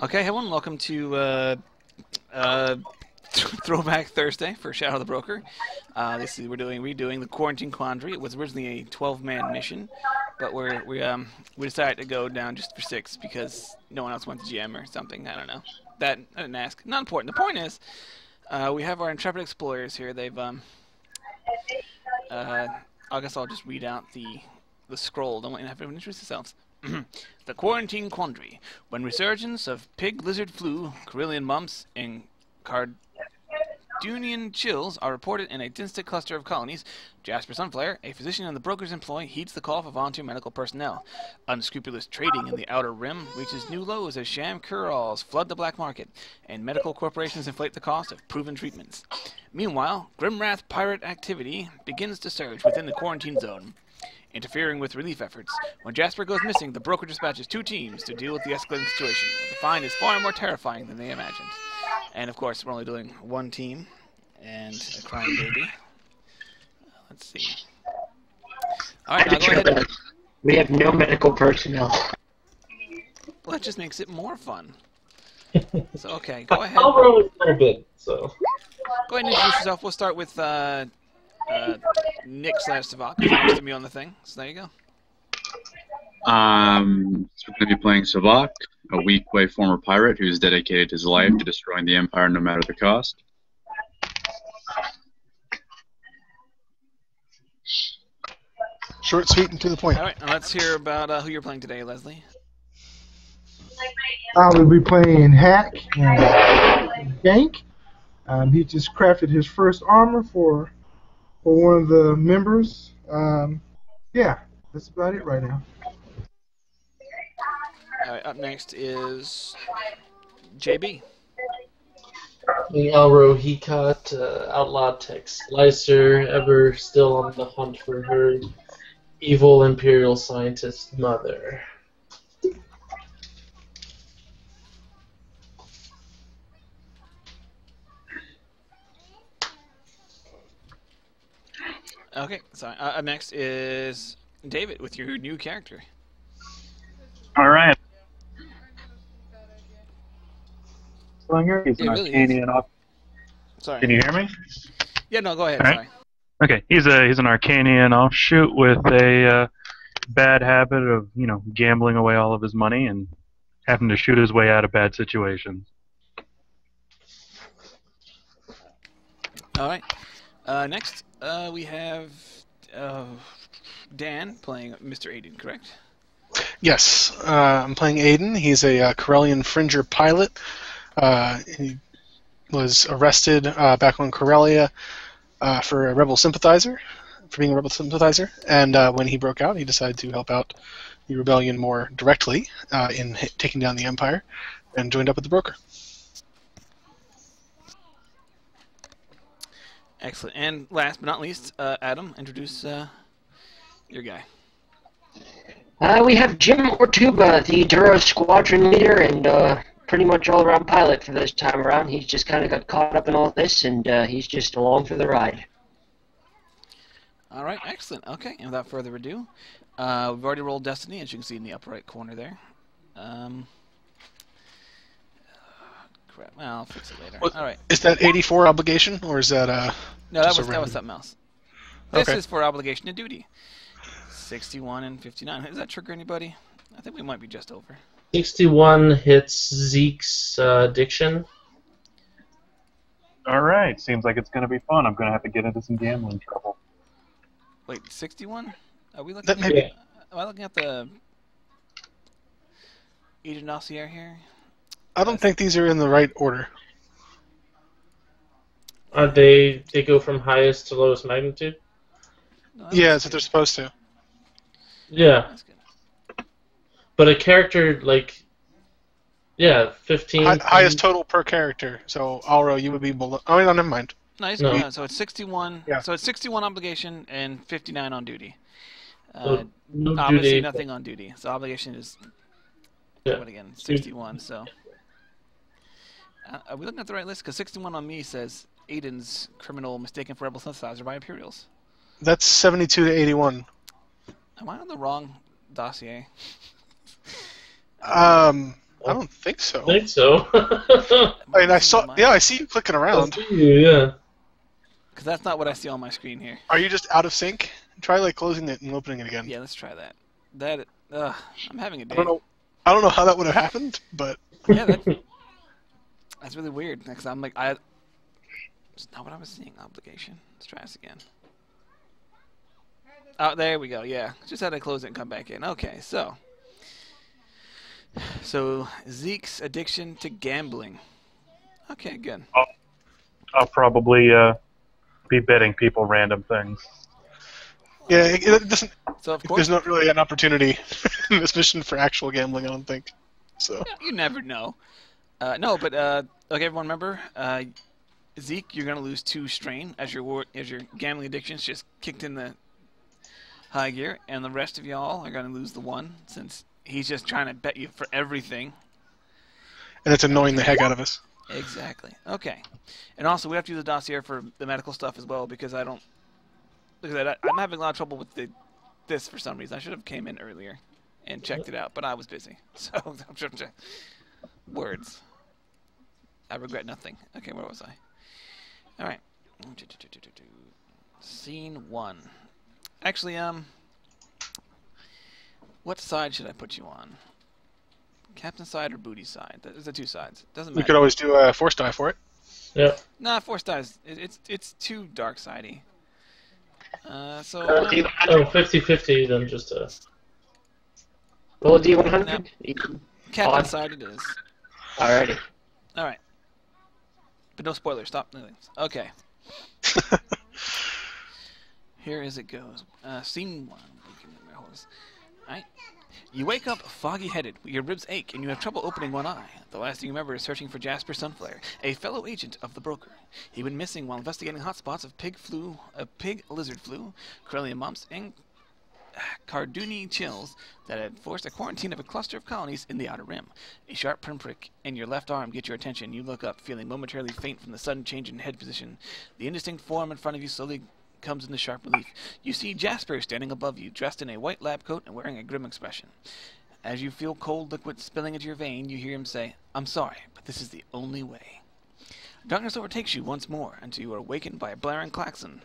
Okay, everyone, welcome to Throwback Thursday for Shadow the Broker. This is we're redoing the Quarantine Quandary. It was originally a 12-man mission, but we decided to go down just for 6 because no one else went to GM or something. I don't know. That I didn't ask. Not important. The point is, we have our intrepid explorers here. They've I guess I'll just read out the scroll. Don't want to have everyone introduce themselves. The Quarantine Quandary. When resurgence of pig lizard flu, Carillion mumps, and Cardunian chills are reported in a distant cluster of colonies, Jasper Sunflare, a physician in the broker's employ, heeds the call for volunteer medical personnel. Unscrupulous trading in the Outer Rim reaches new lows as sham cure-alls flood the black market, and medical corporations inflate the cost of proven treatments. Meanwhile, Grimwrath pirate activity begins to surge within the quarantine zone, interfering with relief efforts. When Jasper goes missing, the broker dispatches 2 teams to deal with the escalating situation. The find is far more terrifying than they imagined. And of course, we're only doing 1 team and a crying baby. Let's see. Alright, now go ahead. We have no medical personnel. Well, that just makes it more fun. So, okay, go ahead. I'll roll a little bit, so. Go ahead and introduce yourself. We'll start with Nick / Savak, who's next to me on the thing. So there you go. So we're going to be playing Savak, a weak-way former pirate who's dedicated his life to destroying the Empire no matter the cost. Short, sweet, and to the point. All right, now let's hear about who you're playing today, Leslie. I will be playing Hack and Gank. He just crafted his first armor for one of the members. Yeah, that's about it right now. All right, up next is JB. Elro, he caught Outlaw Tex Slicer, ever still on the hunt for her evil Imperial scientist mother. Okay, sorry. Up next is David with your new character. All right. Slinger, he's an It really Arcanian off. Sorry. Can you hear me? Yeah, no, go ahead. All right. Sorry. Okay, he's an Arcanian offshoot with a bad habit of gambling away all of his money and having to shoot his way out of bad situations. All right. Next, we have Dan playing Mr. Aiden, correct? Yes, I'm playing Aiden. He's a Corellian Fringer pilot. He was arrested back on Corellia for a rebel sympathizer, for being a rebel sympathizer. And when he broke out, he decided to help out the rebellion more directly in taking down the Empire, and joined up with the broker. Excellent. And last but not least, Adam, introduce your guy. We have Jim Ortuba, the Duro squadron leader and pretty much all-around pilot for this time around. He's just kind of got caught up in all this, and he's just along for the ride. All right, excellent. Okay, and without further ado, we've already rolled Destiny, as you can see in the upper right corner there. Crap. Well, I'll fix it later. All right. Is that 84 obligation, or is that No, that was something else. This Okay. is for obligation to duty. 61 and 59. Does that trigger anybody? I think we might be just over. 61 hits Zeke's diction. All right, seems like it's going to be fun. I'm going to have to get into some gambling trouble. Wait, 61? Are we looking? That may be- Am I looking at the agent dossier here? I don't think these are in the right order. They go from highest to lowest magnitude? No, Yeah, looks that's what they're supposed to. Yeah, That's good. but a character like, 15. Highest total per character. So, Alro, you would be below. Oh, no, never mind. Nice. No. Yeah, so it's 61. Yeah. So it's 61 obligation and 59 on duty. So no Obviously, duty. nothing on duty. So obligation is Yeah. what again? 61. So are we looking at the right list? Because 61 on me says Aiden's criminal mistaken for rebel synthesizer by Imperials. That's 72 to 81. Am I on the wrong dossier? I don't think so. I think so. I mean, I saw. Yeah, I see you clicking I around. see you, yeah. Because that's not what I see on my screen here. Are you just out of sync? Try like closing it and opening it again. Yeah, let's try that. I'm having a day. I don't know how that would have happened, but Yeah, that's really weird. Because I'm like, it's not what I was seeing. Obligation. Let's try this again. Oh, there we go. Yeah, just had to close it and come back in. Okay, so Zeke's addiction to gambling. Okay, good. I'll probably be betting people random things. yeah, it doesn't. So of course, There's not really an opportunity in this mission for actual gambling. I don't think. So you never know. No, but okay, everyone remember, Zeke, you're gonna lose 2 strain as your gambling addiction's just kicked in the high gear, and the rest of y'all are gonna lose the 1 since he's just trying to bet you for everything. and it's annoying the heck out of us. Exactly. Okay. And also, we have to use the dossier for the medical stuff as well because I don't. Look at that. I'm having a lot of trouble with this for some reason. I should have came in earlier and checked it out, but I was busy. So I'm trying to words. I regret nothing. Okay, where was I? All right. Scene 1. Actually, what side should I put you on? Captain side or booty side? There's the 2 sides. Doesn't We matter. could always do a force die for it. Yeah. Nah, 4 stars. It's too dark sidey. So Oh, 50-50, then just Roll a D100. Captain Odd. side it is. Alrighty. All right. But no spoilers. Stop. Nothing. Okay. Here as it goes. Scene 1. All right. You wake up foggy-headed, your ribs ache, and you have trouble opening one eye. The last thing you remember is searching for Jasper Sunflare, a fellow agent of the broker. He went missing while investigating hotspots of pig lizard flu, Corellian mumps, and Carduni chills that had forced a quarantine of a cluster of colonies in the Outer Rim. A sharp pinprick in your left arm gets your attention. You look up, feeling momentarily faint from the sudden change in head position. The indistinct form in front of you slowly comes into sharp relief. You see Jasper standing above you, dressed in a white lab coat and wearing a grim expression. As you feel cold liquid spilling into your vein, you hear him say, "I'm sorry, but this is the only way." Darkness overtakes you once more until you are awakened by a blaring klaxon,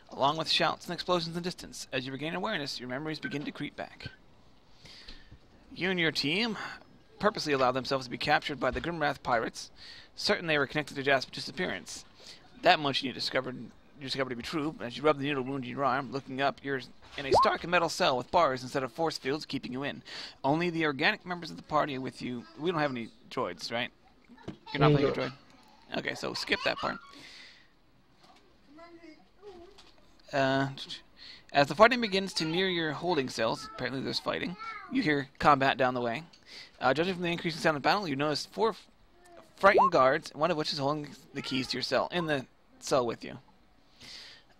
along with shouts and explosions in the distance. As you regain awareness, your memories begin to creep back. You and your team purposely allow themselves to be captured by the Grimwrath pirates, certain they were connected to Jasper's disappearance. That much you discovered to be true. As you rub the needle wound in your arm, looking up, you're in a stark metal cell with bars instead of force fields keeping you in. Only the organic members of the party are with you. We don't have any droids, right? You're not playing a droid? Okay, so skip that part. As the fighting begins to near your holding cells, apparently there's fighting, you hear combat down the way. Judging from the increasing sound of battle, you notice 4 frightened guards, one of which is holding the keys to your cell, in the cell with you.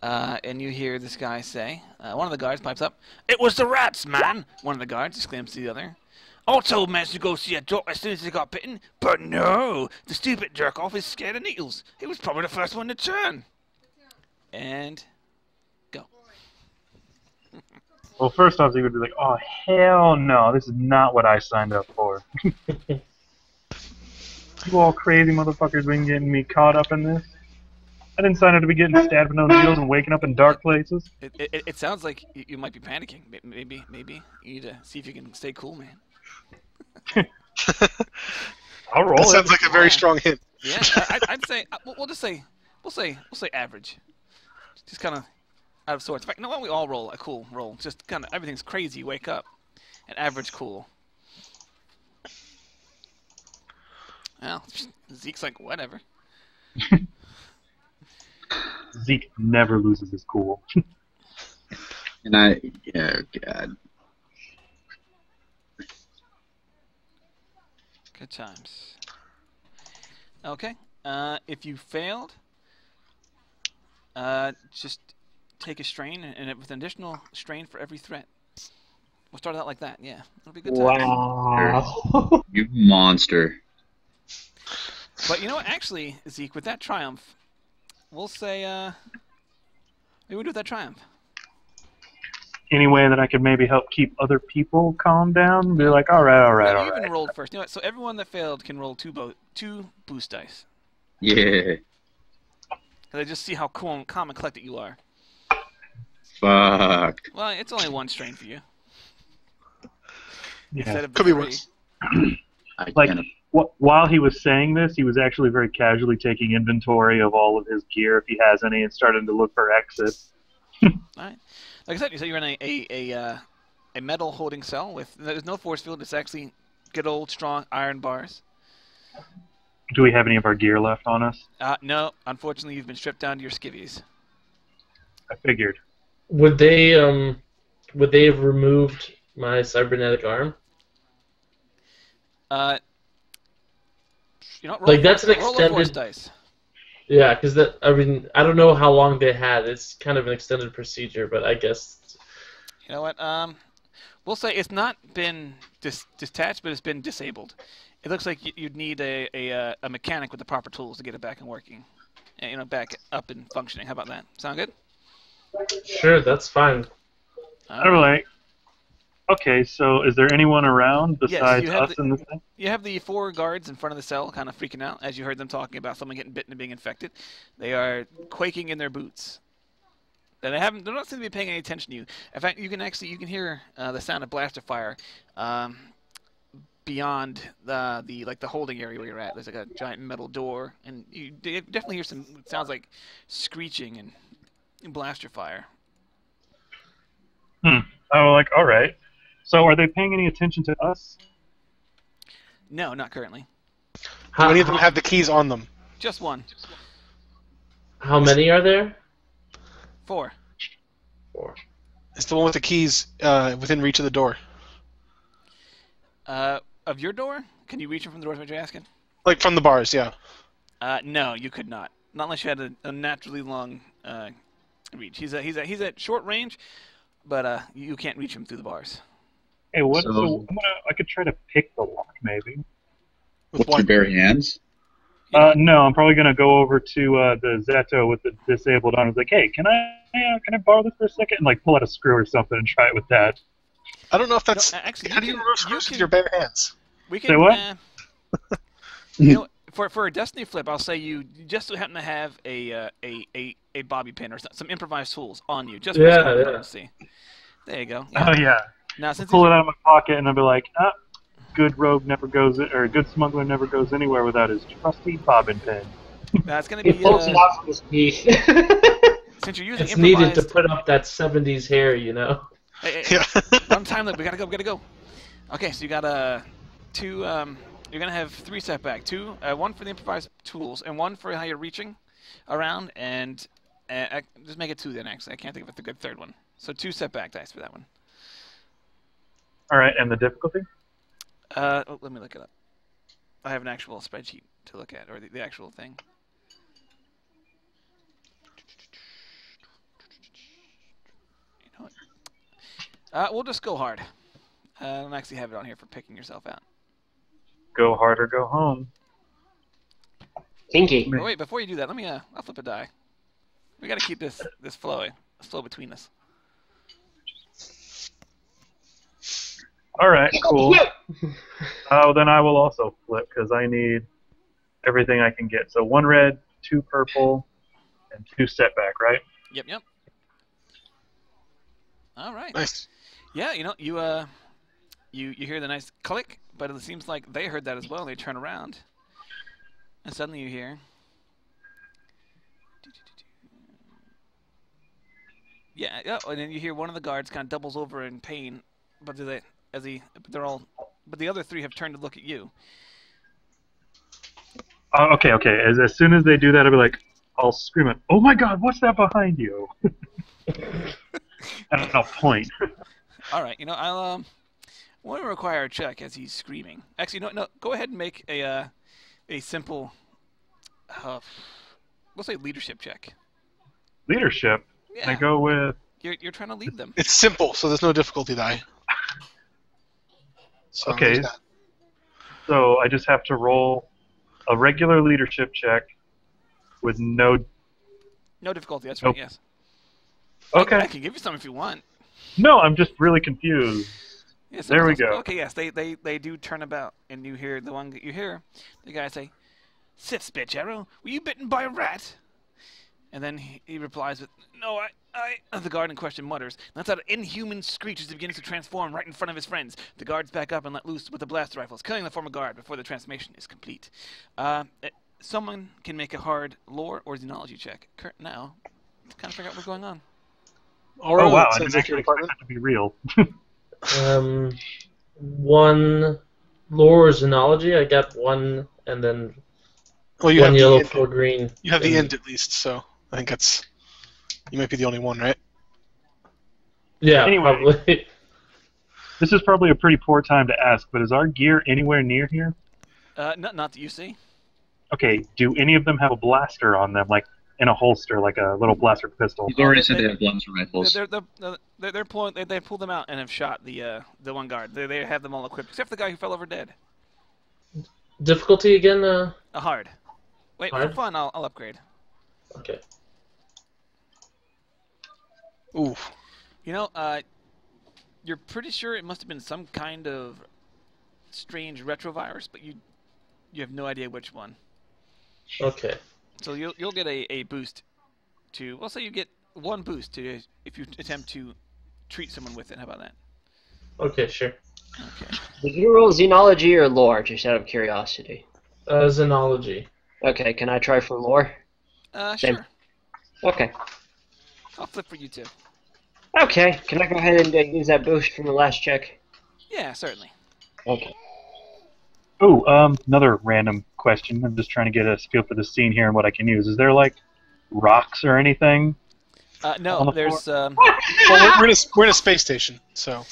And you hear this guy say, one of the guards pipes up, "It was the rats, man!" One of the guards exclaims to the other. "I told men to go see a doctor as soon as they got bitten, but no! The stupid jerk-off is scared of needles. He was probably the first one to turn." And go. Well, first off, you would be like, "Oh, hell no, this is not what I signed up for." You all crazy motherfuckers been getting me caught up in this? I didn't sign up to be getting stabbed with no needles and waking up in dark places. It sounds like you might be panicking. Maybe you need to see if you can stay cool, man. I'll roll That it. sounds like a very strong hint. Yeah, I'd say we'll say average. Just kind of out of sorts. In fact, no, why don't we all roll a cool roll? Just kind of everything's crazy. You wake up, and average cool. Well, Zeke's like whatever. Zeke never loses his cool. And oh god. Good times. Okay. If you failed, just take a strain, and with an additional strain for every threat. We'll start out like that. Yeah, it'll be good times. Wow. You monster. But you know what? Actually, Zeke, with that triumph, we'll say maybe we'll do that triumph. any way that I could maybe help keep other people calm down? Be like, all right, You all even right. rolled first. You know what? So everyone that failed can roll two boost dice. Yeah. Because I just see how calm and collected you are. Fuck. Well, it's only one strain for you. Yeah. Instead of the Could be three. worse. I Like, can't. while he was saying this, he was actually very casually taking inventory of all of his gear, if he has any, and starting to look for exits. Alright. Like I said, you said you're in a metal holding cell with there's no force field. It's actually good old strong iron bars. Do we have any of our gear left on us? No, unfortunately, you've been stripped down to your skivvies. I figured. Would they have removed my cybernetic arm? You know, Like, that's an roll a force extended- dice. Yeah, because I don't know how long they had. It's kind of an extended procedure, but I guess. You know what? We'll say it's not been detached, but it's been disabled. It looks like you'd need a mechanic with the proper tools to get it back and working. You know, back up and functioning. How about that? Sound good? Sure, that's fine. All right. Okay, so is there anyone around besides have us in this thing? You have the 4 guards in front of the cell kind of freaking out as you heard them talking about someone getting bitten and being infected. They are quaking in their boots. And they're not seem to be paying any attention to you. In fact, you can hear the sound of blaster fire beyond the holding area where you're at. There's like a giant metal door, and you definitely hear some. It sounds like screeching and blaster fire. Oh, like, all right. So are they paying any attention to us? No, not currently. Do any of them have the keys on them? Just one. How many are there? 4. 4. It's the one with the keys within reach of the door. Of your door? Can you reach them from the door? Is what you're asking? Like from the bars, yeah. No, you could not. Not unless you had a naturally long reach. He's at short range, but you can't reach him through the bars. Hey, what? So I could try to pick the lock, maybe. With With your bare hands? No, I'm probably gonna go over to the Zeto with the disabled arm. I was like, hey, can I borrow this for a second? And like pull out a screw or something and try it with that. I don't know if that's. No, actually, how do you remove screws with your bare hands? We can. Say what? You know, for a Destiny flip, I'll say you just so happen to have a bobby pin or some improvised tools on you, just for Yeah, some yeah. emergency. There you go. Oh yeah. Now since Pull it out of my pocket and I'll be like, good rogue never goes, or good smuggler never goes anywhere without his trusty bobbin pin. it's going to He be pulls it off of his knee. since you're using It's needed to improvised. put up that 70s hair, you know? Hey, Yeah. one time limit. We gotta go. Okay, so you got 2. You're gonna have 3 setback. 2, 1 for the improvised tools, and 1 for how you're reaching around. And just make it 2 then. Actually, I can't think of a good third one. So 2 setback dice for that one. All right, and the difficulty? Let me look it up. I have an actual spreadsheet to look at, or the actual thing. You know what? We'll just go hard. I don't actually have it on here for picking yourself out. Go hard or go home. Kinky. Oh, wait, before you do that, let me. I'll flip a die. We gotta keep this flow between us. All right, cool. Oh, then I will also flip because I need everything I can get. So 1 red, 2 purple, and 2 setback, right? Yep. All right. Nice. Yeah, you know, you hear the nice click, but it seems like they heard that as well. They turn around, and suddenly you hear. Yeah, and then you hear one of the guards kind of doubles over in pain, but the other 3 have turned to look at you. Okay. As soon as they do that, I'll be like, I'll scream it. Oh my God, what's that behind you? And I'll point. All right, you know, I'll want to require a check as he's screaming. Actually, no. Go ahead and make a simple, we'll say leadership check. Leadership. Yeah, I go with. you're trying to lead them. It's simple, so there's no difficulty die. So Okay. there's that. So I just have to roll a regular leadership check with no. No difficulty. That's Nope. right. Yes. Okay. I can give you some if you want. No, I'm just really confused. Yes, There we go. Okay, yes, they do turn about, and you hear the guy say, "Sit, bitch, Arrow. Were you bitten by a rat?" And then he replies with, "No, I." The guard in question mutters, and lets out an inhuman screech as he begins to transform right in front of his friends. The guards back up and let loose with the blaster rifles, killing the former guard before the transformation is complete. Someone can make a hard lore or xenology check now to kind of figure out what's going on. All right, Oh wow, I sounds didn't like your actually expect department. that to be real. One lore xenology. I got one, and then Well, you one have yellow, the 4 green. you have the and- end at least, so I think that's you might be the only one, right? Yeah, Anyway. probably. This is probably a pretty poor time to ask, but is our gear anywhere near here? Not that you see. Okay, do any of them have a blaster on them, like in a holster, like a little blaster pistol? He's already they- said they- they have blaster rifles. They're pulling. They pulled them out and have shot the one guard. They have them all equipped, except for the guy who fell over dead. Difficulty again? A hard. Wait, for Hard? fun, I'll upgrade. Okay. Ooh. You know, you're pretty sure it must have been some kind of strange retrovirus, but you have no idea which one. Okay. So you'll get a boost to. We'll say you get one boost to if you attempt to treat someone with it. How about that? Okay, sure. Okay. Did you roll xenology or lore, just out of curiosity? Xenology. Okay, can I try for lore? Same. Sure. Okay. I'll flip for you too. Okay, can I go ahead and use that boost from the last check? Yeah, certainly. Okay. Oh, another random question. I'm just trying to get a feel for the scene here and what I can use. Is there like rocks or anything? On No, the there's. Well, we're in a space station, so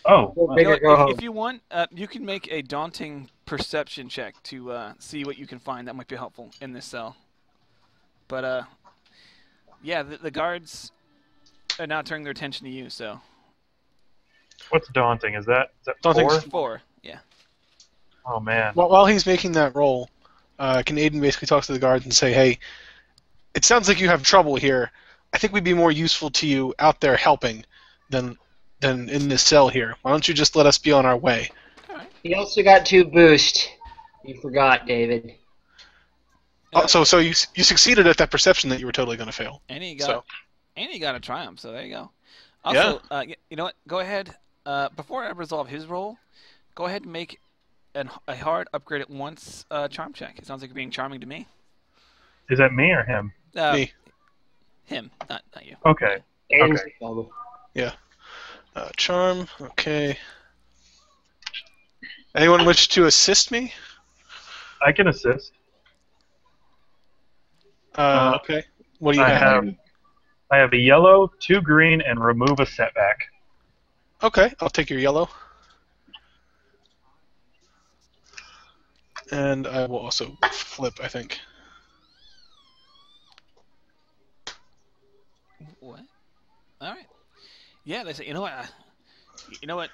Oh, Big- You know, go home. if you want, you can make a daunting perception check to see what you can find that might be helpful in this cell. But yeah, the guards are now turning their attention to you. So what's daunting? Is that Daunting's 4? 4, yeah. Oh man. while he's making that roll, can Aiden basically talk to the guards and say, "Hey, it sounds like you have trouble here. I think we'd be more useful to you out there helping than in this cell here. Why don't you just let us be on our way?" He also got 2 boost. You forgot, David. So you succeeded at that perception that you were totally going to fail. And he So got a triumph. So there you go. Also, you know what? Go ahead. Before I resolve his roll, go ahead and make a hard upgrade at once charm check. It sounds like you're being charming to me. Is that me or him? me. Him, not you. Okay. Aiden's Okay. the bubble. Charm. Okay. Anyone wish to assist me? I can assist. Okay. What do you have? I have a yellow, 2 green, and remove a setback. Okay, I'll take your yellow. And I will also flip, I think. What? All right. Yeah, they say. You know what?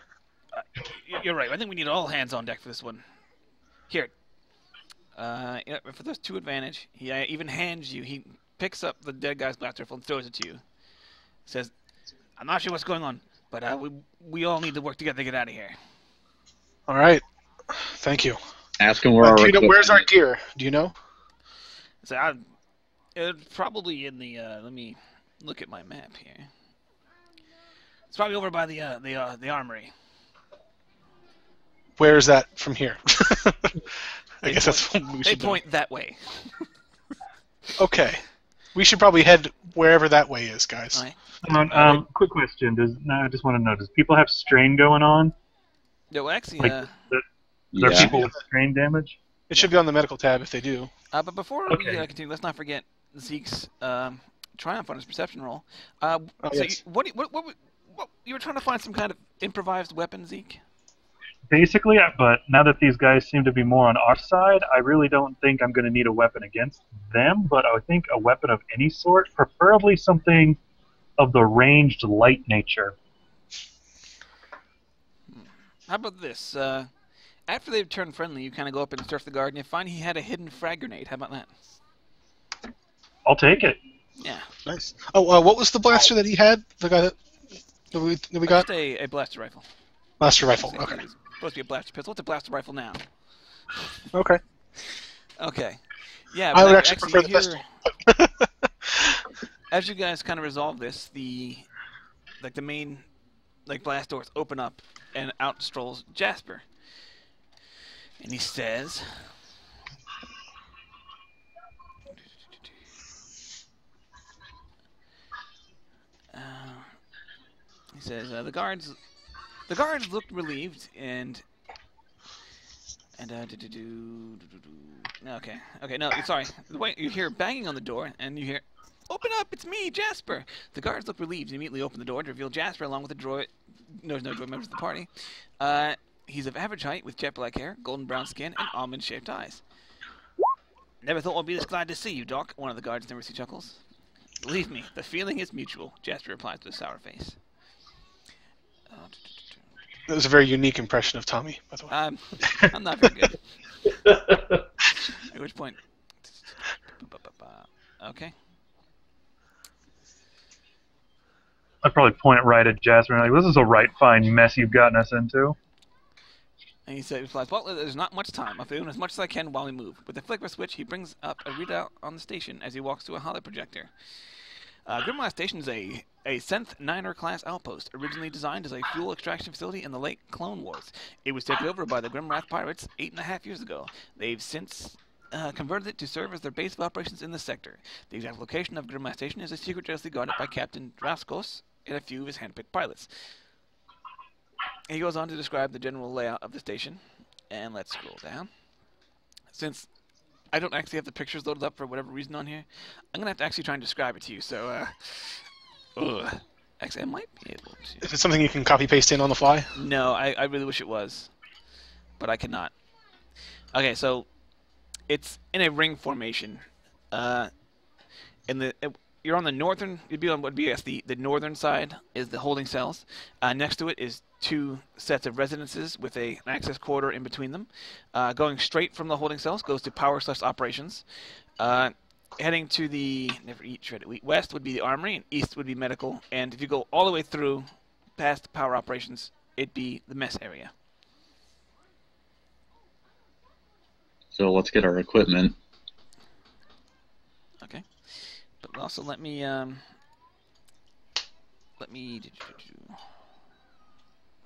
You're right. I think we need all hands on deck for this one. Here. For those 2 advantage, he even hands you. He picks up the dead guy's blaster rifle and throws it to you. Says, "I'm not sure what's going on, but we all need to work together to get out of here." All right. Thank you. Ask him where our Do you know, where's our equipment gear? Do you know? So it's probably in the. Let me look at my map here. It's probably over by the armory. Where is that from here? I They guess that's what we They should know. point that way. Okay. We should probably head wherever that way is, guys. All right. Quick question. I just want to know, does people have strain going on? No, actually, Like, is. There are Yeah. people with strain damage? It should be on the medical tab if they do. but before we Okay. continue, let's not forget Zeke's triumph on his perception roll. Yes. What you were trying to find some kind of improvised weapon, Zeke? Basically, but now that these guys seem to be more on our side, I really don't think I'm going to need a weapon against them, but I think a weapon of any sort, preferably something of the ranged light nature. How about this? After they've turned friendly, you kind of go up and surf the guard, and you find he had a hidden frag grenade. How about that? I'll take it. Yeah. Nice. Oh, what was the blaster that he had? The guy that... we got? Just a blaster rifle. Blaster rifle. It's Okay. supposed to be a blaster pistol. It's a blaster rifle now. Okay. Okay. Yeah, I but would actually actually prefer you the hear, pistol. as you guys kind of resolve this, the main blast doors open up, and out strolls Jasper, and he says, the guards looked relieved okay, no, sorry. The way you hear banging on the door, and you hear, "Open up! It's me, Jasper." The guards look relieved and immediately open the door to reveal Jasper along with the droid. No droid members of the party. He's of average height with jet black hair, golden brown skin, and almond-shaped eyes. "Never thought I'd be this glad to see you, Doc." One of the guards nervously chuckles. "Believe me, the feeling is mutual," Jasper replies with a sour face. That was a very unique impression of Tommy, by the way. I'm not very good. At which point, okay. I'd probably point it right at Jasper and like, this is a right fine mess you've gotten us into. And he replies, "Well, there's not much time. I'll film as much as I can while we move." With a flick of a switch, he brings up a readout on the station as he walks to a holo projector. Grimlock Station is a Synth Niner class outpost, originally designed as a fuel extraction facility in the late Clone Wars. It was taken over by the Grimwrath pirates 8.5 years ago. They've since converted it to serve as their base of operations in the sector. The exact location of Grimlock Station is a secret jealously guarded by Captain Draskos and a few of his handpicked pilots. He goes on to describe the general layout of the station, and let's scroll down. Since I don't actually have the pictures loaded up for whatever reason on here, I'm going to have to actually try and describe it to you, so, actually, I might be able to. Is it something you can copy-paste in on the fly? No, I really wish it was, but I cannot. Okay, so, it's in a ring formation. You're on the northern, the northern side is the holding cells. Next to it is 2 sets of residences with an access corridor in between them. Going straight from the holding cells goes to power/operations. Heading to the west would be the armory, and east would be medical. And if you go all the way through past power operations, it'd be the mess area. So let's get our equipment. Okay. But also let me where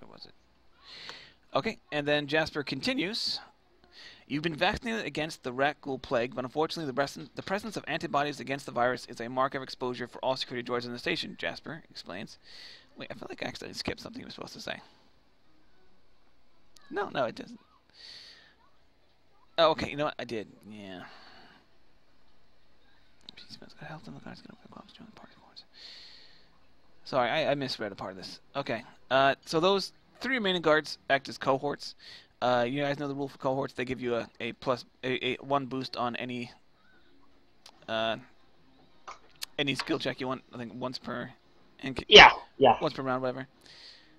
was it? Okay, and then Jasper continues. "You've been vaccinated against the rat ghoul plague, but unfortunately the presence of antibodies against the virus is a mark of exposure for all security droids in the station," Jasper explains. Wait, I feel like I accidentally skipped something he was supposed to say. No, it doesn't. Oh, okay, you know what? I did. Yeah. Sorry, I misread a part of this. Okay, so those 3 remaining guards act as cohorts. You guys know the rule for cohorts. They give you a 1 boost on any skill check you want. I think once per. Yeah. Once per round, whatever.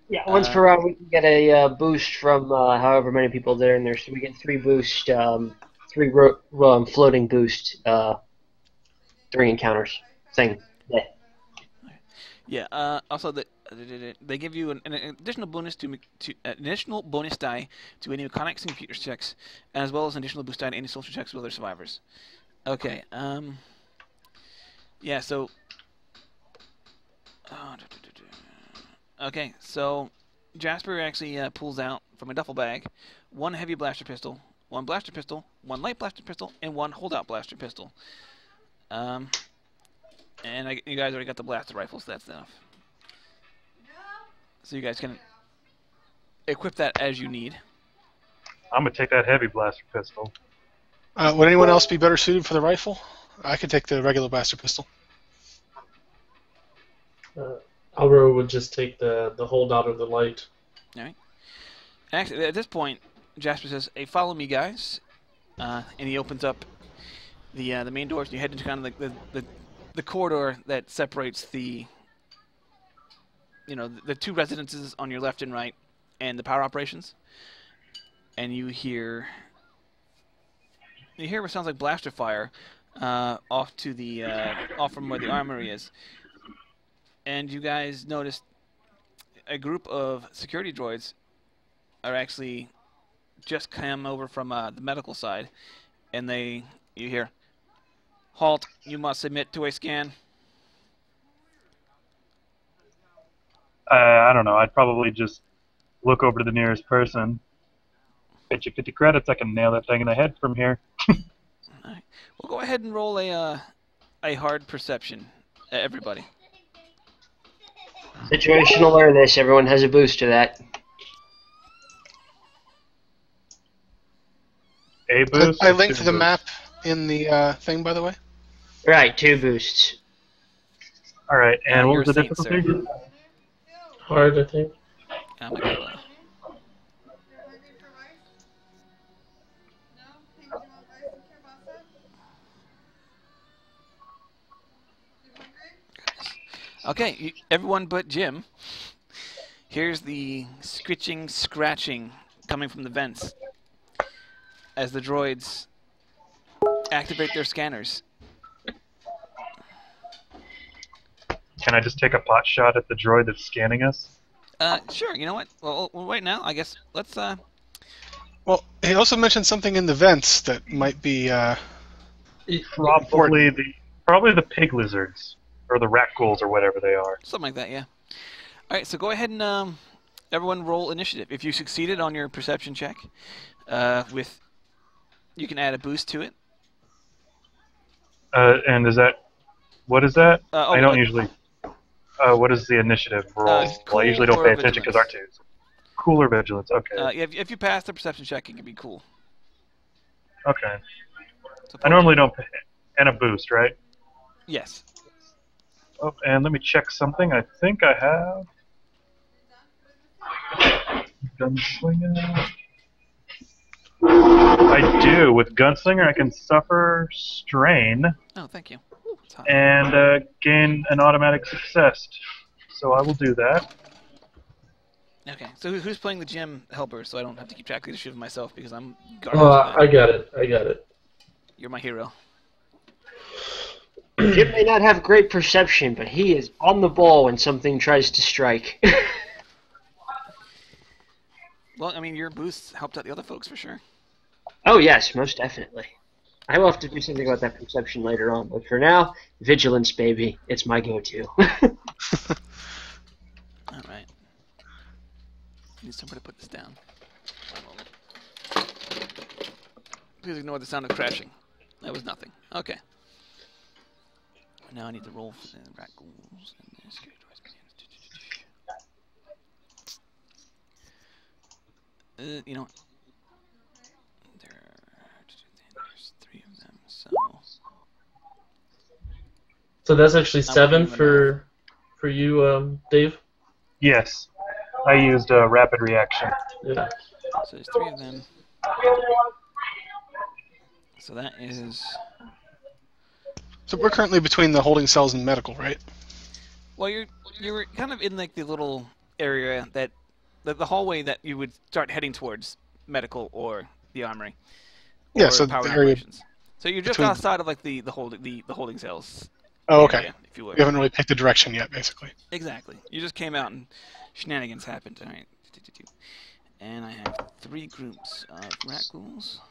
Yeah, once per round we can get a boost from however many people there in there. So we get 3 boost, 3 floating boost, 3 encounters. Thing. Yeah. Yeah. Also, they give you an additional bonus additional bonus die to any mechanics and computer checks, as well as an additional boost die to any social checks with other survivors. Okay. Yeah. So. Okay. So, Jasper actually pulls out from a duffel bag 1 heavy blaster pistol, 1 blaster pistol, 1 light blaster pistol, and 1 holdout blaster pistol. And you guys already got the blaster rifle, so that's enough. So you guys can equip that as you need. I'm gonna take that heavy blaster pistol. Would anyone else be better suited for the rifle? I could take the regular blaster pistol. Alvaro would just take the holdout of the light. All right. Actually, at this point, Jasper says, "Hey, follow me, guys," and he opens up the main doors, and you head into kind of like the corridor that separates the 2 residences on your left and right, and the power operations. And you hear what sounds like blaster fire off from where the armory is. And you guys notice a group of security droids are actually just come over from the medical side, and you hear, "Halt! You must submit to a scan." I don't know. I'd probably just look over to the nearest person. Bet you 50 credits I can nail that thing in the head from here. All right. We'll go ahead and roll a hard perception, everybody. Situational awareness. Everyone has a boost to that. A boost. I or linked two the boosts? map in the thing, by the way. Right, 2 boosts. All right. And what You're was the safe, difficulty? sir. Hard, I think. Oh my God. Okay, everyone but Jim. Here's the scritching, scratching coming from the vents as the droids activate their scanners. Can I just take a pot shot at the droid that's scanning us? Sure. You know what? Well, right now, I guess let's. Well, he also mentioned something in the vents that might be. Probably the pig lizards or the rat ghouls or whatever they are. Something like that, yeah. All right, so go ahead and everyone roll initiative. If you succeeded on your perception check, you can add a boost to it. And what is that? I don't like- usually. What is the initiative roll? Well, I usually don't cool pay or attention because vigilance? R2's. Cooler vigilance. Okay. Yeah, if you pass the perception check, it can be cool. Okay. So I normally don't pay. And a boost, right? Yes. Oh, and let me check something. I think I have. Gunslinger. I do. With Gunslinger, I can suffer strain Oh, thank you. Ooh, it's hot. and gain an automatic success. So I will do that. Okay, so who's playing the gym helper so I don't have to keep track of the shit of myself because I'm garbage Oh, at that. I got it. You're my hero. Jim may not have great perception, but he is on the ball when something tries to strike. Well, I mean, your boosts helped out the other folks for sure. Oh yes, most definitely. I will have to do something about that perception later on, but for now, vigilance, baby. It's my go-to. All right. I need somewhere to put this down. One moment. Please ignore the sound of crashing. That was nothing. Okay. Now I need to roll for the rat ghouls and the scary droids. You know what? There's 3 of them, so... So that's actually I'm 7 doing the for you, Dave. Yes. I used a rapid reaction. Yeah. So there's 3 of them. So that is... So we're currently between the holding cells and medical, right? Well, you're kind of in like the little area that the hallway that you would start heading towards medical or the armory. Or Yeah, so power the area operations. So you're just between- outside of like the holding cells. Oh, okay. area, if you would. We haven't really picked a direction yet, basically. Exactly. You just came out and shenanigans happened. All right. And I have 3 groups of rat ghouls.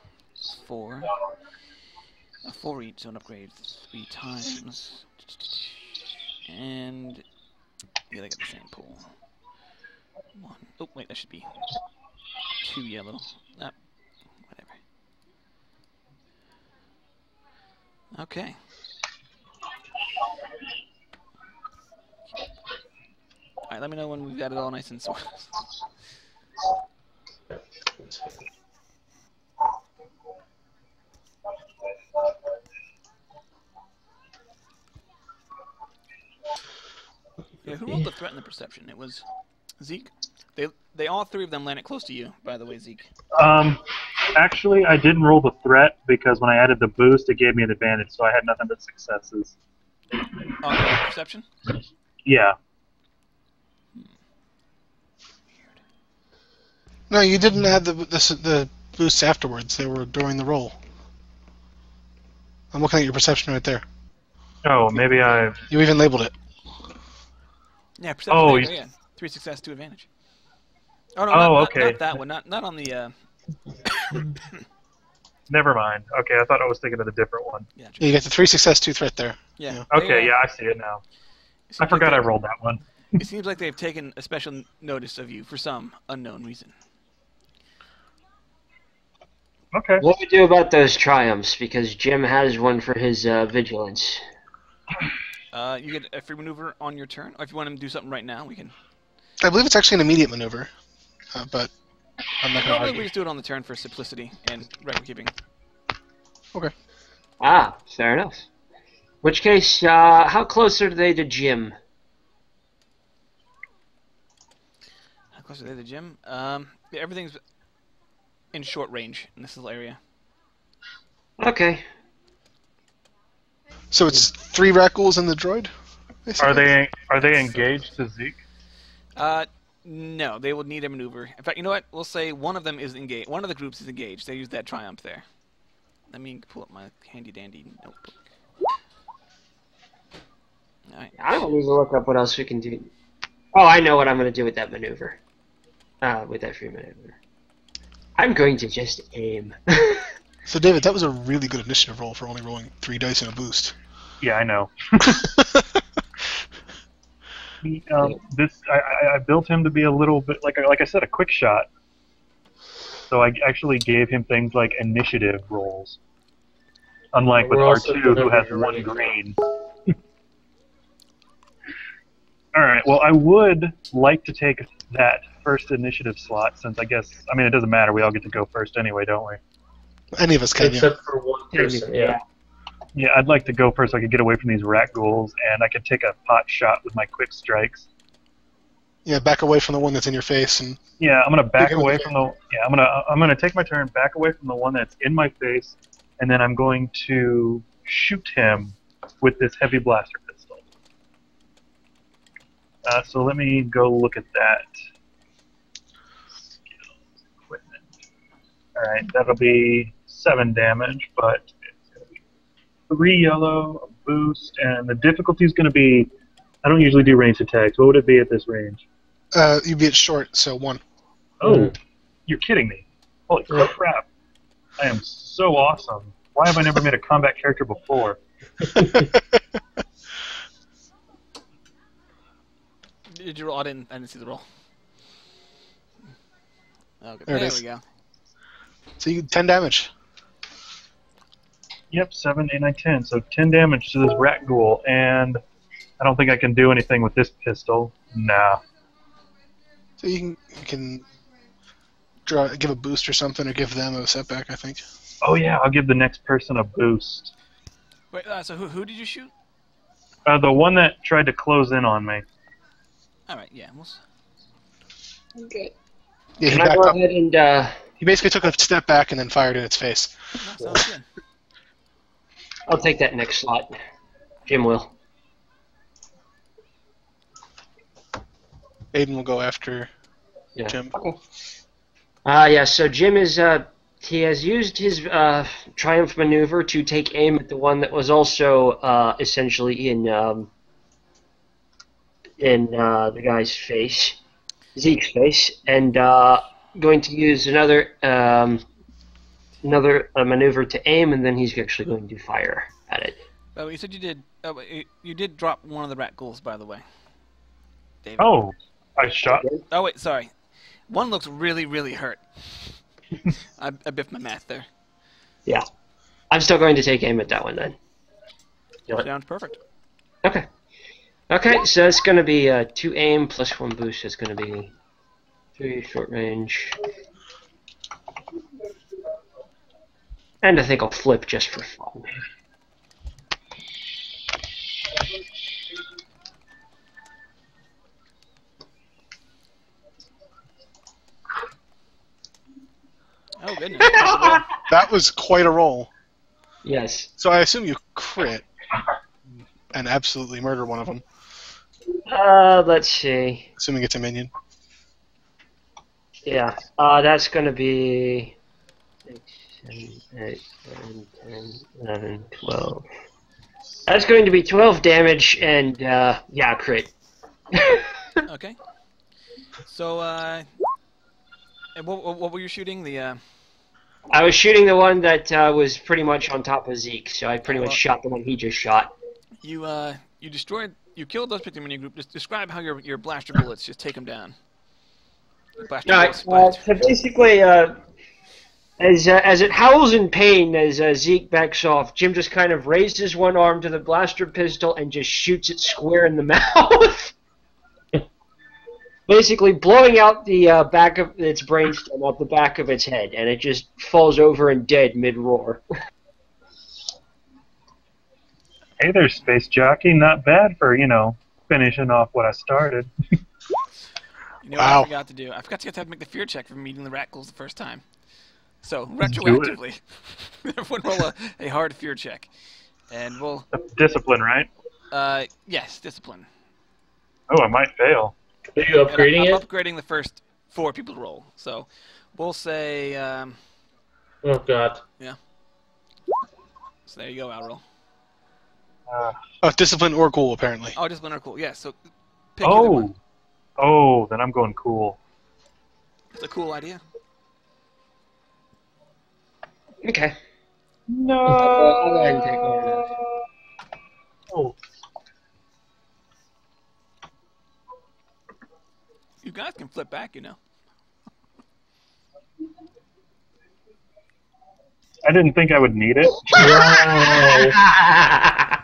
4. 4 each, so an upgrade 3 times. And yeah, they got the same pool. 1. Oh wait, that should be 2 yellow. Whatever. Okay. Alright, let me know when we've got it all nice and sorted. Yeah, who rolled the threat and the perception? It was Zeke. They all 3 of them landed close to you, by the way, Zeke. Actually, I didn't roll the threat because when I added the boost, it gave me an advantage, so I had nothing but successes. On the perception? Yeah. No, you didn't add the boosts afterwards. They were during the roll. I'm looking at your perception right there. Oh, maybe I... You even labeled it. Yeah, perception. Oh, yeah. 3 success, 2 advantage. Oh no, okay. not that one. Not on the. Never mind. Okay, I thought I was thinking of the different one. Yeah. You get the 3 success, 2 threat there. Yeah. Okay, yeah, I see it now. I forgot I rolled that one. It seems like they've taken a special notice of you for some unknown reason. Okay. What do we do about those triumphs? Because Jim has one for his vigilance. You get a free maneuver on your turn, or if you want him to do something right now, we can. I believe it's actually an immediate maneuver, but I'm not going to Normally, argue. we just do it on the turn for simplicity and record keeping. Okay. Ah, fair enough. Which case, how close are they to Jim? How close are they to the gym? Yeah, everything's in short range in this little area. Okay. So it's 3 rat ghouls and the droid? Are they engaged to Zeke? No, they will need a maneuver. In fact, you know what? We'll say one of them is engaged. One of the groups is engaged. They use that triumph there. Let me pull up my handy dandy notebook. All right. I don't need to look up what else we can do. Oh, I know what I'm going to do with that maneuver. With that free maneuver. I'm going to just aim. So, David, that was a really good initiative roll for only rolling 3 dice and a boost. Yeah, I know. I built him to be a little bit like I said, a quick shot. So I actually gave him things like initiative rolls, unlike with R2, who has 1 green. All right. Well, I would like to take that first initiative slot, since I mean it doesn't matter. We all get to go first anyway, don't we? Any of us can, yeah. Except for one person, yeah. Yeah, I'd like to go first so I could get away from these rat ghouls, and I could take a pot shot with my quick strikes. Yeah, back away from the one that's in your face, and Yeah, I'm gonna back away from the. Yeah, I'm gonna take my turn, back away from the one that's in my face, and then I'm going to shoot him with this heavy blaster pistol. So let me go look at that. Equipment. All right, that'll be 7 damage, but it's gonna be 3 yellow, a boost, and the difficulty is gonna be. I don't usually do ranged attacks. What would it be at this range? you'd be at short, so 1. Oh, you're kidding me. Holy crap. I am so awesome. Why have I never made a combat character before? Did you roll? I didn't see the roll. Okay, There it there is. we go. So you 10 damage. Yep, 7, 8, 9, 10. So 10 damage to this rat ghoul, and I don't think I can do anything with this pistol. Nah. So you can give a boost or something, or give them a setback, I think. Oh yeah, I'll give the next person a boost. Wait, so who did you shoot? The one that tried to close in on me. All right, yeah. Okay. Yeah, he Can I backed go up. ahead and He basically took a step back and then fired in its face. That sounds good. I'll take that next slot. Jim will. Aiden will go after Yeah. Jim. Okay. Yeah, so Jim is he has used his triumph maneuver to take aim at the one that was also essentially in the guy's face, Zeke's face, and going to use another maneuver to aim, and then he's actually going to fire at it. Oh, you said you did. Oh, you did drop one of the rat ghouls, by the way. David. Oh, I shot. Oh wait, sorry. One looks really, really hurt. I biffed my math there. Yeah. I'm still going to take aim at that one then. Sounds perfect. Okay. Okay, so it's going to be 2 aim plus 1 boost. It's going to be 3 short range. And I think I'll flip just for fun. Oh goodness. That's a roll. That was quite a roll. Yes. So I assume you crit and absolutely murder one of them, Let's see. assuming it's a minion. Yeah. That's going to be 6, 7, 8, 9, 10, 11, 12. That's going to be 12 damage and, yeah, crit. Okay. So, and what were you shooting? The I was shooting the one that was pretty much on top of Zeke, so I pretty much well- shot the one he just shot. you killed those victim mini group. Just describe how your blaster bullets just take them down. Your blaster bullets spiked. So basically, as it howls in pain as Zeke backs off, Jim just kind of raises one arm to the blaster pistol and just shoots it square in the mouth. Basically blowing out the back of its brainstem out the back of its head, and it just falls over and dead mid-roar. Hey there, Space Jockey. Not bad for, finishing off what I started. You know what Wow. I forgot to do? I forgot to have to make the fear check for meeting the rat ghouls the first time. So, Let's do it. retroactively, everyone roll a hard fear check. And we'll, Discipline, right? yes, discipline. Oh, I might fail. Are you And upgrading I'm it? upgrading the first 4 people to roll. So, we'll say, Oh god. so there you go, Alro. Oh, discipline or cool, apparently. Oh, discipline are cool. Yeah, so pick either one. Then I'm going cool. It's a cool idea. Okay. No. I'll go ahead and take one of those. Oh, You guys can flip back, you know. I didn't think I would need it. Wow.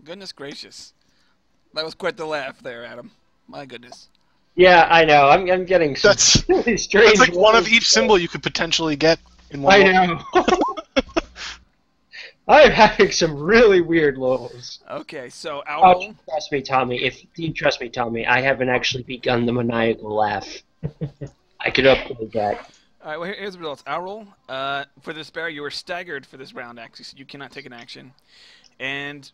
Goodness gracious. That was quite the laugh there, Adam. My goodness. Yeah, I know. I'm getting some That's really strange. that's like one of rolls. each symbol you could potentially get in one. I roll. know. I'm having some really weird lulls. Okay, so our roll. Trust me, Tommy. If you trust me, Tommy, I haven't actually begun the maniacal laugh. I could upgrade that. All right, well, here's the results. Our roll. For the despair, you were staggered for this round, actually, so you cannot take an action. And,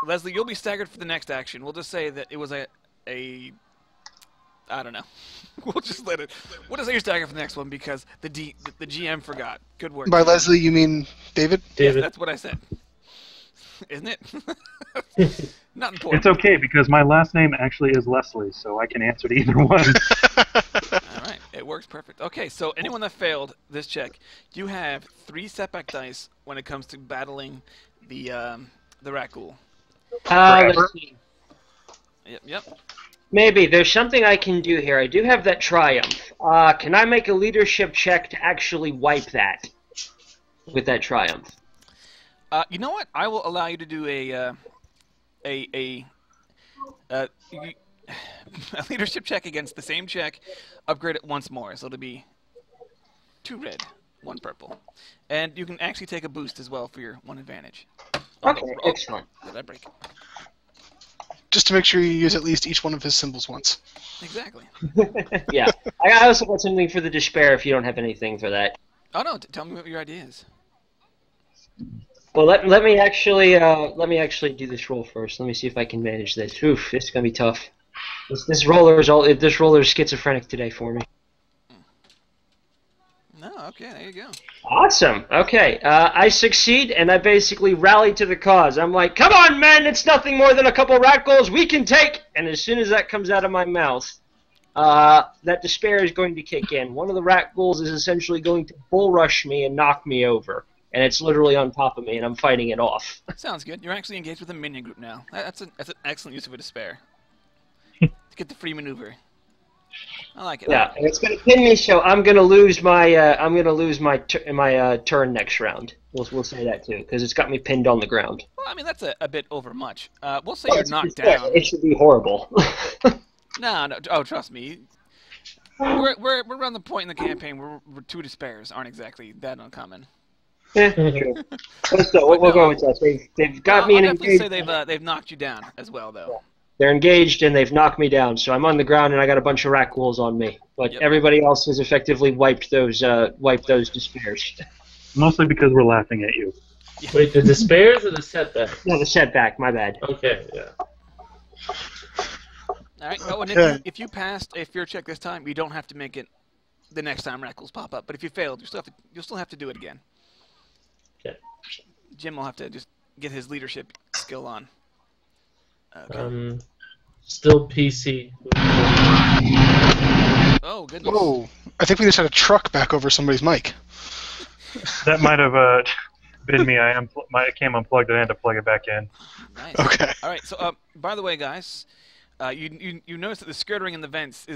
Leslie, you'll be staggered for the next action. We'll just say that it was a I don't know. We'll just let it. We'll just say you're staggered for the next one because the GM forgot. Good work. By Leslie, you mean David? Yes, David. that's what I said. Isn't it? Not important. It's okay because my last name actually is Leslie, so I can answer to either one. All right, it works perfect. Okay, so anyone that failed this check, you have 3 setback dice when it comes to battling the rat ghoul. Let's see. Yep. Maybe there's something I can do here. I do have that triumph. Can I make a leadership check to actually wipe that with that triumph? You know what? I will allow you to do a leadership check against the same check. Upgrade it once more, so it'll be 2 red, 1 purple, and you can actually take a boost as well for your 1 advantage. Okay, excellent. Did I break? Just to make sure you use at least each one of his symbols once. Exactly. Yeah, I also got something for the despair if you don't have anything for that. Oh no! Tell me what your idea is. Well, let me actually do this roll first. Let me see if I can manage this. Oof, this is gonna be tough. This roller's schizophrenic today for me. No, okay, there you go. Awesome. Okay, I succeed, and I basically rally to the cause. I'm like, "Come on, men! It's nothing more than a couple rat goals we can take." And as soon as that comes out of my mouth, that despair is going to kick in. One of the rat ghouls is essentially going to bull rush me and knock me over, and it's literally on top of me, and I'm fighting it off. Sounds good. You're actually engaged with a minion group now. That's an excellent use of a despair. To get the free maneuver. I like it. Yeah, and it's going to pin me, so I'm going to lose my turn next round. We'll say that too, because it's got me pinned on the ground. Well, I mean that's a bit overmuch. We'll say you're knocked It's fair. down. It should be horrible. No. Oh, trust me. We're around the point in the campaign where 2 despairs aren't exactly that uncommon. True. But still, we'll go with that. They've got me I'll in definitely engaged. say they've knocked you down as well, though. They're engaged and they've knocked me down, so I'm on the ground and I got a bunch of rat ghouls on me. But Yep. everybody else has effectively wiped those despairs. Mostly because we're laughing at you. Wait, the despairs or the setbacks? No, the setback. My bad. Okay, yeah. All right. Oh, and Okay. if you passed a fear check this time, you don't have to make it the next time rat ghouls pop up. But if you failed, you'll still have to do it again. Okay. Jim will have to just get his leadership skill on. Okay. Still PC. Oh goodness. Whoa! I think we just had a truck back over somebody's mic. That might have been me. I came unplugged. I had to plug it back in. Nice. Okay. All right. So, by the way, guys, you notice that the skirting in the vents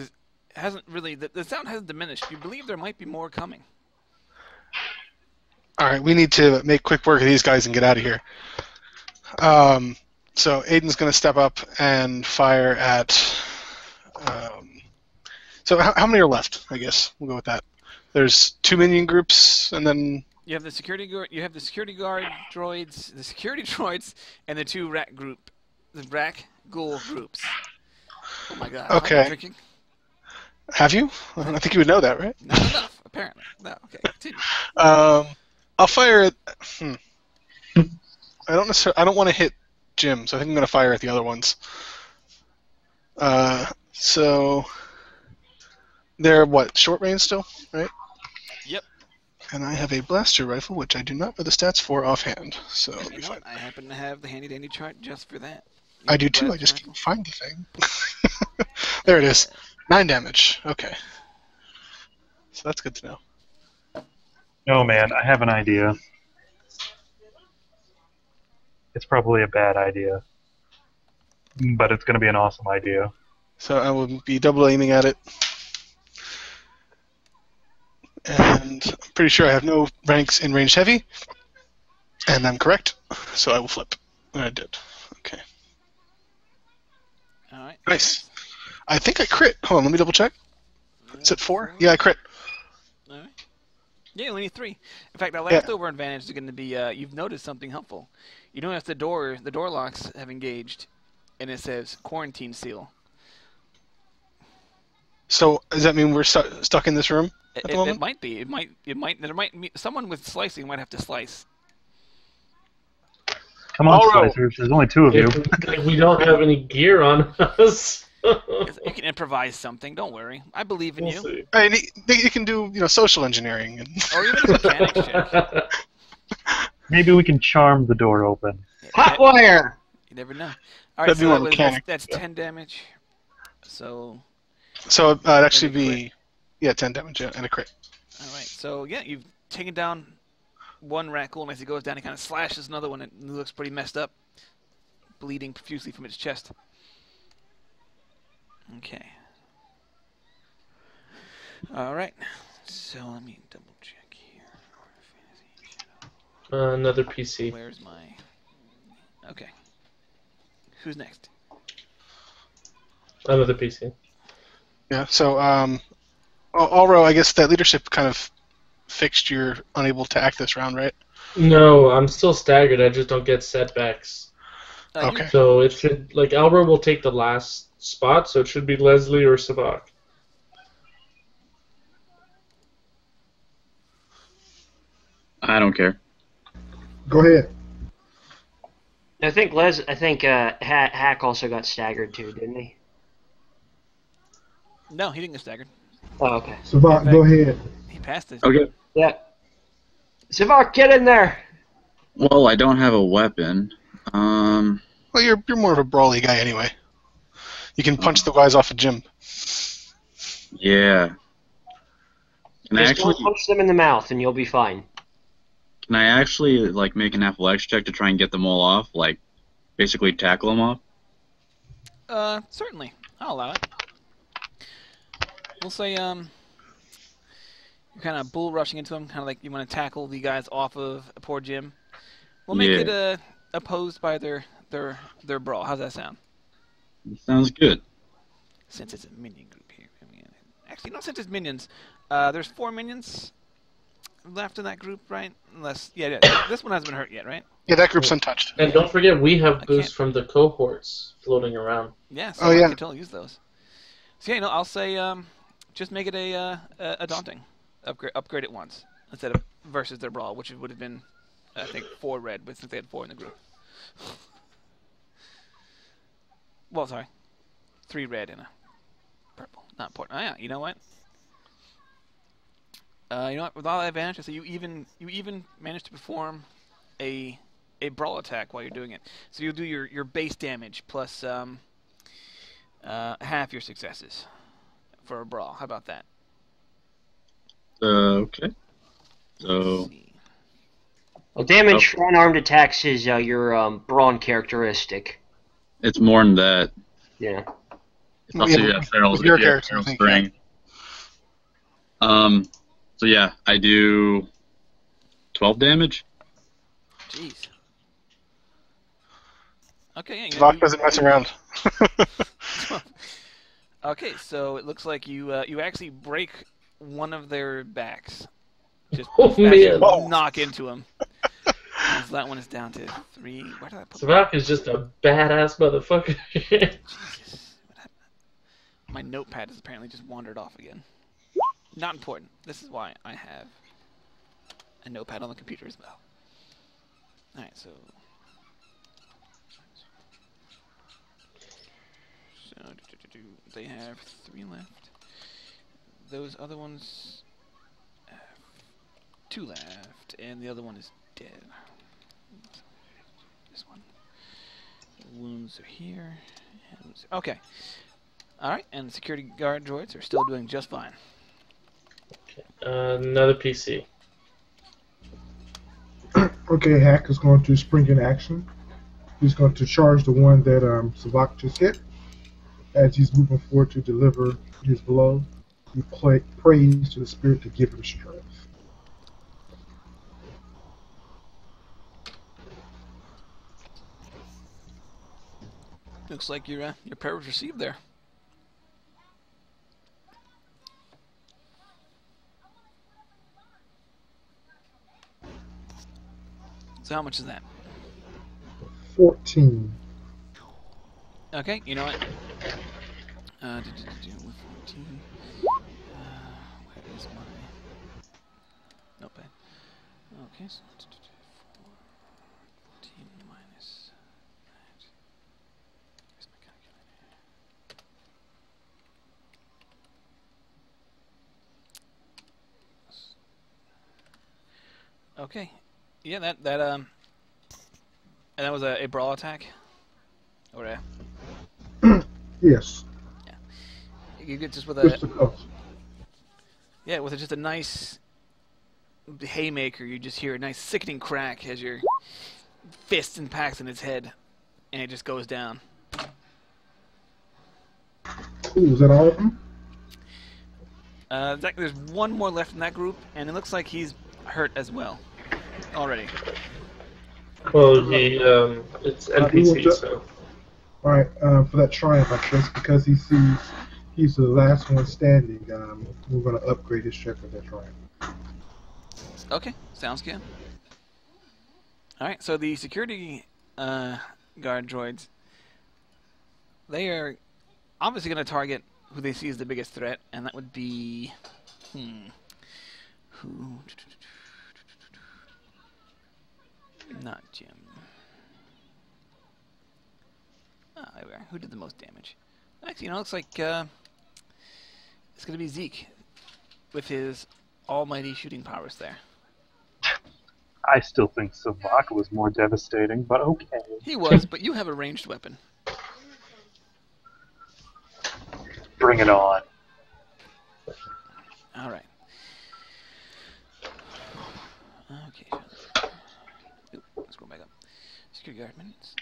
hasn't really the sound hasn't diminished. You believe there might be more coming. All right, we need to make quick work of these guys and get out of here. So Aiden's going to step up and fire at. So how many are left? I guess we'll go with that. There's 2 minion groups, and then You have the security guard. You have the security guard droids, the security droids, and the 2 the rak ghoul groups. Oh my god. Okay. I'm drinking. have you? I think you would know that, right? Not enough, apparently. No. Okay. Continue. I'll fire at. I don't want to hit Jim, so I think I'm going to fire at the other ones. So they're what, short range still, right? Yep. And I have a blaster rifle, which I do not know the stats for offhand. So let me You know find. what? I happen to have the handy dandy chart just for that. I do too. I just can't find the thing. There it is. 9 damage. Okay. So that's good to know. Oh man, I have an idea. It's probably a bad idea, but it's going to be an awesome idea. So I will be double aiming at it. And I'm pretty sure I have no ranks in ranged heavy. And I'm correct. So I will flip. And I did. Okay. All right. Nice. I think I crit. Hold on, let me double check. Is it 4? Yeah, I crit. All right. Yeah, you only need 3. In fact, our leftover advantage is going to be you've noticed something helpful. You notice the door locks have engaged, and it says quarantine seal. So does that mean we're stuck in this room at the moment? It might be. There might be someone with slicing might have to slice. Come on, Alright. Slicers. There's only 2 of you. If we don't have any gear on us. You can improvise something. Don't worry. I believe in We'll you. see. I mean, you can do, social engineering. And Or even a mechanics check. Maybe we can charm the door open. Hot wire! You never know. All right, That'd be so more mechanic. that's 10 damage. So, So it'd actually Maybe be, yeah, 10 damage and a crit. all right. So yeah, you've taken down one raccoon, and as he goes down, he kind of slashes another one, and it looks pretty messed up, bleeding profusely from its chest. Okay. All right. So let me double check here. Another PC. Where's my? Okay. Who's next? Another PC. Yeah, so, Alro, I guess that leadership kind of fixed you're unable to act this round, right? No, I'm still staggered. I just don't get setbacks. Okay. So it should, like, Alvaro will take the last spot, so it should be Leslie or Savak. I don't care. Go ahead. I think Hack also got staggered too, didn't he? No, he didn't get staggered. Oh, okay. Savant, go ahead. He passed it. Okay. Yeah. Savak, get in there! Well, I don't have a weapon. Well, you're more of a brawly guy anyway. You can punch the guys off a gym. Yeah. Can I Just actually don't punch them in the mouth and you'll be fine. like make an athletics check to try and get them all off? Like, basically tackle them off? Certainly. I'll allow it. We'll say, you're kind of bull rushing into them, kind of like you want to tackle the guys off of a poor Jim. We'll make it opposed by their brawl. How's that sound? Sounds good. Since it's a minion group here. Actually, no, since it's minions. There's 4 minions left in that group, right? Unless, yeah, this one hasn't been hurt yet, right? Yeah, that group's untouched. And don't forget, we have I boosts can't- from the cohorts floating around. Yeah, so Oh, I yeah. can totally use those. So yeah, I'll say just make it a daunting. Upgrade it once instead of versus their brawl, which would have been I think 4 red, but since they had 4 in the group. Well, sorry, 3 red and a purple, not important. Oh yeah, you know what? You know what? With all that advantage, so you even managed to perform a brawl attack while you're doing it. So you'll do your base damage plus half your successes for a brawl. How about that? Okay. So Let's see. Well, damage for unarmed attacks is your brawn characteristic. it's more than that. Yeah. Also, Yeah, you have Feral's, with your you have character, I Feral's think, Spring. So yeah, I do 12 damage. Jeez. Okay, yeah, Savak doesn't mess around. Okay, so it looks like you actually break one of their backs. Just Oh, as you man. knock into him. So that one is down to 3. Where did I put Savak is just a badass motherfucker. Jesus. What happened? My notepad has apparently just wandered off again. Not important. This is why I have a notepad on the computer as well. Alright, so... They have 3 left. Those other ones have 2 left, and the other one is dead. This one. Wounds are here. Okay. Alright, and the security guard droids are still doing just fine. Another PC. Okay, Hack is going to spring in action. He's going to charge the one that Savak just hit. As he's moving forward to deliver his blow, he prays to the spirit to give him strength. Looks like your prayer was received there. So how much is that? 14. Okay, you know what? With 14. Where is my notepad? Okay, so 14 minus that. Where's my calculator? Okay, yeah, that was a brawl attack, or a. Yes. You get just with Just a a couple. yeah, with just a nice haymaker, you just hear a nice sickening crack as your fist impacts in its head, and it just goes down. Ooh, is that all of them? There's one more left in that group, and it looks like he's hurt as well already. Well, it's NPC, so. Alright, for that triumph, I guess, because he sees he's the last one standing, we're going to upgrade his check for that triumph. Okay, sounds good. Alright, so the security guard droids, they are obviously going to target who they see as the biggest threat, and that would be... Who? Not Jim. Ah, there we are. Who did the most damage? Actually, it looks like it's going to be Zeke with his almighty shooting powers there. I still think Savak was more devastating, but okay. He was, but you have a ranged weapon. Bring it on. All right. Okay. Let's go back up. Security guard minutes.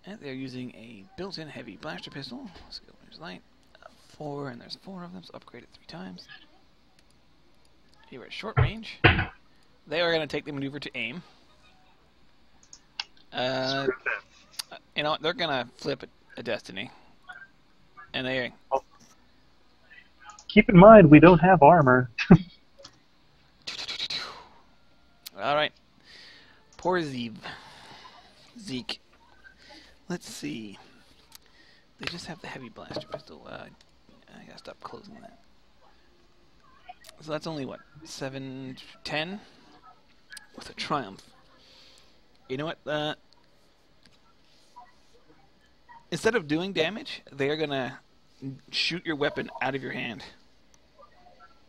And they're using a built-in heavy blaster pistol. Skill there's light. 4, and there's 4 of them, so upgrade it 3 times. Here at short range. They are going to take the maneuver to aim. You know what? They're going to flip a destiny. And they... Keep in mind, we don't have armor. Alright. Poor Zeke. Let's see. They just have the heavy blaster pistol. I gotta stop closing that. So that's only, what, 7, 10? With a triumph. You know what? Instead of doing damage, they are gonna shoot your weapon out of your hand.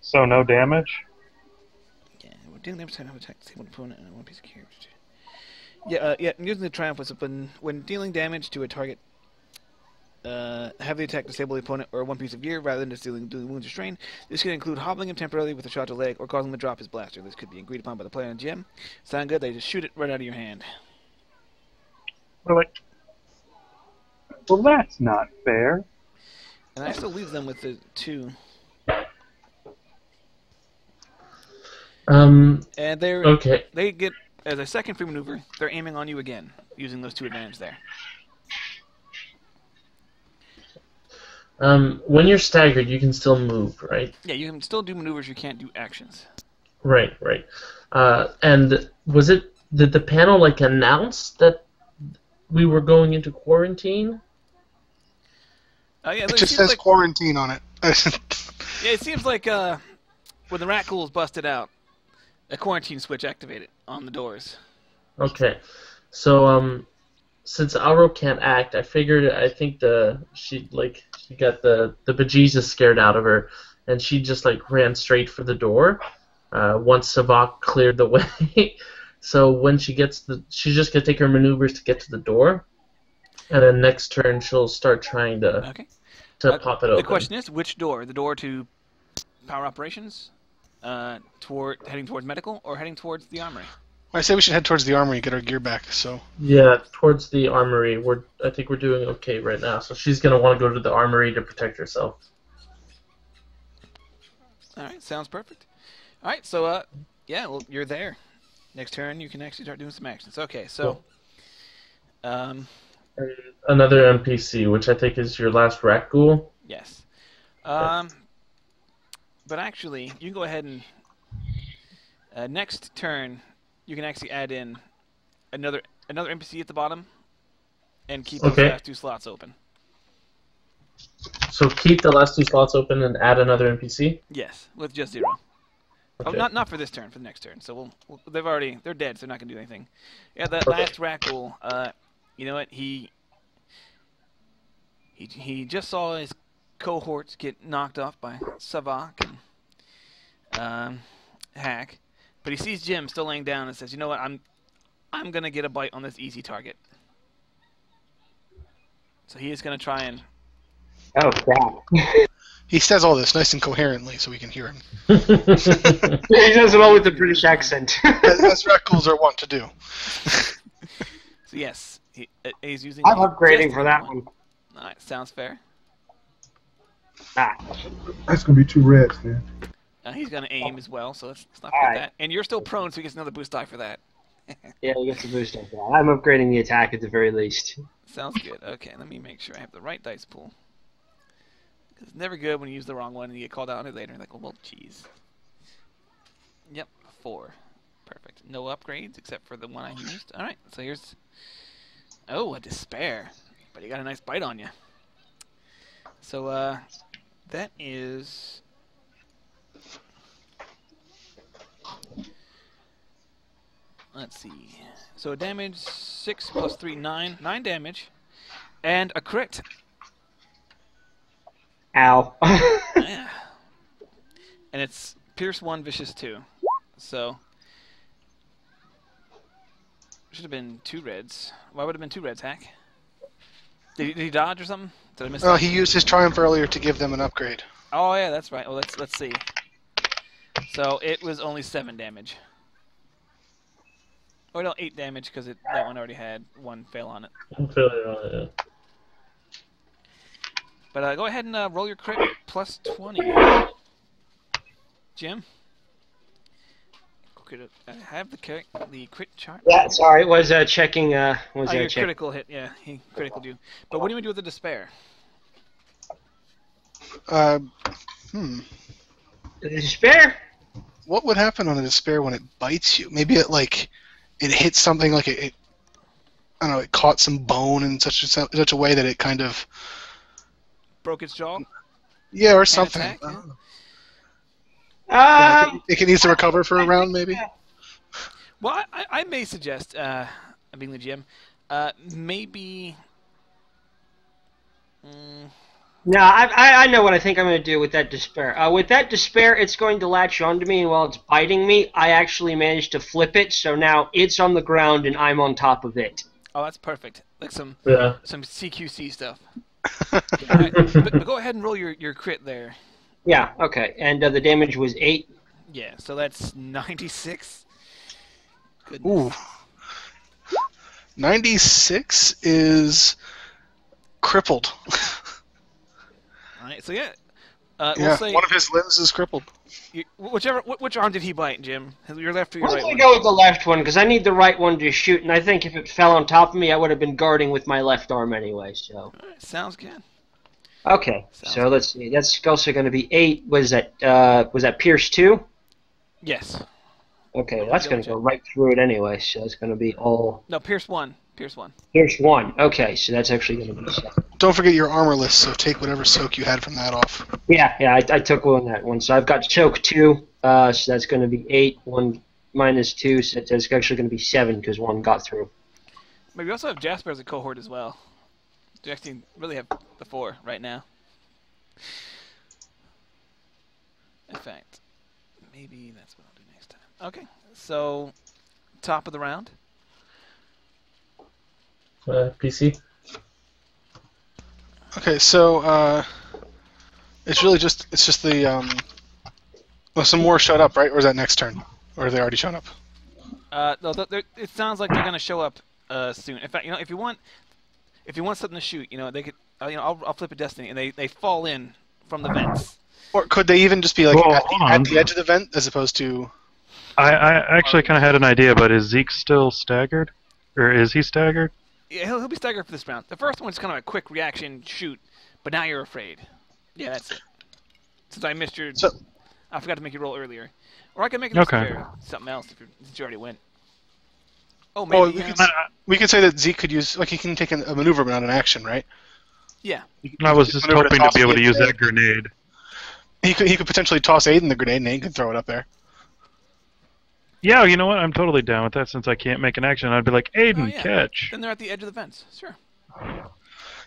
So no damage? Yeah, we're dealing damage to attack one opponent and one piece of character. Yeah, using the triumph was when dealing damage to a target Have the attack disable the opponent or one piece of gear rather than just doing wounds or strain. This can include hobbling him temporarily with a shot to leg or causing him to drop his blaster. This could be agreed upon by the player and GM. Sound good? They just shoot it right out of your hand. Well, that's not fair. And I still leave them with the 2. And they're Okay. They get as a second free maneuver. They're aiming on you again using those 2 advantage there. When you're staggered, you can still move, right? Yeah, you can still do maneuvers. You can't do actions. Right. And did the panel announce that we were going into quarantine? Yeah, It just says quarantine on it. Yeah, it seems like when the rat cool is busted out, a quarantine switch activated on the doors. Okay, so since Auro can't act, I think she got the bejesus scared out of her, and she just ran straight for the door. Once Savak cleared the way, so when she's just gonna take her maneuvers to get to the door, and then next turn she'll start trying to pop it open. The question is, which door? The door to power operations, heading towards medical, or heading towards the armory? I say we should head towards the armory and get our gear back. So yeah, towards the armory. I think we're doing okay right now. So she's gonna want to go to the armory to protect herself. All right, sounds perfect. All right, so yeah, well, you're there. Next turn, you can actually start doing some actions. Okay, so And another NPC, which I think is your last rat ghoul. Yes. But actually, you can go ahead and next turn, you can actually add in another NPC at the bottom, and keep those last 2 slots open. So keep the last 2 slots open and add another NPC. Yes, with just 0. Okay. Oh, not for this turn. For the next turn. So they're dead. So they're not gonna do anything. Yeah, that last rat ghoul. You know what? He just saw his cohorts get knocked off by Savak and Hack, but he sees Jim still laying down and says, "You know what? I'm gonna get a bite on this easy target." So he is gonna try and. Oh crap! he says all this nice and coherently, so we can hear him. He does it all with a British accent. as Reckles are wont to do. So yes, he's using. I'm upgrading for that one. All right, sounds fair. That's gonna be 2 reds then. He's gonna aim as well, so let's not forget that. And you're still prone, so he gets another boost die for that. Yeah, he gets a boost on that. I'm upgrading the attack at the very least. Sounds good. Okay, let me make sure I have the right dice pool. Because it's never good when you use the wrong one and you get called out on it later. Like, well, geez. Yep, 4. Perfect. No upgrades except for the one I used. All right, so here's. Oh, a despair. But you got a nice bite on you. So, that is. Let's see. So damage 6 plus 3, 9. 9 damage. And a crit. Ow. Yeah. And it's Pierce 1, Vicious 2. So. Should have been 2 reds. Why would it have been 2 reds, Hack? Did he dodge or something? Did I miss that? He used his triumph earlier to give them an upgrade. Oh yeah, that's right. Well, let's see. So it was only 7 damage. Oh no, 8 damage because that one already had 1 fail on it. Failure on it, yeah. But go ahead and roll your crit plus 20. Jim? Could have the crit chart? Yeah, sorry, was checking. Your critical hit, yeah, he criticaled you. But what do you do with the despair? The despair? What would happen on a despair when it bites you? Maybe it hit something like it I don't know, it caught some bone in such a way that it kind of broke its jaw? Yeah, or something. Attack, yeah. It needs to recover for a round, maybe? Well, I may suggest, being the GM, maybe... No, I know what I think I'm going to do with that despair. With that despair, it's going to latch onto me, and while it's biting me, I actually managed to flip it, so now it's on the ground and I'm on top of it. Oh, that's perfect. Like some Yeah. some CQC stuff. Alright, but go ahead and roll your crit there. Yeah, okay. And the damage was 8. Yeah, so that's 96. Goodness. Ooh. 96 is crippled. Alright, so yeah. Yeah, We'll say one of his limbs is crippled. which arm did he bite, Jim? Your left or your I'm right going one? to go with the left one because I need the right one to shoot, and I think if it fell on top of me, I would have been guarding with my left arm anyway. So Alright, sounds good. okay, Sounds so let's see. That's also going to be 8. Was that Pierce 2? Yes. Okay, well, that's going to go right through it anyway. So it's going to be all No, Pierce 1. Pierce 1. Pierce 1. Okay, so that's actually going to be 7. Don't forget your armorless, so take whatever soak you had from that off. Yeah, I took one that one. So I've got choke 2. So that's going to be 8. 1 minus 2, so that's actually going to be 7 because 1 got through. Maybe we also have Jasper as a cohort as well. We actually really have the 4 right now. In fact, maybe that's what I'll do next time. Okay, so top of the round. PC. Okay, so it's really just the well, some more showed up, right? Or is that next turn? Or are they already shown up? No, it sounds like they're gonna show up soon. In fact, if you want something to shoot, they could. I'll flip a destiny, and they fall in from the vents. Or could they even just be like Well, at hold on. the edge of the vent as opposed to? I actually kind of had an idea, but is Zeke still staggered? Or is he staggered? Yeah, he'll be staggered for this round. The first one's kind of a quick reaction shoot, but now you're afraid. Yeah, that's it. Since I missed your, I forgot to make you roll earlier, or I can make it Okay. something else since you already went. Oh, maybe. We could say that Zeke could use he can take a maneuver but not an action, right? Yeah. I was just Maneuver hoping to toss be able to the use grenade. that grenade. He could potentially toss Aiden the grenade and Aiden could throw it up there. Yeah, you know what? I'm totally down with that since I can't make an action. I'd be like, Aiden, Oh, yeah. catch. Then they're at the edge of the vents. Sure.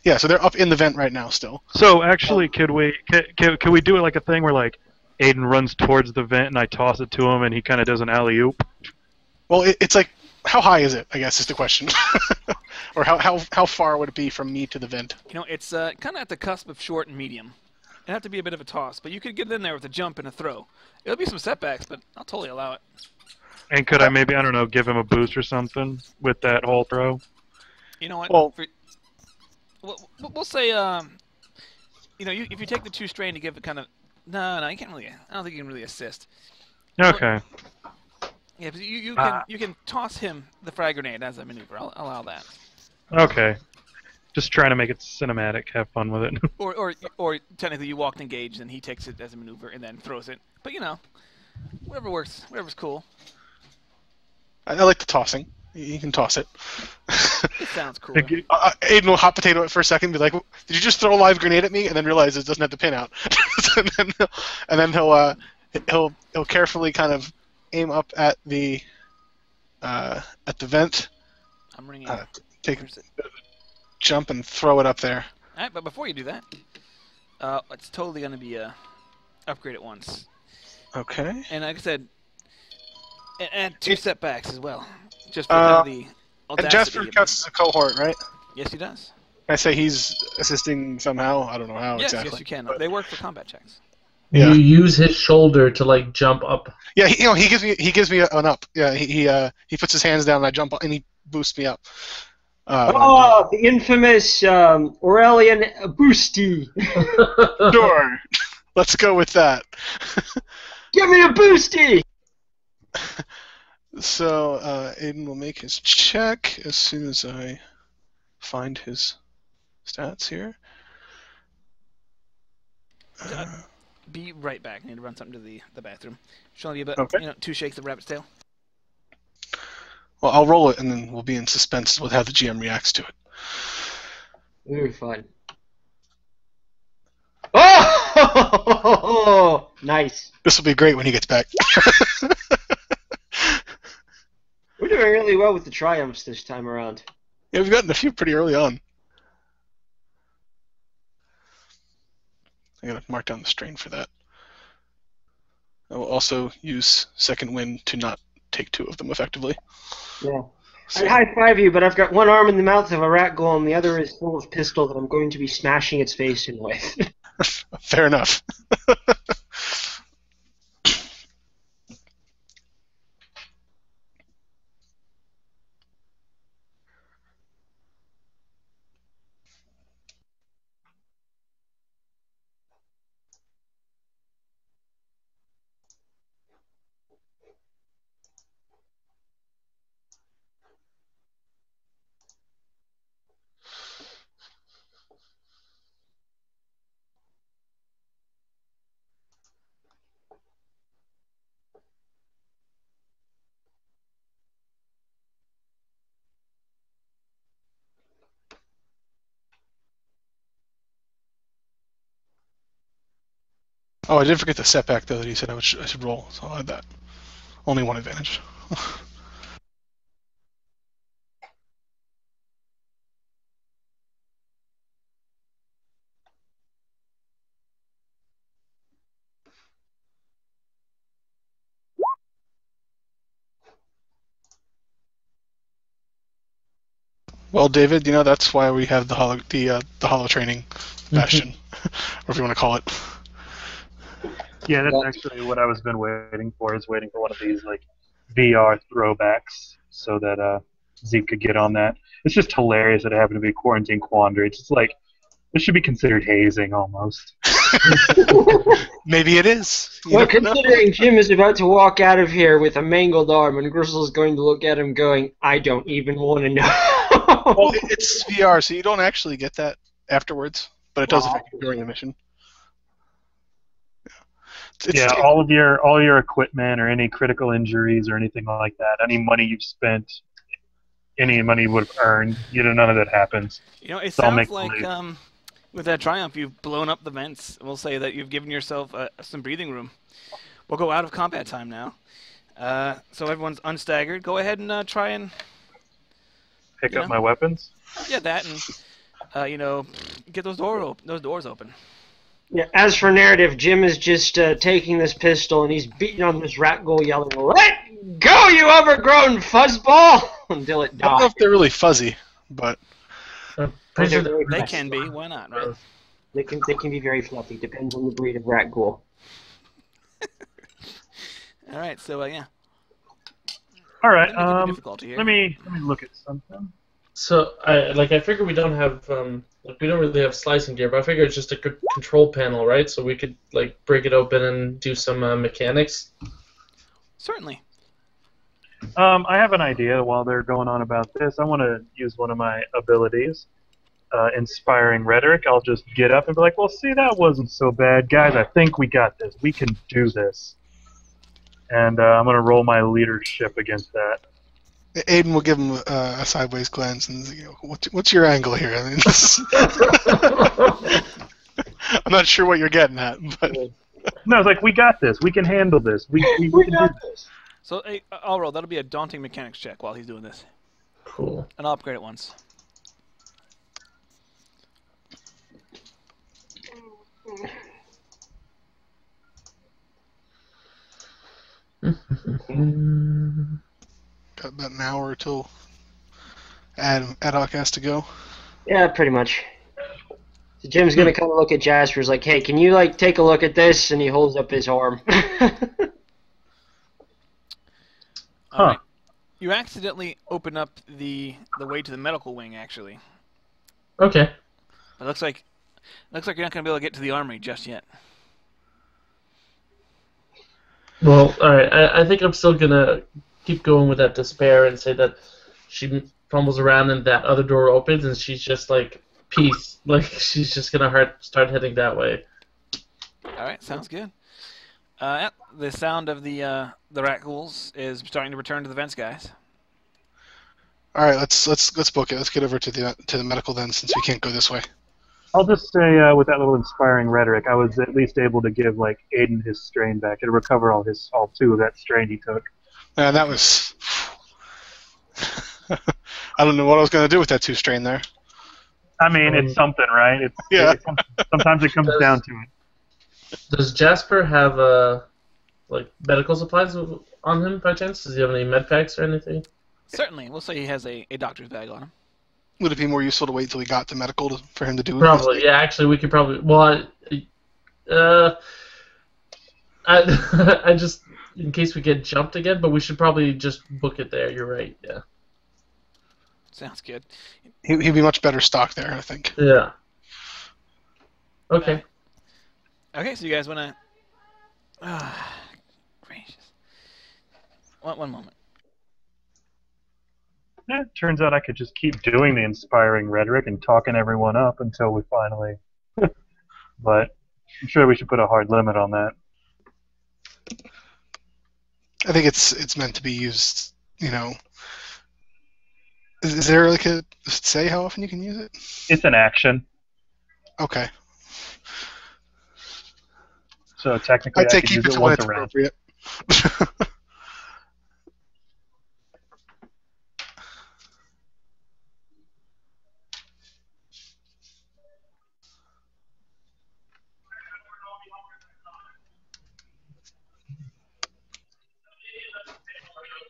Yeah, so they're up in the vent right now still. So actually, could we do it like a thing where like Aiden runs towards the vent and I toss it to him and he kind of does an alley-oop? Well, it's like, how high is it, I guess, is the question. Or how far would it be from me to the vent? It's kind of at the cusp of short and medium. It'd have to be a bit of a toss, but you could get it in there with a jump and a throw. It'll be some setbacks, but I'll totally allow it. And could I maybe, I don't know, give him a boost or something with that whole throw? You know what? Well- We'll say, if you take the 2 strain to give it kind of... No, you can't really... I don't think you can really assist. Okay. Yeah, but you can toss him the frag grenade as a maneuver. I'll allow that. Okay. Just trying to make it cinematic. Have fun with it. Or technically you walked engaged and he takes it as a maneuver and then throws it. But whatever works, whatever's cool. I like the tossing. You can toss it. It sounds cool. Aiden will hot potato it for a second, be like, "Did you just throw a live grenade at me?" And then realize it doesn't have the pin out. and then he'll carefully kind of aim up at the vent. I'm ringing. Take a jump and throw it up there. All right, but before you do that, it's totally going to be upgrade at once. Okay. And like I said, add 2 setbacks as well, just for kind of the And audacity Jasper of it. counts as a cohort, right? Yes, he does. I say he's assisting somehow. I don't know how Yes, exactly. yes, you can. They work for combat checks. Yeah. You use his shoulder to like jump up. Yeah, he gives me an up. Yeah, he puts his hands down and I jump up and he boosts me up. The infamous Aurelian Boosty. Sure. Let's go with that. Give me a Boosty! So Aiden will make his check as soon as I find his stats here. Be right back. I need to run something to the bathroom. Should only be about Okay. 2 shakes of rabbit's tail. Well, I'll roll it and then we'll be in suspense with how the GM reacts to it. Very fun. Oh! Nice. This will be great when he gets back. We're doing really well with the triumphs this time around. Yeah, we've gotten a few pretty early on. I gotta mark down the strain for that. I will also use second wind to not take 2 of them effectively. Yeah. I'd high-five you, but I've got one arm in the mouth of a rat golem, and the other is full of pistol that I'm going to be smashing its face in with. Fair enough. Oh, I did forget the setback, though, that he said I should roll, so I'll add that. Only one advantage. Well, David, that's why we have the holo training bastion, or if you want to call it. Yeah, that's actually what I was been waiting for. Is waiting for one of these like VR throwbacks so that Zeke could get on that. It's just hilarious that it happened to be Quarantine Quandary. It's just like this should be considered hazing almost. Maybe it is. Well, considering Jim is about to walk out of here with a mangled arm, and Gristle's going to look at him going, I don't even want to know. Well, it's VR, so you don't actually get that afterwards, but it does affect you during the mission. All your equipment or any critical injuries or anything like that, any money you've spent, any money you would have earned, none of that happens. It sounds like with that triumph, you've blown up the vents. We'll say that you've given yourself some breathing room. We'll go out of combat time now. So everyone's unstaggered. Go ahead and try and pick up my weapons. Yeah, that and get those doors open. Yeah. As for narrative, Jim is just taking this pistol and he's beating on this rat ghoul, yelling, "Let go, you overgrown fuzzball!" until it dies. I don't know if they're really fuzzy, but they can be. Why not? Right? They can be very fluffy. Depends on the breed of rat ghoul. All right. So yeah. All right. Let me look at something. So I figure we don't have we don't really have slicing gear, but I figure it's just a control panel, right? So we could break it open and do some mechanics. Certainly. I have an idea while they're going on about this. I want to use one of my abilities, inspiring rhetoric. I'll just get up and be like, well, see, that wasn't so bad. Guys, I think we got this. We can do this. And I'm going to roll my leadership against that. Aiden will give him a sideways glance and what's your angle here? I mean, I'm not sure what you're getting at, but no, it's like we got this. We can handle this. We can do this. So I'll roll. That'll be a daunting mechanics check while he's doing this. Cool. And I'll upgrade it once. Got about an hour till Ad-Hoc has to go. Yeah, pretty much. So Jim's gonna kind of look at Jasper's like, "Hey, can you take a look at this?" And he holds up his arm. All right. You accidentally open up the way to the medical wing, actually. Okay. It looks like you're not gonna be able to get to the armory just yet. Well, all right. I think I'm still gonna keep going with that despair and say that she fumbles around and that other door opens and she's just peace. She's just gonna start heading that way. All right, sounds good. The sound of the rat ghouls is starting to return to the vents, guys. All right, let's book it. Let's get over to the medical then, since we can't go this way. I'll just say with that little inspiring rhetoric, I was at least able to give Aiden his strain back and recover all 2 of that strain he took. And that was I don't know what I was going to do with that 2 strain there. I mean, it's something, right? Sometimes it comes down to it. Does Jasper have medical supplies on him by chance? Does he have any med packs or anything? Certainly. We'll say he has a doctor's bag on him. Would it be more useful to wait till he got to medical for him to do it? Probably, yeah. Actually, we could probably. Well, I just in case we get jumped again, but we should probably just book it there. You're right. Yeah. Sounds good. He'd be much better stocked there, I think. Yeah. Okay. Okay, so you guys want to... gracious. One moment. Turns out I could just keep doing the inspiring rhetoric and talking everyone up until we finally... But I'm sure we should put a hard limit on that. I think it's meant to be used, you know... Is there like a... Does it say how often you can use it? It's an action. Okay. So technically I'd say I could keep use it it to when once it's a round. appropriate.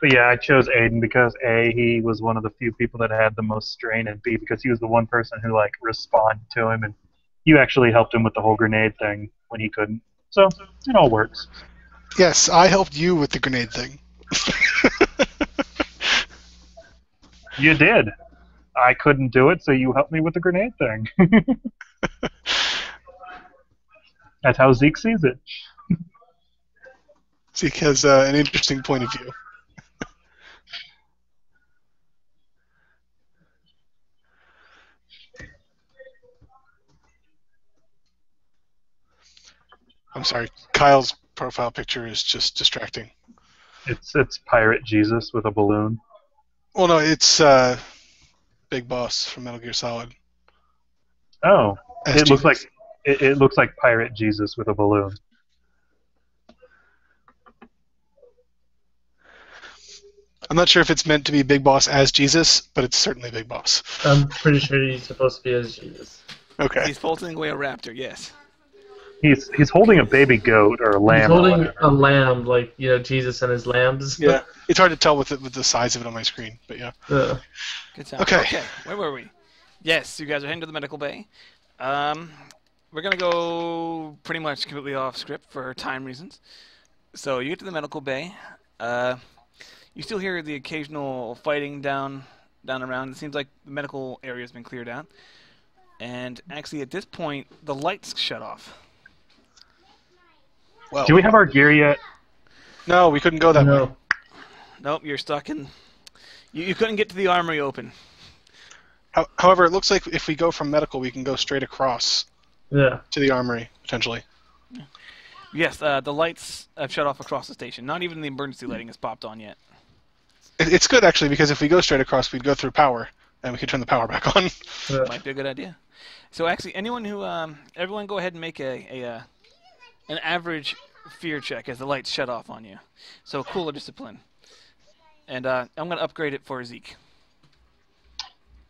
But yeah, I chose Aiden because A, he was one of the few people that had the most strain, and B, because he was the one person who like responded to him, and you actually helped him with the whole grenade thing when he couldn't. So it all works. Yes, I helped you with the grenade thing. You did. I couldn't do it, so you helped me with the grenade thing. That's how Zeke sees it. Zeke has an interesting point of view. I'm sorry, Kyle's profile picture is just distracting. It's Pirate Jesus with a balloon. Well, no, it's Big Boss from Metal Gear Solid. Oh, As it looks Jesus. like it looks like Pirate Jesus with a balloon. I'm not sure if it's meant to be Big Boss as Jesus, but it's certainly Big Boss. I'm pretty sure he's supposed to be as Jesus. Okay. He's folding away a raptor, yes. He's holding a baby goat or a lamb. He's or holding whatever. a lamb, like Jesus and his lambs. Yeah, it's hard to tell with the size of it on my screen, but yeah. Uh, Good sound. Okay. Where were we? Yes, you guys are heading to the medical bay. We're going to go pretty much completely off script for time reasons. So you get to the medical bay. You still hear the occasional fighting down around. It seems like the medical area has been cleared out. And actually, at this point, the lights shut off. Well, Do we have our gear yet? no, we couldn't go that way. no. Nope, you're stuck in... You couldn't get to the armory open. However, it looks like if we go from medical, we can go straight across Yeah. to the armory, potentially. Yes, the lights have shut off across the station. Not even the emergency lighting has popped on yet. It's good, actually, because if we go straight across, we'd go through power, and we could turn the power back on. Might be a good idea. So actually, anyone who... everyone go ahead and make an average fear check as the lights shut off on you. So cool or discipline. And I'm going to upgrade it for Zeke.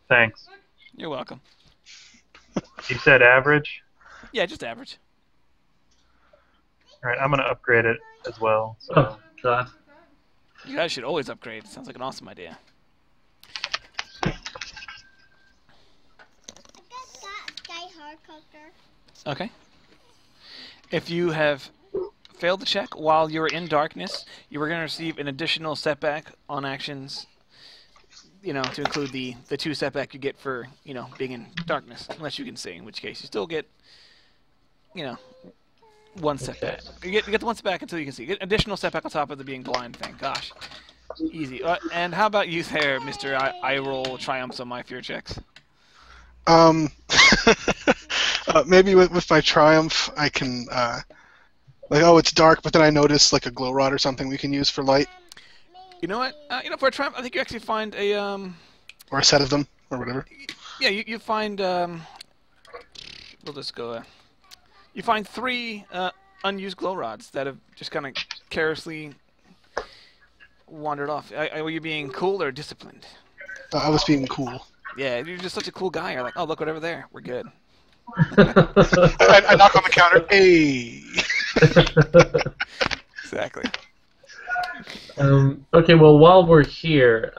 Thanks. You're welcome. You said average? Yeah, just average. Alright, I'm going to upgrade it as well. So. Oh God. You guys should always upgrade. Sounds like an awesome idea. Okay. If you have failed to check while you're in darkness, you are going to receive an additional setback on actions, to include the 2 setback you get for, being in darkness, unless you can see, in which case you still get, 1 setback. You get the 1 setback until you can see. You get additional setback on top of the being blind thing. Gosh. Easy. And how about you there, Mr. I roll triumphs on my fear checks? Maybe with my triumph, I can, it's dark, but then I notice, like, a glow rod or something we can use for light. You know what? For a triumph, I think you actually find a, Or a set of them, or whatever. Yeah, you find, we'll just go, you find 3, unused glow rods that have just kind of carelessly wandered off. Were you being cool or disciplined? I was being cool. Yeah, you're just such a cool guy. You're like, oh, look, whatever there. We're good. I knock on the counter. Hey. Exactly. Okay, well, while we're here,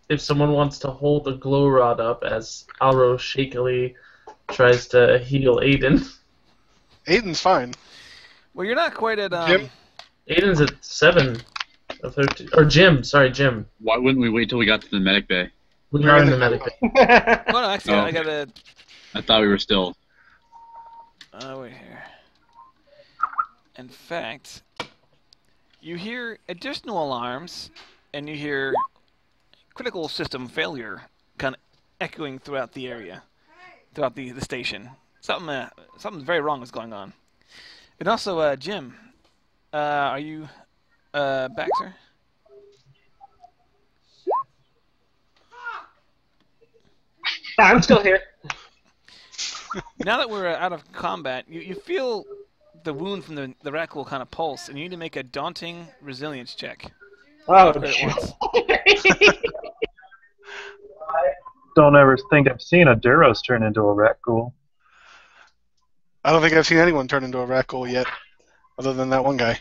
if someone wants to hold the glow rod up as Alro shakily tries to heal Aiden. Aiden's fine. Well, you're not quite at Jim? Aiden's at 7 of 13. Or Jim, sorry, Jim. Why wouldn't we wait till we got to the medic bay? We We're are in in the the medic bay. Oh no, actually, Oh. I gotta. I thought we were still. Wait here. In fact, you hear additional alarms, and you hear critical system failure kind of echoing throughout the area, throughout the station. Something very wrong is going on. And also, Jim, are you back, sir? I'm still here. Now that we're out of combat, you feel the wound from the raccoon kind of pulse, and you need to make a daunting resilience check. Oh, Upgrade at shit. Don't ever think I've seen a Duros turn into a Raccoon. I don't think I've seen anyone turn into a raccoon yet, other than that one guy.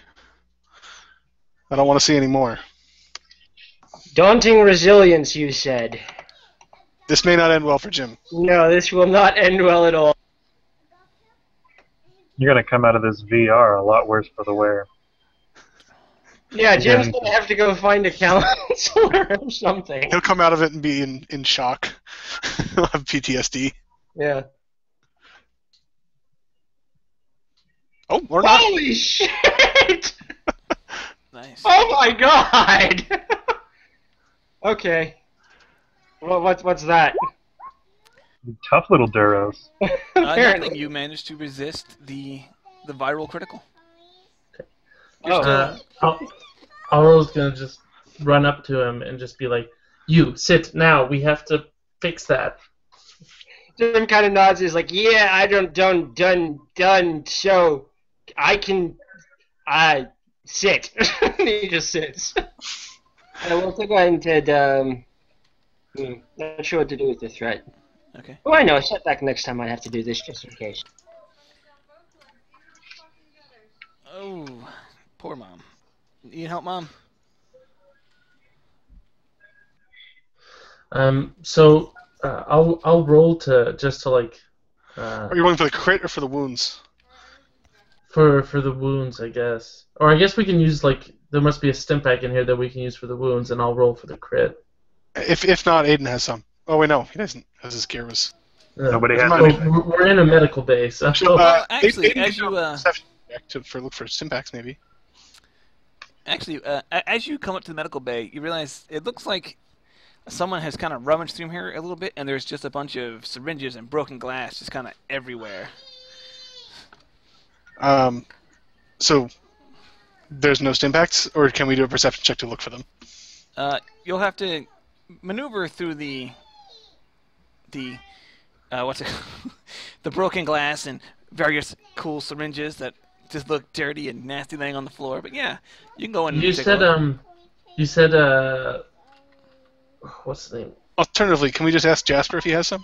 I don't want to see any more. Daunting resilience, you said. This may not end well for Jim. No, this will not end well at all. You're gonna come out of this VR a lot worse for the wear. Yeah, Jim's Yeah. gonna have to go find a counselor or something. He'll come out of it and be in shock. He'll have PTSD. Yeah. Oh, or not. Holy shit! Nice. Oh my god! Okay. Well, what's that? Tough little Duros. Nothing. You managed to resist the viral critical. Oh. Alro's gonna just run up to him and just be like, "You sit now. We have to fix that." Jim kind of nods. He's like, "Yeah, I done. So I can, sit." He just sits. I will take go ahead and not sure what to do with the threat. Okay. Oh, I know. Setback next time. I have to do this just in case. Oh, poor mom. You need help, mom? So I'll roll to like Are you rolling for the crit or for the wounds? for the wounds, I guess. Or I guess we can use like there must be a stim pack in here that we can use for the wounds, and I'll roll for the crit. If not, Aiden has some. Oh wait, no, he doesn't, because his gear was. Nobody Doesn't has matter. any. We're in a medical base. So Well, actually, Aiden as can you, do a perception check to look for Stimpaks, maybe. Actually, as you come up to the medical bay, you realize it looks like someone has kind of rummaged through here a little bit, and there's just a bunch of syringes and broken glass just kind of everywhere. So there's no Stimpaks, or can we do a perception check to look for them? You'll have to maneuver through the what's it? The broken glass and various cool syringes that just look dirty and nasty laying on the floor. But yeah, you can go in. you and take said a look. what's the name? Alternatively, can we just ask Jasper if he has some?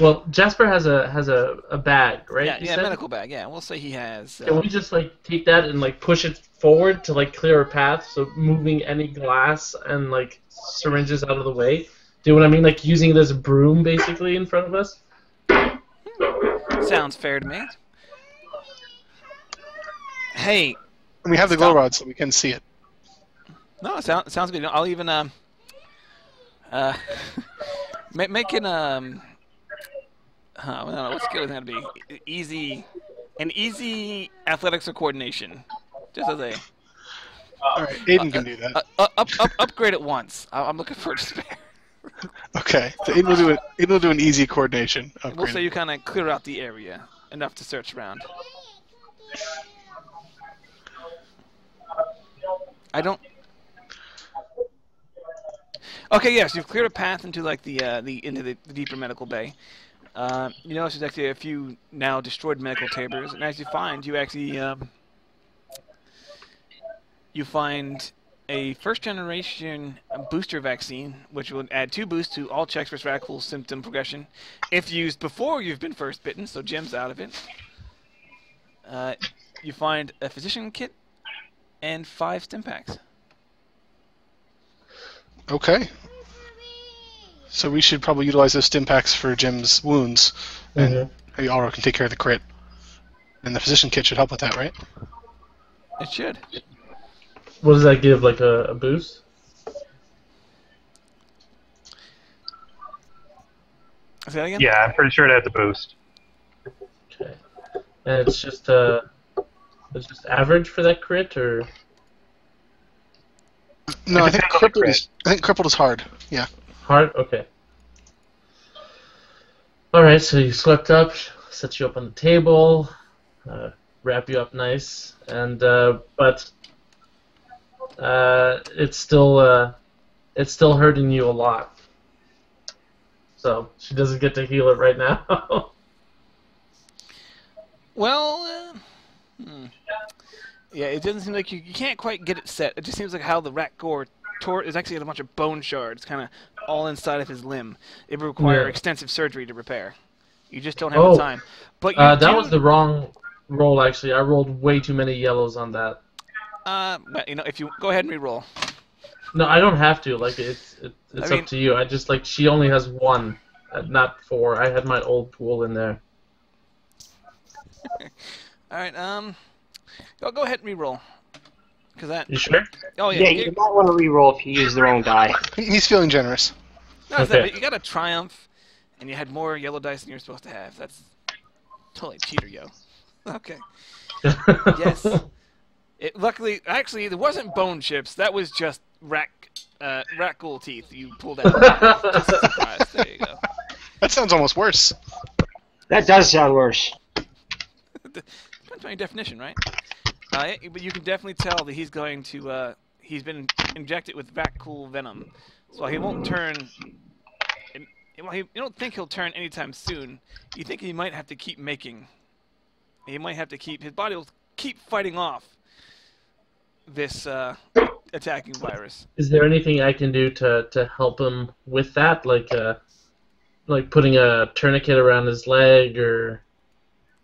Well, Jasper has a bag, right? Yeah, you yeah, said? medical bag. Yeah, we'll say he has. Can we just like take that and like push it forward to like clear a path, so moving any glass and like syringes out of the way? Do you know what I mean? Like using it as a broom basically in front of us? Sounds fair to me. Hey, And we have the glow rod, so we can see it. no, it sounds good. I'll even make it I don't know what skill is that to be. An easy athletics or coordination, just as a Alright, Aiden can do that. upgrade it once. I'm looking for a spare. Okay, so Aiden will do an easy coordination We'll upgrade. say you kind of clear out the area enough to search around. I don't. Okay, yes, you've cleared a path into like the deeper medical bay. You notice there's actually a few now destroyed medical tables, and as you find, you actually you find a first-generation booster vaccine, which will add 2 boosts to all checks for radical symptom progression, if used before you've been first bitten. So Jim's out of it. You find a physician kit, and 5 stim packs. Okay. So we should probably utilize those stim packs for Jim's wounds, and maybe Auro can take care of the crit. And the physician kit should help with that, right? It should. What does that give? Like a boost? Say that again? Yeah, I'm pretty sure it adds a boost. Okay. And it's just average for that crit, or No, I think depends on the crippled is hard. Yeah. hard? Okay. All right. So you slept up, set you up on the table, wrap you up nice, and but it's still hurting you a lot. So she doesn't get to heal it right now. Well, yeah, it doesn't seem like you can't quite get it set. It just seems like how the rat gore is actually got a bunch of bone shards kind of all inside of his limb. It would require extensive surgery to repair. You just don't have the time. But that was the wrong roll, actually. I rolled way too many yellows on that. You know, if you go ahead and re-roll. No, I don't have to. Like it's up to you. I just like she only has 1, not 4. I had my old pool in there. All right. Go ahead and re-roll. Cause that. You sure? Oh yeah. Yeah, you might want to re-roll if you use the wrong die. He's feeling generous. No, it's that, but you got a triumph, and you had more yellow dice than you're supposed to have. That's totally cheater, yo. Okay. Yes. Luckily, actually, there wasn't bone chips. That was just rat ghoul teeth you pulled out. Just a surprise. There you go. That sounds almost worse. That does sound worse. Depends on your definition, right? But you can definitely tell that he's going to. He's been injected with rat ghoul venom, so he won't turn. You don't think he'll turn anytime soon. You think he might have to keep making. He might have to keep. His body will keep fighting off this attacking virus. Is there anything I can do to help him with that, like putting a tourniquet around his leg, or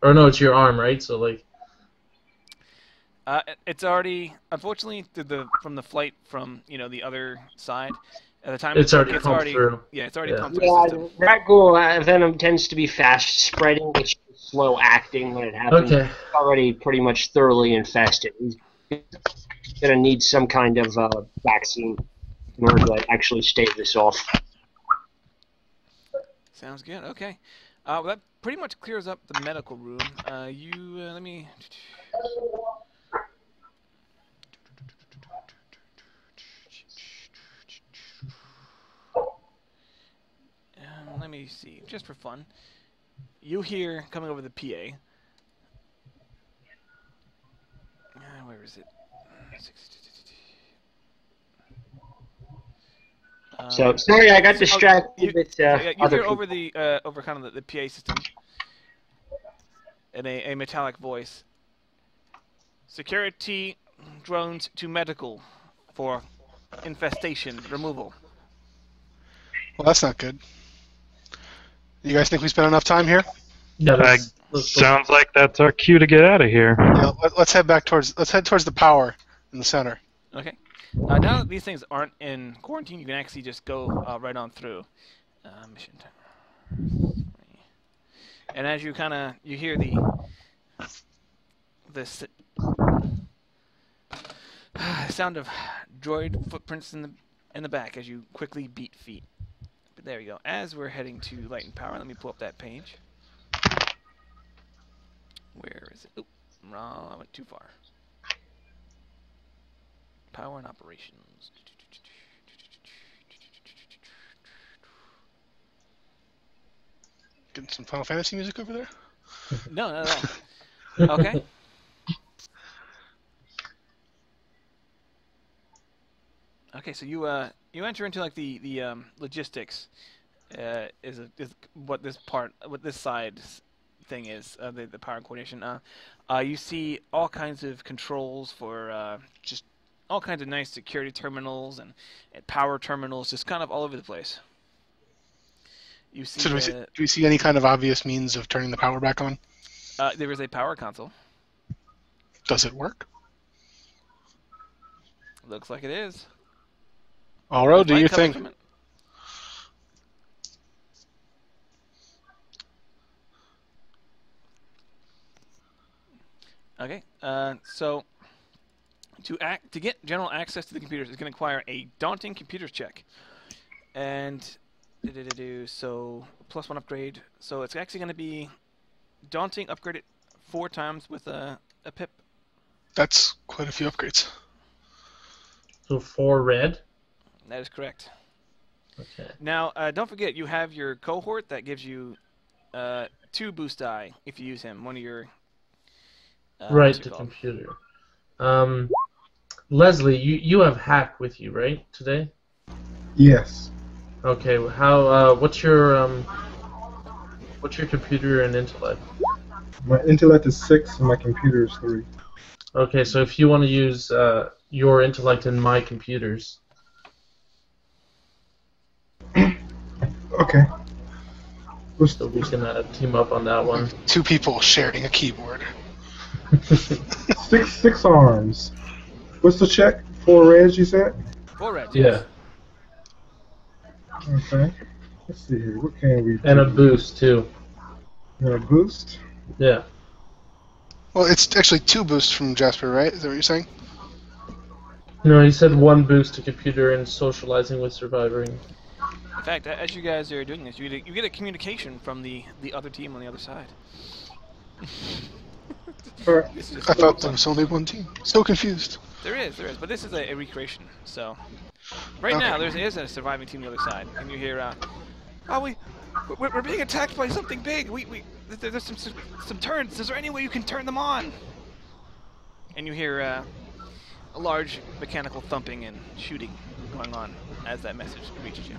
no, it's your arm, right? So like, it's already, unfortunately, from the flight from the other side. At the time, it's already pumped through. Yeah, it's already pumped through the system. Rat ghoul venom tends to be fast spreading, which is slow acting when it happens. Okay. It's already pretty much thoroughly infested. He's gonna need some kind of vaccine in order to actually stave this off. Sounds good. Okay. Well, that pretty much clears up the medical room. Let me. Let me see, just for fun. You hear coming over the PA. Where is it? So sorry, I got distracted with you other hear people. over kind of the PA system in a metallic voice. Security drones to medical for infestation removal. Well, that's not good. You guys think we spent enough time here? Yeah. Sounds like that's our cue to get out of here. Yeah, let's head towards the power in the center. Okay. Now that these things aren't in quarantine, you can actually just go right on through. Mission time. And as you hear the sound of droid footprints in the back as you quickly beat feet. But there we go. As we're heading to light and power, let me pull up that page. Where is it? Oop, wrong. I went too far. Power and operations. Getting some Final Fantasy music over there? No, not at all. Okay. Okay, so you enter into like the logistics is what this side thing is, the power coordination. You see all kinds of controls for just all kinds of nice security terminals and power terminals, just kind of all over the place. You see. So do we see any kind of obvious means of turning the power back on? There is a power console. Does it work? Looks like it is. Alro, do Light your coming thing. from it. Okay. So to get general access to the computers is going to require a daunting computers check, and so +1 upgrade. So it's actually going to be daunting upgraded 4 times with a pip. That's quite a few upgrades. So 4 red. That is correct. Okay. Now, don't forget, you have your cohort that gives you 2 boost die if you use him. One of your Right what's it to called? computer. Leslie, you have hack with you, right, today? Yes. Okay. How? What's your computer and intellect? My intellect is 6 and my computer is 3. Okay, so if you want to use your intellect in my computers. Okay. So we can team up on that one. 2 people sharing a keyboard. 6 arms. What's the check? 4 reds, you said? 4 reds. Yeah, Okay. Let's see here. What can we do? and a boost too. And a boost? Yeah. Well, it's actually 2 boosts from Jasper, right? Is that what you're saying? No, he said 1 boost to computer and socializing with surviving. In fact, as you guys are doing this, you get a communication from the other team on the other side. Alright. This is I thought there was only 1 team. So confused. There is, but this is a recreation. So right now there is a surviving team on the other side, and you hear, we're being attacked by something big. There's some turns. Is there any way you can turn them on? And you hear a large mechanical thumping and shooting going on as that message reaches you.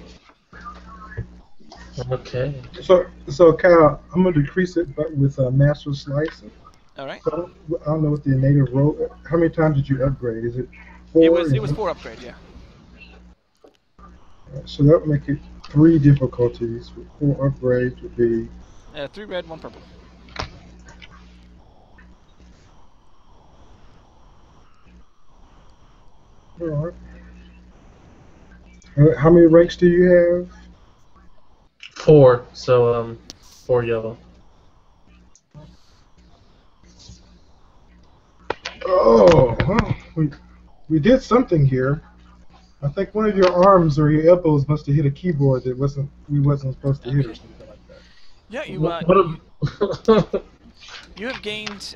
Okay. So Kyle, I'm gonna decrease it, but with a master slicer. All right. So I don't know what the native roll. How many times did you upgrade? Is it 4? It was 4 upgrade, yeah. So that would make it 3 difficulties. With 4 upgrades would be 3 red, 1 purple. alright. How many ranks do you have? 4. So 4 yellow. Oh, well, we did something here. I think one of your arms or your elbows must have hit a keyboard that we wasn't supposed to hit or something like that. Yeah, you you have gained.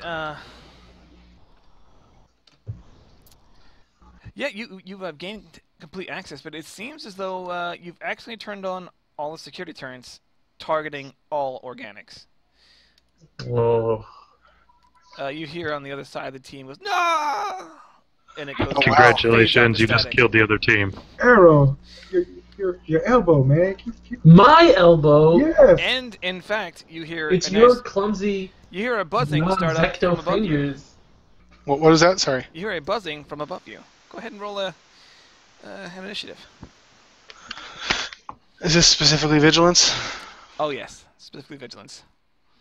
Yeah, you've gained complete access, but it seems as though you've actually turned on all the security turrets, targeting all organics. Whoa. You hear on the other side of the team goes no, and it goes. Congratulations, fades you out to just static. killed the other team. Arrow, your elbow, man. My elbow. Yes. And in fact, you hear It's a your nice, clumsy you hear a buzzing start up from non-zecto above you. fingers. What is that? Sorry. You hear a buzzing from above you. Go ahead and roll an initiative. Is this specifically vigilance? Oh yes, specifically vigilance.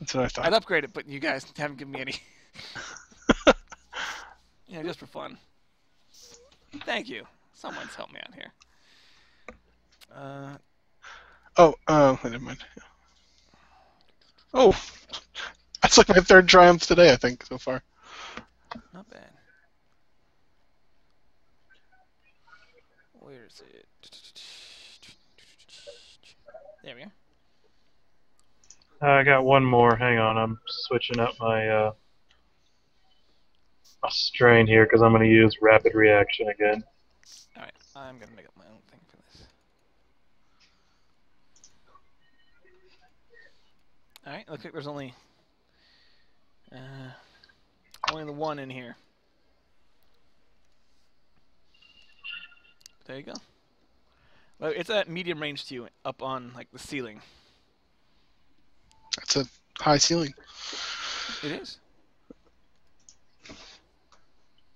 That's what I thought. I'd upgrade it, but you guys haven't given me any. Yeah, just for fun. Thank you. Someone's helped me out here. Never mind. Oh, that's like my 3rd triumph today, I think, so far. Not bad. Where is it? There we go. I got one more. Hang on, I'm switching up my strain here because I'm going to use rapid reaction again. Alright, I'm going to make up my own thing for this. Alright, looks like there's only the 1 in here. There you go. Well, it's at medium range to you, up on like the ceiling. That's a high ceiling. It is.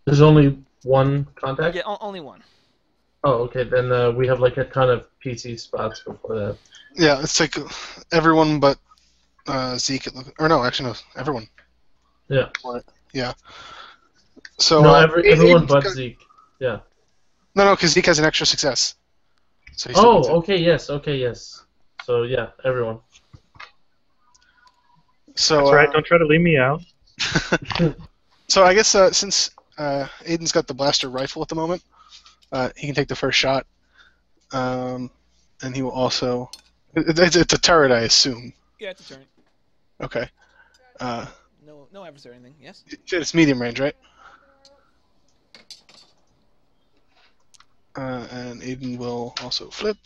There's only 1 contact? Yeah, only 1. Oh, okay. Then we have like a ton of PC spots before that. Yeah, it's like everyone but Zeke. Or no, actually no, everyone. Yeah. Yeah. So No, everyone but got, Zeke. Yeah. No, because Zeke has an extra success. So he still gets it. okay, yes. So yeah, everyone. So, That's right. Don't try to leave me out. So I guess since Aiden's got the blaster rifle at the moment, he can take the first shot. And he will also... It's a turret, I assume. Yeah, it's a turn. Okay. No adversary or anything. Yes. It's medium range, right? And Aiden will also flip.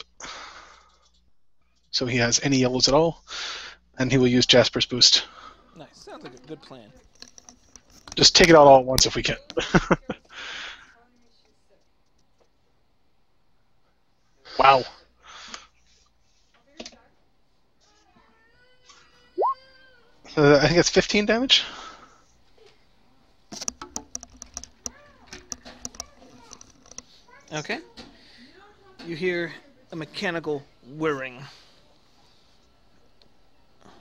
So he has any yellows at all. And he will use Jasper's boost. Nice. Sounds like a good plan. Just take it out all at once if we can. Wow. I think it's 15 damage. Okay. You hear a mechanical whirring.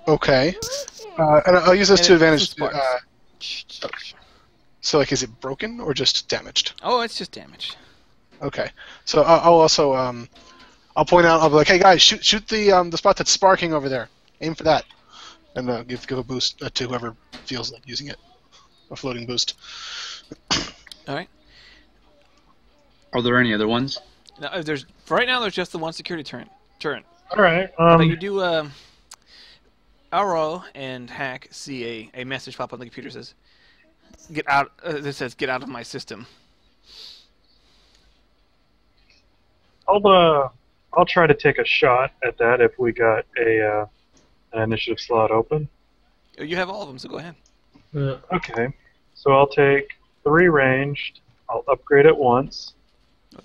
Okay. And I'll use this And to it's advantage. some sparks. So, like, is it broken or just damaged? Oh, it's just damaged. Okay. So I'll also I'll point out. I'll be like, hey guys, shoot the spot that's sparking over there. Aim for that, and give a boost to whoever feels like using it, a floating boost. All right. Are there any other ones? Now, for right now, there's just the one security turret. All right. But you do. Arrow and Hack see a message pop on the computer says, "Get out." That says, "Get out of my system." I'll try to take a shot at that if we got an initiative slot open. You have all of them, so go ahead. Yeah. Okay. So I'll take 3 ranged. I'll upgrade it once.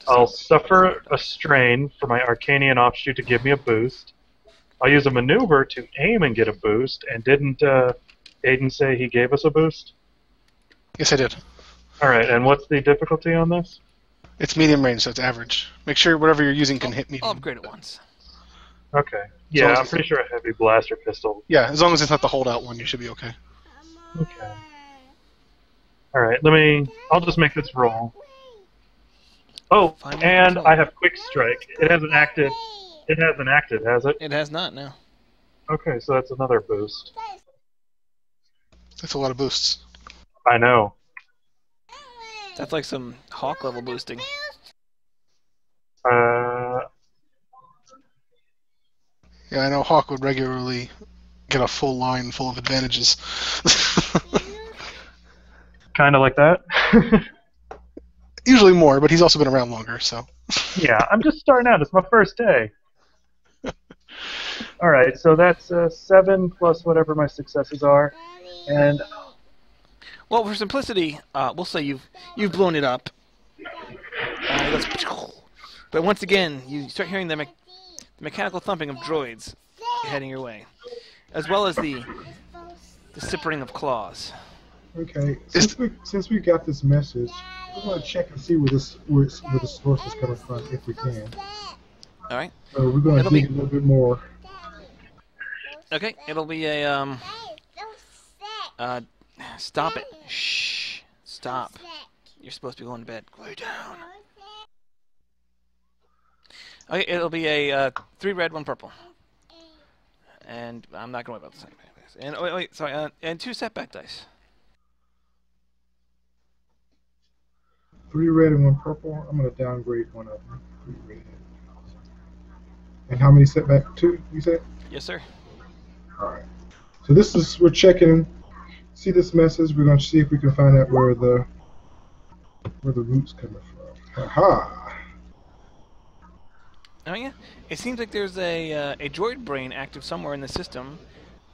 I'll suffer a strain for my Arcanian offshoot to give me a boost. I'll use a maneuver to aim and get a boost. And didn't Aiden say he gave us a boost? Yes, I did. All right. And what's the difficulty on this? It's medium range, so it's average. Make sure whatever you're using can hit medium. I'll upgrade it once. Okay. Yeah, long as I'm pretty sure a heavy blaster pistol. Yeah, as long as it's not the holdout one, you should be okay. Okay. All right. I'll just make this roll. Oh, Final and control. I have quick strike. It hasn't acted. It hasn't acted, has it? It has not now. Okay, so that's another boost. That's a lot of boosts. I know. That's like some Hawk level boosting. Yeah, I know Hawk would regularly get a full line full of advantages. Kind of like that. Usually more, but he's also been around longer, so. Yeah, I'm just starting out. It's my first day. All right, so that's 7 plus whatever my successes are, and Well, for simplicity, we'll say you've blown it up. It goes, but once again, you start hearing the mechanical thumping of droids heading your way, as well as the sippering of claws. Okay, since we got this message, we're going to check and see where the source is coming from, if we can. All right. So we're going to dig a little bit more. Okay, it'll be a stop it. Shh. Stop. You're supposed to be going to bed. Go down. Okay, it'll be a 3 red, 1 purple. And I'm not going to worry about the second dice. And wait, sorry, and 2 setback dice. 3 red and 1 purple. I'm going to downgrade one of them. 3 red. And how many setback? 2, you said? Yes, sir. Alright. So this is, we're checking, see this message, we're going to see if we can find out where the root's coming from. Aha! Oh yeah, it seems like there's a droid brain active somewhere in the system.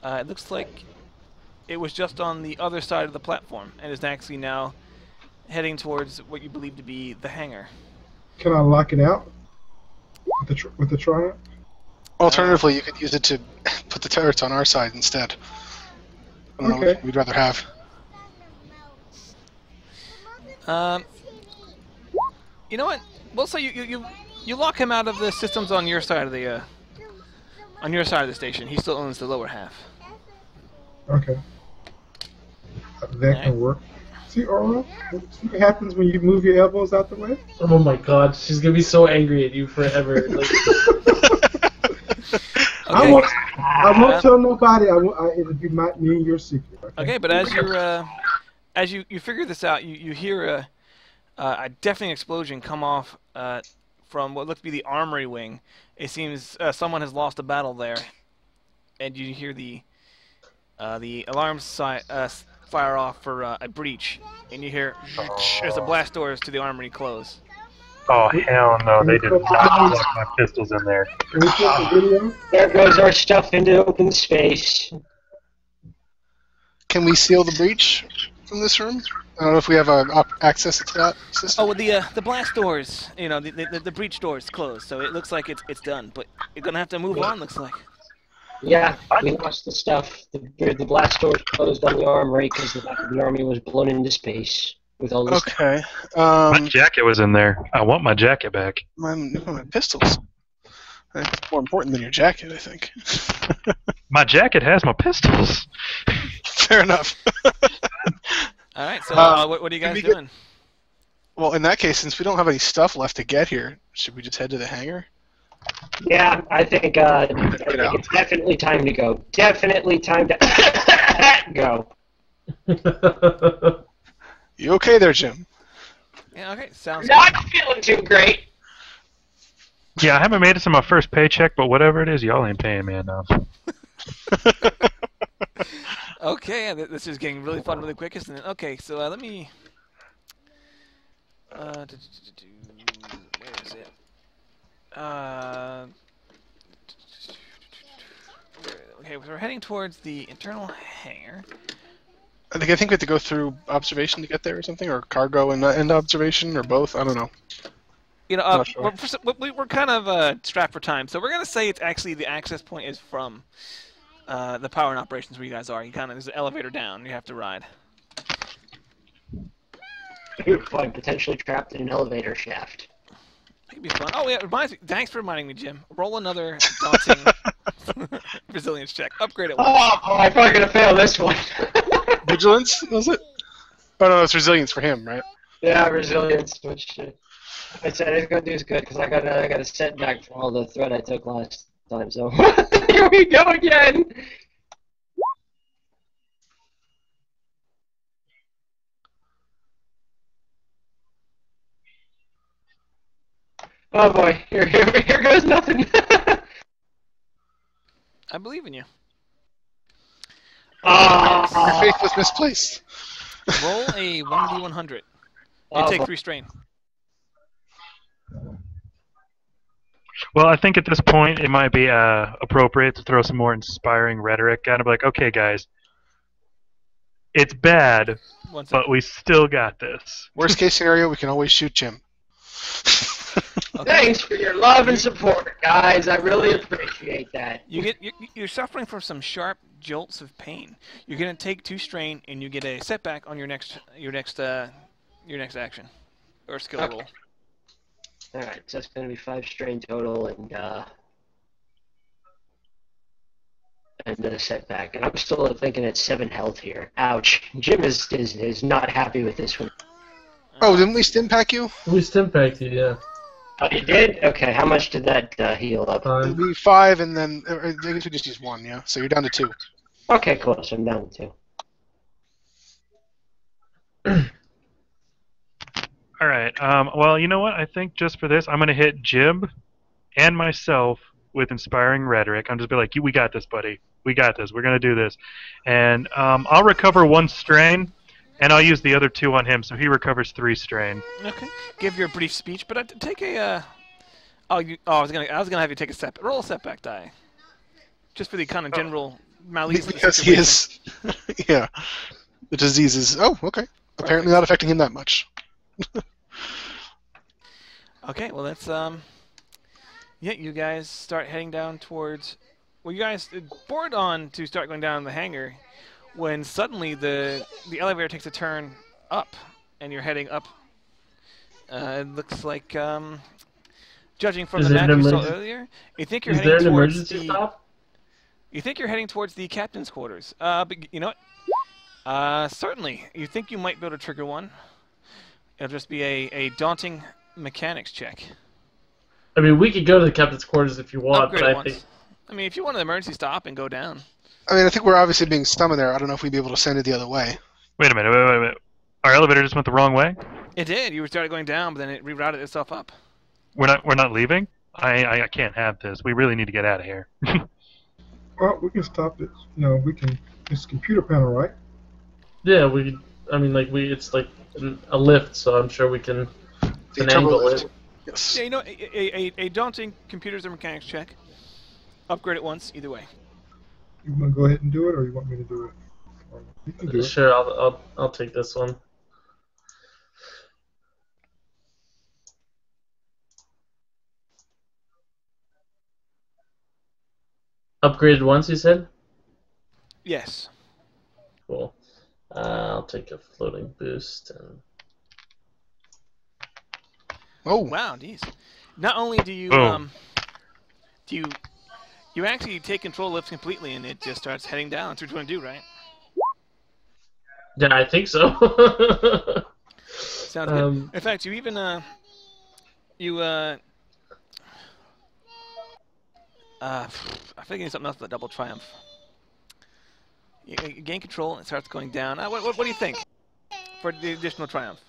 It looks like it was just on the other side of the platform and is actually now heading towards what you believe to be the hangar. Can I lock it out with the Triumph? Alternatively, you could use it to put the turrets on our side instead. I don't know Okay. what we'd rather have. You know what? We'll say you lock him out of the systems on your side of the station. He still owns the lower half. Okay. That can work. See, Aura? See what happens when you move your elbows out the way? Oh my god, she's gonna be so angry at you forever. Like, Okay. I won't tell nobody. It'll be me and your secret. Okay, but as you're as you figure this out, you hear a deafening explosion come off from what looks to be the armory wing. It seems someone has lost a battle there, and you hear the alarms fire off for a breach, and you hear as the blast doors to the armory close. Oh, hell no, they did not plug my pistols in there. Can we put the video? There goes our stuff into open space. Can we seal the breach from this room? I don't know if we have access to that system. Oh, well, the blast doors, you know, the breach doors closed, so it looks like it's done. But you're gonna have to move on. Looks like. Yeah, we lost the stuff. The blast doors closed on the armory because the back of the army was blown into space with all this. Okay. My jacket was in there. I want my jacket back. My pistols. That's more important than your jacket, I think. My jacket has my pistols. Fair enough. All right. So, what are you guys get- doing? Well, in that case, since we don't have any stuff left to get here, should we just head to the hangar? Yeah, I think it's definitely time to go. Definitely time to go. You okay there, Jim? Yeah. Okay. Sounds. Not feeling too great. Yeah, I haven't made it to my first paycheck, but whatever it is, y'all ain't paying me enough. Okay, this is getting really fun really quick, isn't it? Okay, so let me... where is it? Okay, so we're heading towards the internal hangar. I think we have to go through observation to get there or something, or cargo and observation, or both. I don't know. You know, Not sure. we're kind of strapped for time, so we're going to say it's actually the access point is from the power and operations where you guys are. You kind of, there's an elevator down you have to ride. You're fun, potentially trapped in an elevator shaft. It could be fun. Oh, yeah, it reminds me. Thanks for reminding me, Jim. Roll another daunting resilience check. Upgrade it once. Oh, I'm probably gonna fail this one. Vigilance, was it? Oh, no, it's resilience for him, right? Yeah, resilience, which I said it's gonna do is good because I got a setback from all the threat I took last time. So here we go again. Oh boy, here goes nothing. I believe in you. Your faith was misplaced. Roll a 1d100. You Oh, take boy. 3 strain. Well, I think at this point it might be appropriate to throw some more inspiring rhetoric at him. Like, okay, guys, it's bad, One second. but we still got this. Worst case scenario, we can always shoot Jim. Okay. Thanks for your love and support, guys. I really appreciate that. You're suffering from some sharp jolts of pain. You're gonna take 2 strain, and you get a setback on your next action or skill Okay. roll. All right, so that's gonna be 5 strain total, and a setback. And I'm still thinking it's 7 health here. Ouch. Jim is not happy with this one. Oh, didn't we stim pack you? we stimpacked you, yeah. Oh, you did? Okay, how much did that heal up? It'll be 5, and then I guess we just use 1, yeah? So you're down to 2. Okay, cool. So I'm down to 2. All right. Well, you know what? I think just for this, I'm gonna hit Jim and myself with inspiring rhetoric. I'm just be like, "We got this, buddy. We got this. We're gonna do this." And I'll recover 1 strain, and I'll use the other 2 on him, so he recovers 3 strain. Okay. Give your brief speech, but take a. I was gonna have you take a setback. Roll a setback die. Just for the kind of general malise. of the Because he situation. is... yeah. The disease is... Oh, okay. Apparently not affecting him that much. Okay, well that's yeah, you guys start heading down towards. Well, you guys board on to start going down the hangar, when suddenly the elevator takes a turn up, and you're heading up. It looks like judging from Is the it an map you saw emergency? earlier, you think you're Is there heading an towards emergency the. stop? You think you're heading towards the captain's quarters. But you know what? Certainly. You think you might be able to trigger one? It'll just be a daunting mechanics check. I mean, we could go to the captain's quarters if you want, Upgrade but it I once. think... I mean, if you want an emergency stop and go down. I mean, I think we're obviously being summoned there. I don't know if we'd be able to send it the other way. Wait a minute. Wait. Our elevator just went the wrong way. It did. You started going down, but then it rerouted itself up. We're not leaving. I can't have this. We really need to get out of here. Well, we can stop it. No, we can. It's a computer panel, right? Yeah, we... I mean, like, it's like a lift, so I'm sure we can The turbo finagle lift. it. Yes. Yeah, you know, a daunting computers or mechanics check. Upgrade it once, either way. You want to go ahead and do it, or you want me to do it? Or you can do it. Sure, I'll take this one. Upgraded once, you said? Yes. Cool. I'll take a floating boost and... Oh, Wow, geez. Not only do you Boom. you actually take control lift completely, and it just starts heading down. That's what you want to do, right? Yeah, I think so. Sounds good. In fact, you even I'm thinking something else with the double triumph. You gain control and it starts going down. What do you think for the additional triumph?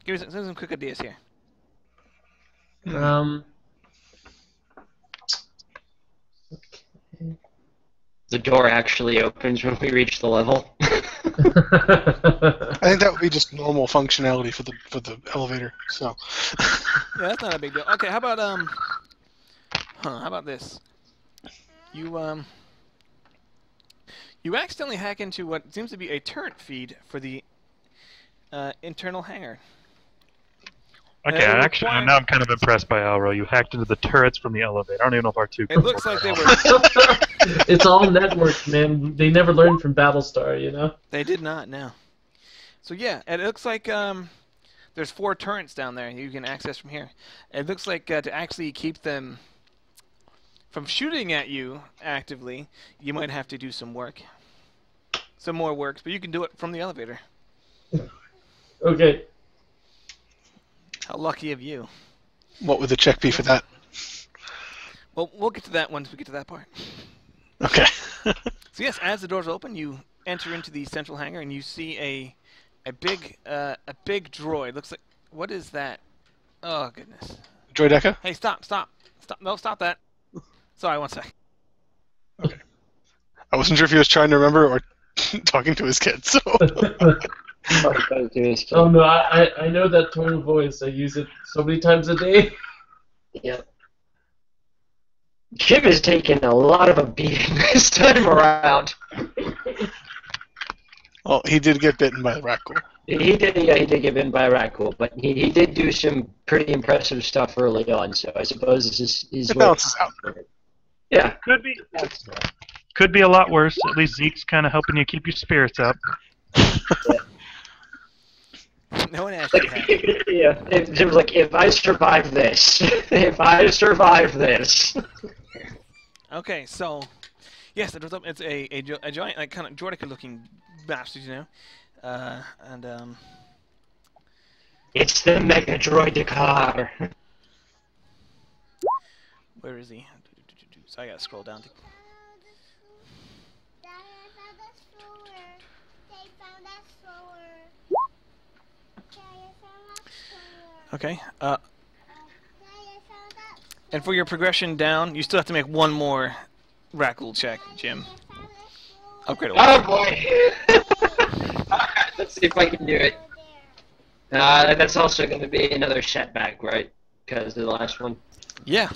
Give me some quick ideas here. The door actually opens when we reach the level. I think that would be just normal functionality for the elevator. So. Yeah, that's not a big deal. Okay, how about how about this? You accidentally hack into what seems to be a turret feed for the internal hangar. Okay, actually, now I'm kind of impressed by Alro. You hacked into the turrets from the elevator. I don't even know if R2 It looks like they were. It's all networked, man. They never learned from Battlestar, you know? They did not, no. So yeah, and it looks like there's 4 turrets down there you can access from here. It looks like to actually keep them from shooting at you actively, you might have to do some work. Some more work, but you can do it from the elevator. Okay. How lucky of you. What would the check be for that? Well, we'll get to that once we get to that part. Okay. So yes, as the doors open, you enter into the central hangar and you see a big droid. Looks like, what is that? Oh goodness. Droid Echo? Hey, stop! No, stop that. Sorry, one sec. Okay. I wasn't sure if he was trying to remember or talking to his kids. So. Oh no, I know that tone of voice. I use it so many times a day. Yep. Jim is taking a lot of a beating this time around. Well, he did get bitten by the raccoon. He did get bitten by a raccoon, but he did do some pretty impressive stuff early on, so I suppose this is It balances out. Yeah. Could be a lot worse. At least Zeke's kind of helping you keep your spirits up. No one asked you that. Yeah. It was like, if I survive this, Okay, so yes, it's a giant, like kind of Jordica-looking bastard, you know, and It's the Mega Droidicar. where is he? So I gotta scroll down to. Okay. And for your progression down, you still have to make one more Rackle check, Jim. Upgrade it. Oh boy! Alright, let's see if I can do it. That's also going to be another setback, right? Because of the last one. Yeah.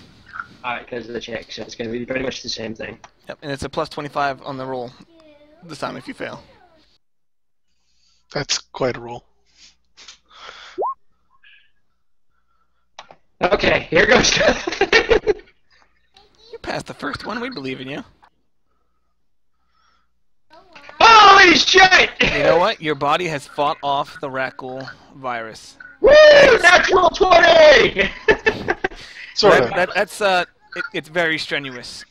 Alright, because of the check, so it's going to be pretty much the same thing. Yep. And it's a plus 25 on the roll this time if you fail. That's quite a roll. Okay, here goes. You passed the first one. We believe in you. Holy shit! You know what? Your body has fought off the Rackle virus. Woo! Natural 20! Sort of. It's very strenuous.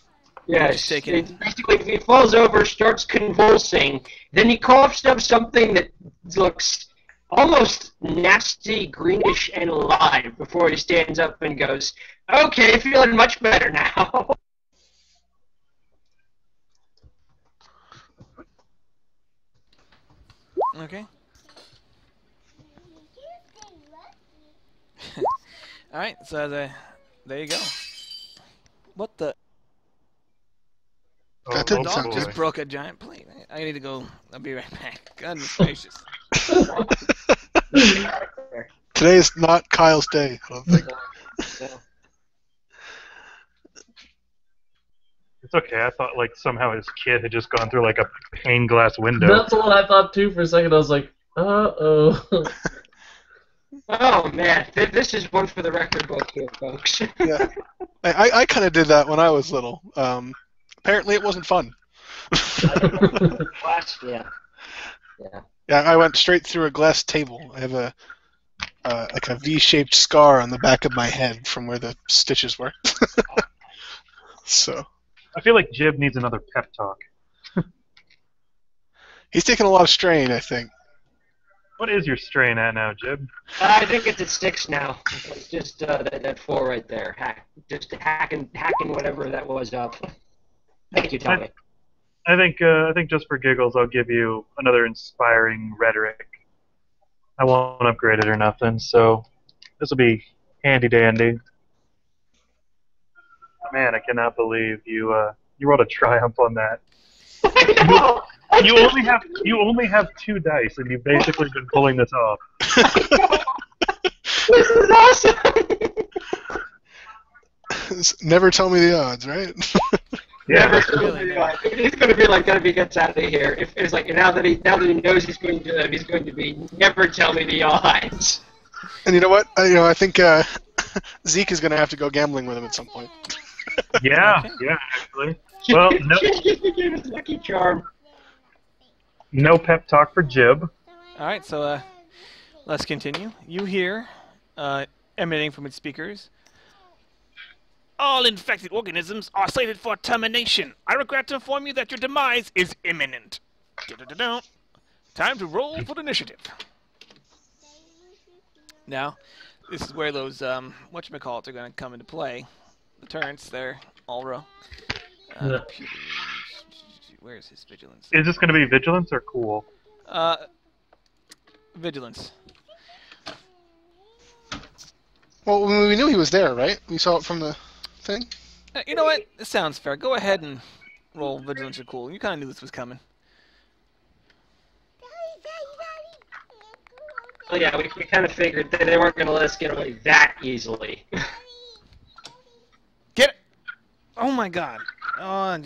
Yes. taking- It basically, he falls over, starts convulsing, then he coughs up something that looks almost nasty, greenish, and alive before he stands up and goes, "Okay, feeling much better now." Okay. All right. So there you go. What the? That Oh, didn't Dog sound just good. broke a giant plate. I need to go. I'll be right back. Goodness gracious. Today is not Kyle's day, I don't think. It's okay. I thought like somehow his kid had just gone through like a pane glass window. That's what I thought too for a second. I was like, uh-oh. Oh man, this is one for the record book here, folks. Yeah. I kind of did that when I was little. Apparently it wasn't fun. Yeah. Yeah, I went straight through a glass table. I have a like a V-shaped scar on the back of my head from where the stitches were. So I feel like Jib needs another pep talk. he's taking a lot of strain, I think. What is your strain at now, Jib? I think it's at 6 now. It's just that 4 right there. Just hacking whatever that was up. Thank you, Tommy. I think just for giggles, I'll give you another inspiring rhetoric. I won't upgrade it or nothing, so this will be handy dandy. Man, I cannot believe you rolled a triumph on that. I know. You only have 2 dice, and you've basically been pulling this off. This is awesome. Never tell me the odds, right? Yeah, He's going to be like, "Gotta be gets out of here." If it's like now that he knows he's going to be never tell me the odds. And you know what? I think Zeke is going to have to go gambling with him at some point. yeah, actually. Well, Give his lucky charm. no pep talk for Jib. All right. So let's continue. You hear, emanating from its speakers. All infected organisms are slated for termination. I regret to inform you that your demise is imminent. Da-da-da-da. Time to roll for the initiative. Now, this is where those whatchamacallits are going to come into play. The turrets, they're all row. Yeah. Where is his vigilance? Is this going to be vigilance or cool? Vigilance. Well, we knew he was there, right? We saw it from the thing. You know what? This sounds fair. Go ahead and roll vigilance or cool. You kind of knew this was coming. Well, yeah, we kind of figured that they weren't going to let us get away that easily. Get it! Oh my god. Oh.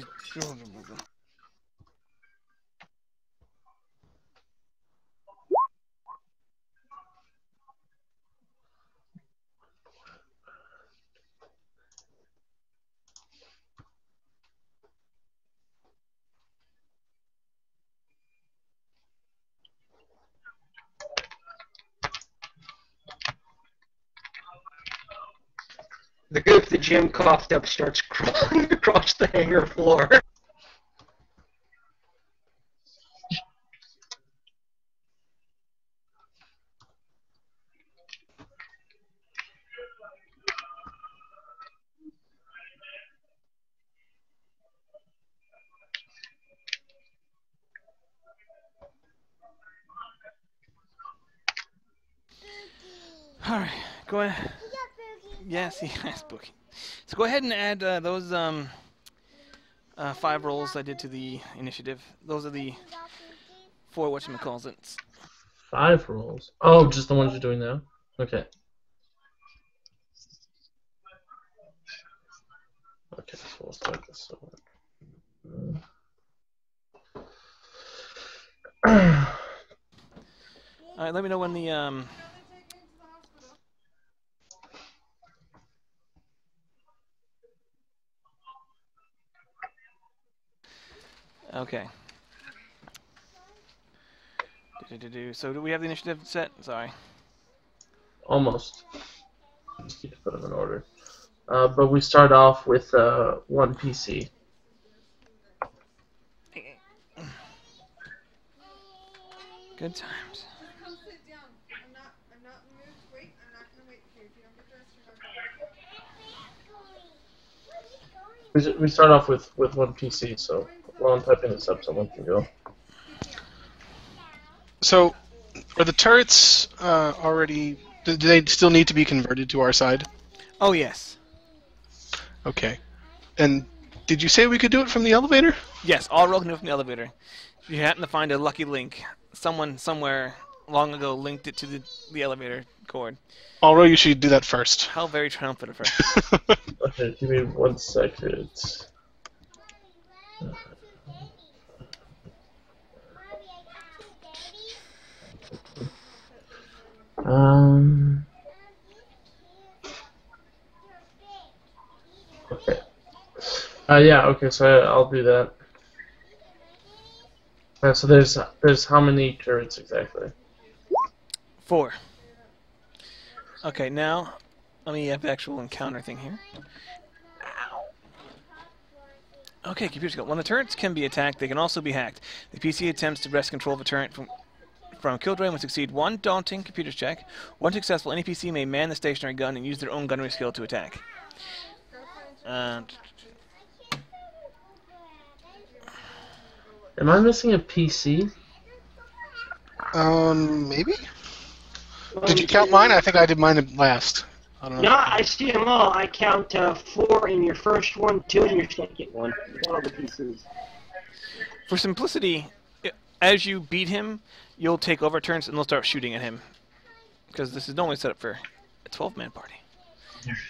The goof that Jim coughed up starts crawling across the hangar floor. Alright, go ahead. Yes, he has booking. So go ahead and add those 5 rolls I did to the initiative. Those are the 4 whatchamacallits. 5 rolls. Oh, just the ones you're doing now? Okay. Okay, so we'll start this over. Alright, let me know when the Okay. So do we have the initiative set? Sorry. Almost. Just need to put them in order. But we start off with 1 PC. Good times. Come sit down. I'm not moved. Wait, I'm not gonna wait for you. If you don't get dressed, you're not going. We start off with one PC, so while I'm typing this up, someone can go. So, are the turrets already... Do they still need to be converted to our side? Oh, yes. Okay. And did you say we could do it from the elevator? Yes, all roll can do it from the elevator. If you happen to find a lucky link, someone somewhere long ago linked it to the elevator cord. Alro, you should do that first. How very triumphant of her. Okay, give me 1 second. Okay. Yeah. Okay. So I'll do that. So there's how many turrets exactly? 4. Okay, now let me have the actual encounter thing here. Okay, computers go. When the turrets can be attacked, they can also be hacked. The PC attempts to wrest control of a turret from Killjoy must succeed 1 daunting computer's check. 1 successful, any PC may man the stationary gun and use their own gunnery skill to attack. Am I missing a PC? Maybe? Did you count mine? I think I did mine last. I don't know. No, I see them all. I count 4 in your first one, 2 in your second one. All the pieces. For simplicity, as you beat him, you'll take over turns and they'll start shooting at him. Because this is normally set up for a 12-man party.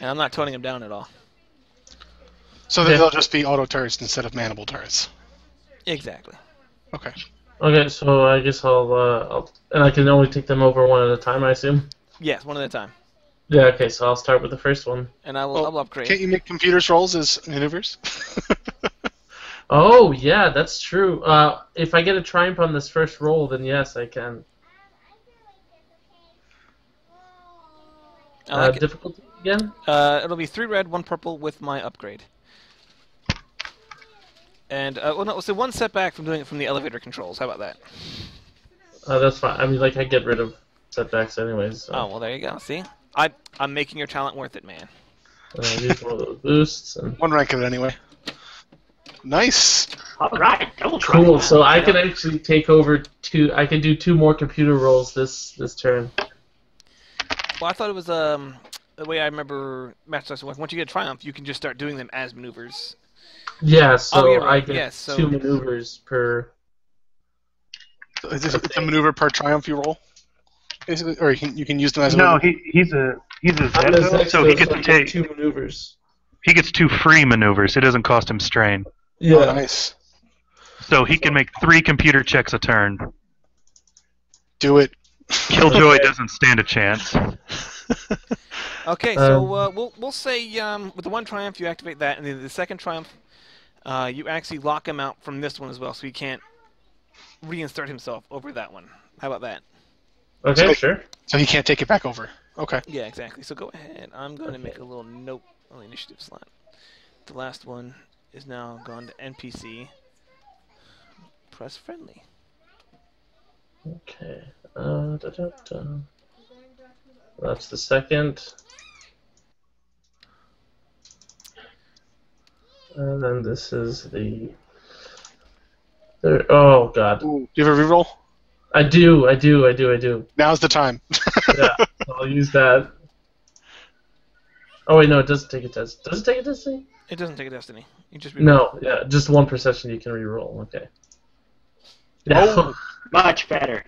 And I'm not toning him down at all. So they'll just be auto turrets instead of manable turrets. Exactly. Okay. Okay, so I guess I'll and I can only take them over one at a time, I assume. Yes, one at a time. Yeah. Okay, so I'll start with the first one. And I'll upgrade. Can't you make computers rolls as maneuvers? Oh yeah, that's true. If I get a triumph on this first roll, then yes, I can. I like it. Difficulty again? It'll be 3 red, 1 purple with my upgrade. And well, no, so 1 setback from doing it from the elevator controls. How about that? That's fine. I mean, like I get rid of setbacks anyways. So. Oh well, there you go. See, I'm making your talent worth it, man. Use one of those boosts. And... 1 rank of it anyway. Nice. All right, double Cool. So I can actually take over 2. I can do 2 more computer rolls this turn. Well, I thought it was the way I remember match starts. Once you get a triumph, you can just start doing them as maneuvers. Yeah. So yeah, right. I get 2 maneuvers per. It's a maneuver per triumph you roll, basically, or you can use them as. No, he's a Zexo, so he gets to take 2 maneuvers. He gets 2 free maneuvers. It doesn't cost him strain. Yeah. Oh, nice. So he can make 3 computer checks a turn. Do it. Killjoy doesn't stand a chance. Okay, so we'll say with the 1 triumph you activate that, and then the second triumph you actually lock him out from this one as well, so he can't reinsert himself over that one. How about that? Okay, sure. So he can't take it back over. Okay. Yeah, exactly. So go ahead. I'm going to make a little note on the initiative slot. The last one is now gone to NPC. Press friendly. Okay. That's the second. And then this is the third. Oh god. Ooh, do you have a reroll? I do. Now's the time. Yeah, I'll use that. Oh wait, no, it doesn't take a test. Does it take a destiny? It doesn't take a destiny. You just No, yeah, just 1 per session you can reroll. Okay. Yeah. Oh, much better.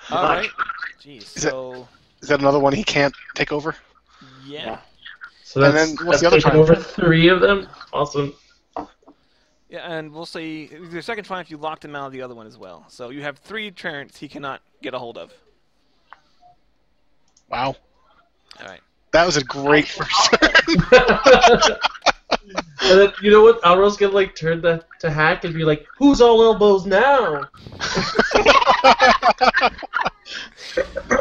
All right. Jeez. So Is that another one he can't take over? yeah. So that's, And then what's the other taken triumph? over 3 of them. Awesome. Yeah, and we'll say the second triumph you locked him out of the other one as well. So you have 3 turns he cannot get a hold of. Wow. All right. That was a great first turn. And then, you know what? Alro's gonna like turn to hack and be like, "Who's all elbows now?"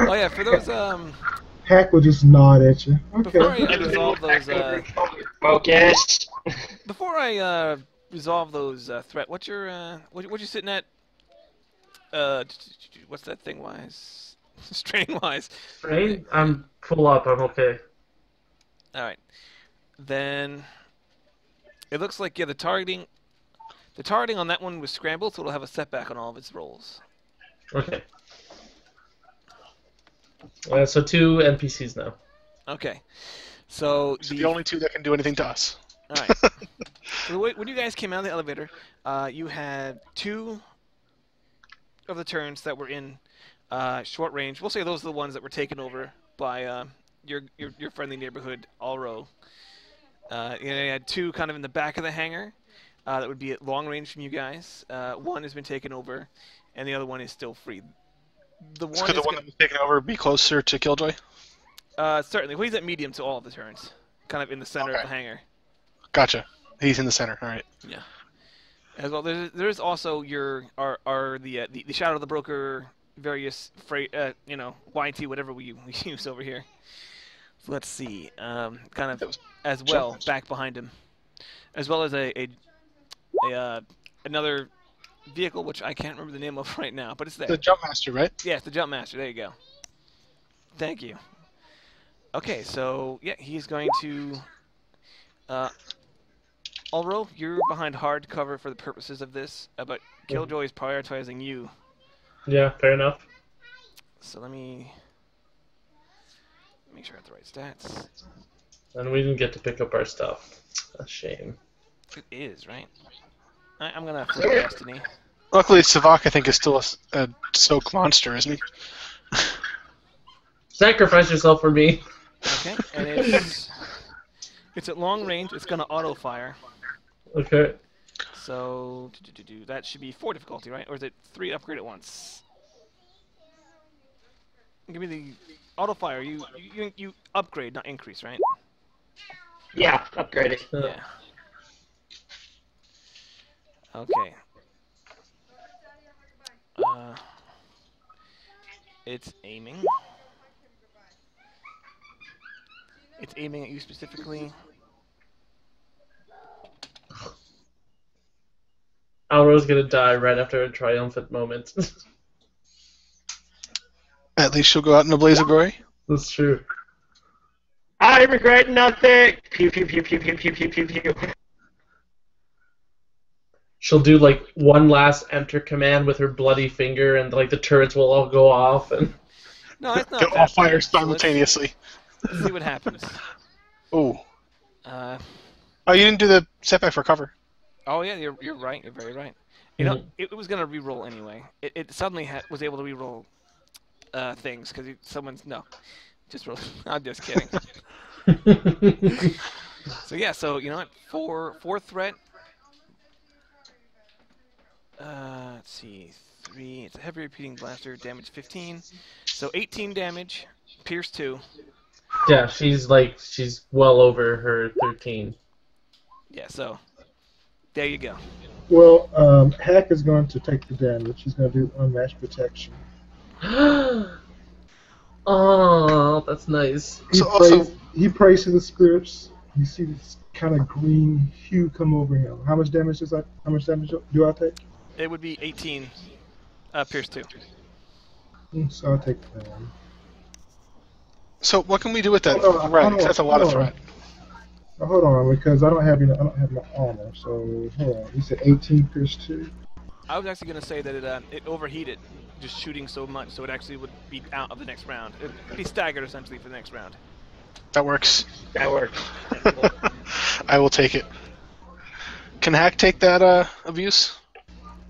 Oh yeah, for those Hack will just nod at you. before I Okay. resolve those Focus. before I resolve those threat, what's your what you sitting at? What's that thing wise? Straining wise. Right? I'm full up. I'm okay. All right. Then it looks like the targeting on that one was scrambled, so it'll have a setback on all of its rolls. Okay. So 2 NPCs now. Okay. So So the only two that can do anything to us. All right. So when you guys came out of the elevator, you had 2 of the turns that were in short range. We'll say those are the ones that were taken over by your friendly neighborhood Alro. You had 2 kind of in the back of the hangar that would be at long range from you guys. One has been taken over, and the other one is still free. The one Could the one that was taken over be closer to Killjoy? certainly. Well, he's at medium to all of the turns, kind of in the center of the hangar. Gotcha. He's in the center. All right. Yeah. As well, there's also the Shadow of the Broker various YT whatever we use over here. So let's see, kind of as well back behind him, as well as another vehicle which I can't remember the name of right now, but it's there. The Jump Master, right? Yeah, it's the Jump Master. There you go. Thank you. Okay, so yeah, he's going to. Alro, you're behind hard cover for the purposes of this, but Killjoy is prioritizing you. Yeah, fair enough. So let me make sure I have the right stats. And we didn't get to pick up our stuff. A shame. It is, right? I'm going to flip Destiny. Luckily, Savak, I think, is still a soak monster, isn't he? Sacrifice yourself for me. Okay, and it's at long range. It's going to auto-fire. Okay. So that should be 4 difficulty, right? Or is it 3 upgrade at once? Give me the auto-fire. You upgrade, not increase, right? Yeah, upgrade it. Yeah. Okay. It's aiming. It's aiming at you specifically. Alro's gonna die right after a triumphant moment. At least she'll go out in a blaze of glory. That's true. I regret nothing. Pew pew pew pew pew pew pew pew pew. She'll do like one last enter command with her bloody finger, and like the turrets will all go off. And no, it's not. They'll all fire simultaneously. Let's see what happens. Oh. Oh, you didn't do the setback for cover. Oh yeah, you're right. You're very right. You know, it was gonna re-roll anyway. It suddenly was able to re-roll things because someone's just roll. I'm just kidding. So yeah, so you know what? 4 threat. Let's see, 3. It's a heavy repeating blaster. Damage 15. So 18 damage. Pierce 2. Yeah, she's well over her 13. Yeah, so there you go. Well, Hack is going to take the damage. He's going to do unmatched protection. Oh, that's nice. He prays to the spirits. You see this kind of green hue come over him. How much damage do I take? It would be 18. Pierce 2. So I'll take that. So what can we do with that? Right, that's a lot of threat. Now, hold on, because I don't have my armor. So hold on. You said 18 pierce 2. I was actually going to say that it overheated, just shooting so much, so it actually would be out of the next round. It would be staggered essentially for the next round. That works. That works. I will take it. Can Hack take that abuse?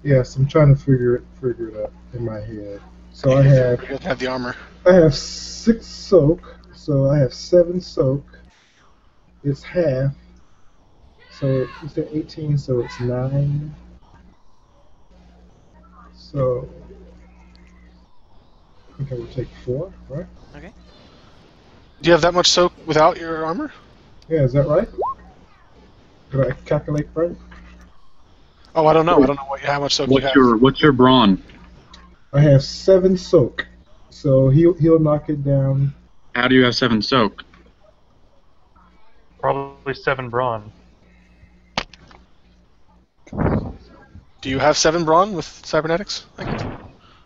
Yes, I'm trying to figure it out in my head. So I He doesn't have the armor. I have 6 soak, so I have 7 soak. It's half. So you said 18, so it's 9. So I think I would take 4, right? Okay. Do you have that much soak without your armor? Yeah, is that right? Did I calculate right? Oh, I don't know. I don't know how much soak you have. What's your brawn? I have 7 soak, so he'll knock it down. How do you have 7 soak? Probably 7 brawn. Do you have 7 brawn with cybernetics?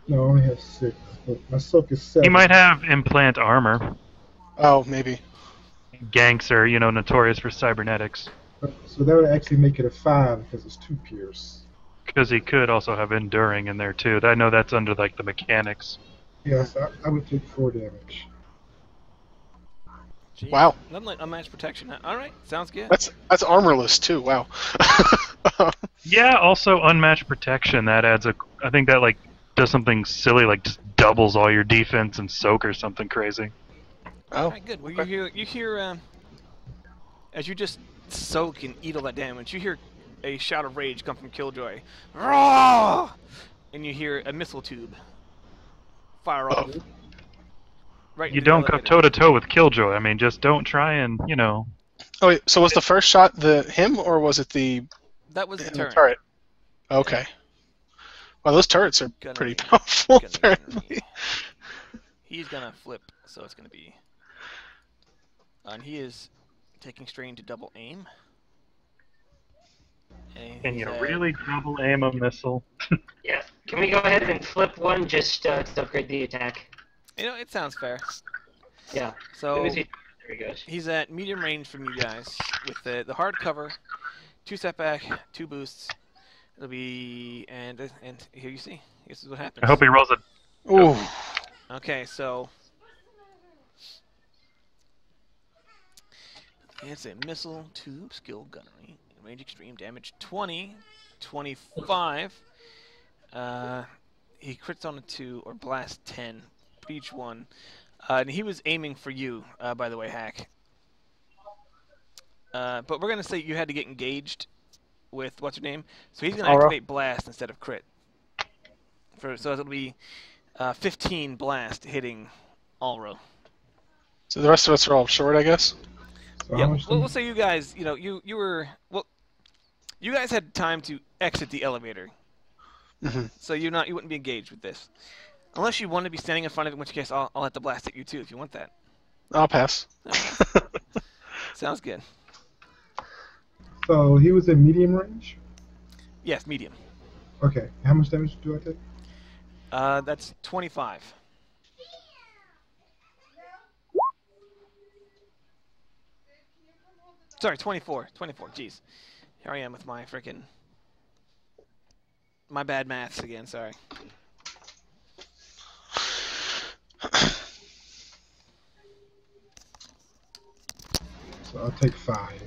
No, I only have 6. But my soak is 7. He might have implant armor. Oh, maybe. Ganks are, notorious for cybernetics. So that would actually make it a 5 because it's 2 pierce. Because he could also have enduring in there too. I know that's under like the mechanics. Yes, I would take 4 damage. Jeez. Wow. Nothing like unmatched protection. All right, sounds good. That's armorless too. Wow. Yeah, also unmatched protection. That adds I think that like does something silly, like just doubles all your defense and soak or something crazy. Oh. All right, good. Well, you hear as you just soak and eat all that damage, you hear a shout of rage come from Killjoy. Roar! And you hear a missile tube fire off. Right. You into the don't go elevator. toe to toe with Killjoy. I mean, just don't try and Oh wait. So was the first shot him or was it the That was the turret. turret? Okay. Well, those turrets are Gonna pretty be- powerful. gonna be- Apparently. He's gonna flip, so it's gonna be. And he is taking strain to double aim. Can he's you at- really double aim a missile? Yeah. Can we go ahead and flip one just to upgrade the attack? It sounds fair. Yeah. So There he goes. he's at medium range from you guys with the hard cover, 2 setback, 2 boosts. It'll be and here you see. This is what happens. I hope he rolls a. Ooh. Okay, so it's a missile tube skill gunnery. Range extreme damage 20, 25. He crits on a 2 or blast 10 for each one. And he was aiming for you, by the way, Hack. But we're gonna say you had to get engaged with what's her name, so he's gonna Aura. activate blast instead of crit. So it'll be 15 blast hitting Alro. So the rest of us are all short, I guess. So Yeah, how much we'll say you guys, you were you guys had time to exit the elevator, so you wouldn't be engaged with this, unless you want to be standing in front of it. In which case, I'll have to blast at you too if you want that. I'll pass. Sounds good. So he was in medium range? Yes, medium. Okay. How much damage do I take? That's 25. Sorry, 24. 24. Jeez. Here I am with my frickin' my bad maths again. Sorry. So I'll take 5.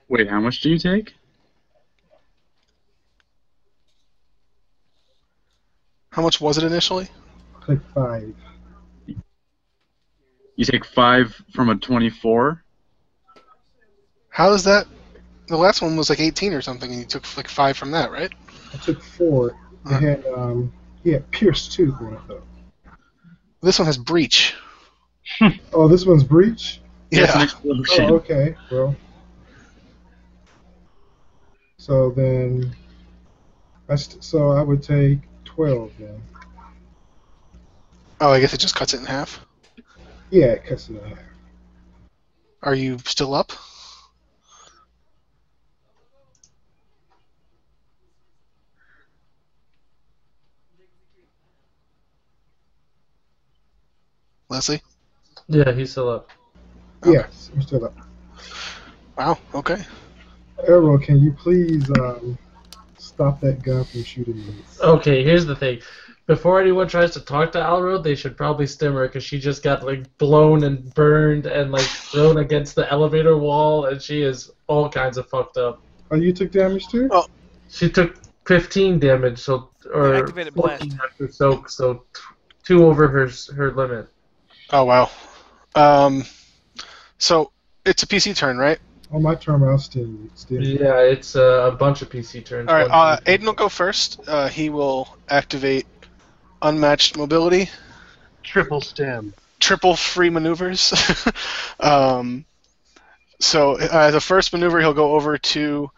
Wait, how much do you take? How much was it initially? I'll take 5. You take 5 from a 24? How is that? The last one was like 18 or something, and you took like 5 from that, right? I took 4. He had pierce too, going up though. This one has breach. Oh, this one's breach? It's an Yeah. explosion. Oh, okay. Well. So then, so I would take 12 then. Oh, I guess it just cuts it in half. Yeah, it cuts it in half. Are you still up? Leslie? Yeah, he's still up. Okay. Yes, I'm still up. Wow, okay. Arrow, can you please stop that gun from shooting me? Okay, here's the thing. Before anyone tries to talk to Alro, they should probably stim her because she just got like blown and burned and like thrown against the elevator wall, and she is all kinds of fucked up. Oh, you took damage too? Oh. She took 15 damage, so or Activated 14 blast. after soak, so 2 over her limit. Oh, wow. So, it's a PC turn, right? On my turn, I'll stim you. Yeah, it's a bunch of PC turns. Alright, One, two, Aiden will go first. He will activate unmatched mobility, Triple stem. triple free maneuvers. So, as a first maneuver, he'll go over to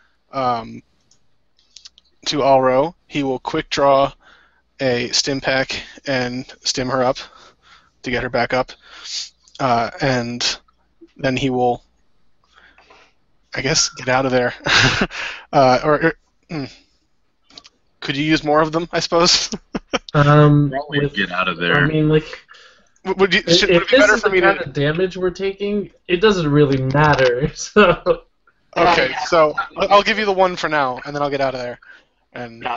Alro. He will quick draw a stim pack and stim her up to get her back up. And then he will I guess get out of there. Hmm. Could you use more of them? I suppose. Probably get out of there. I mean, like, would it if be this better is for the me kind to? of damage we're taking, it doesn't really matter. So. Okay, so I'll give you the one for now, and then I'll get out of there and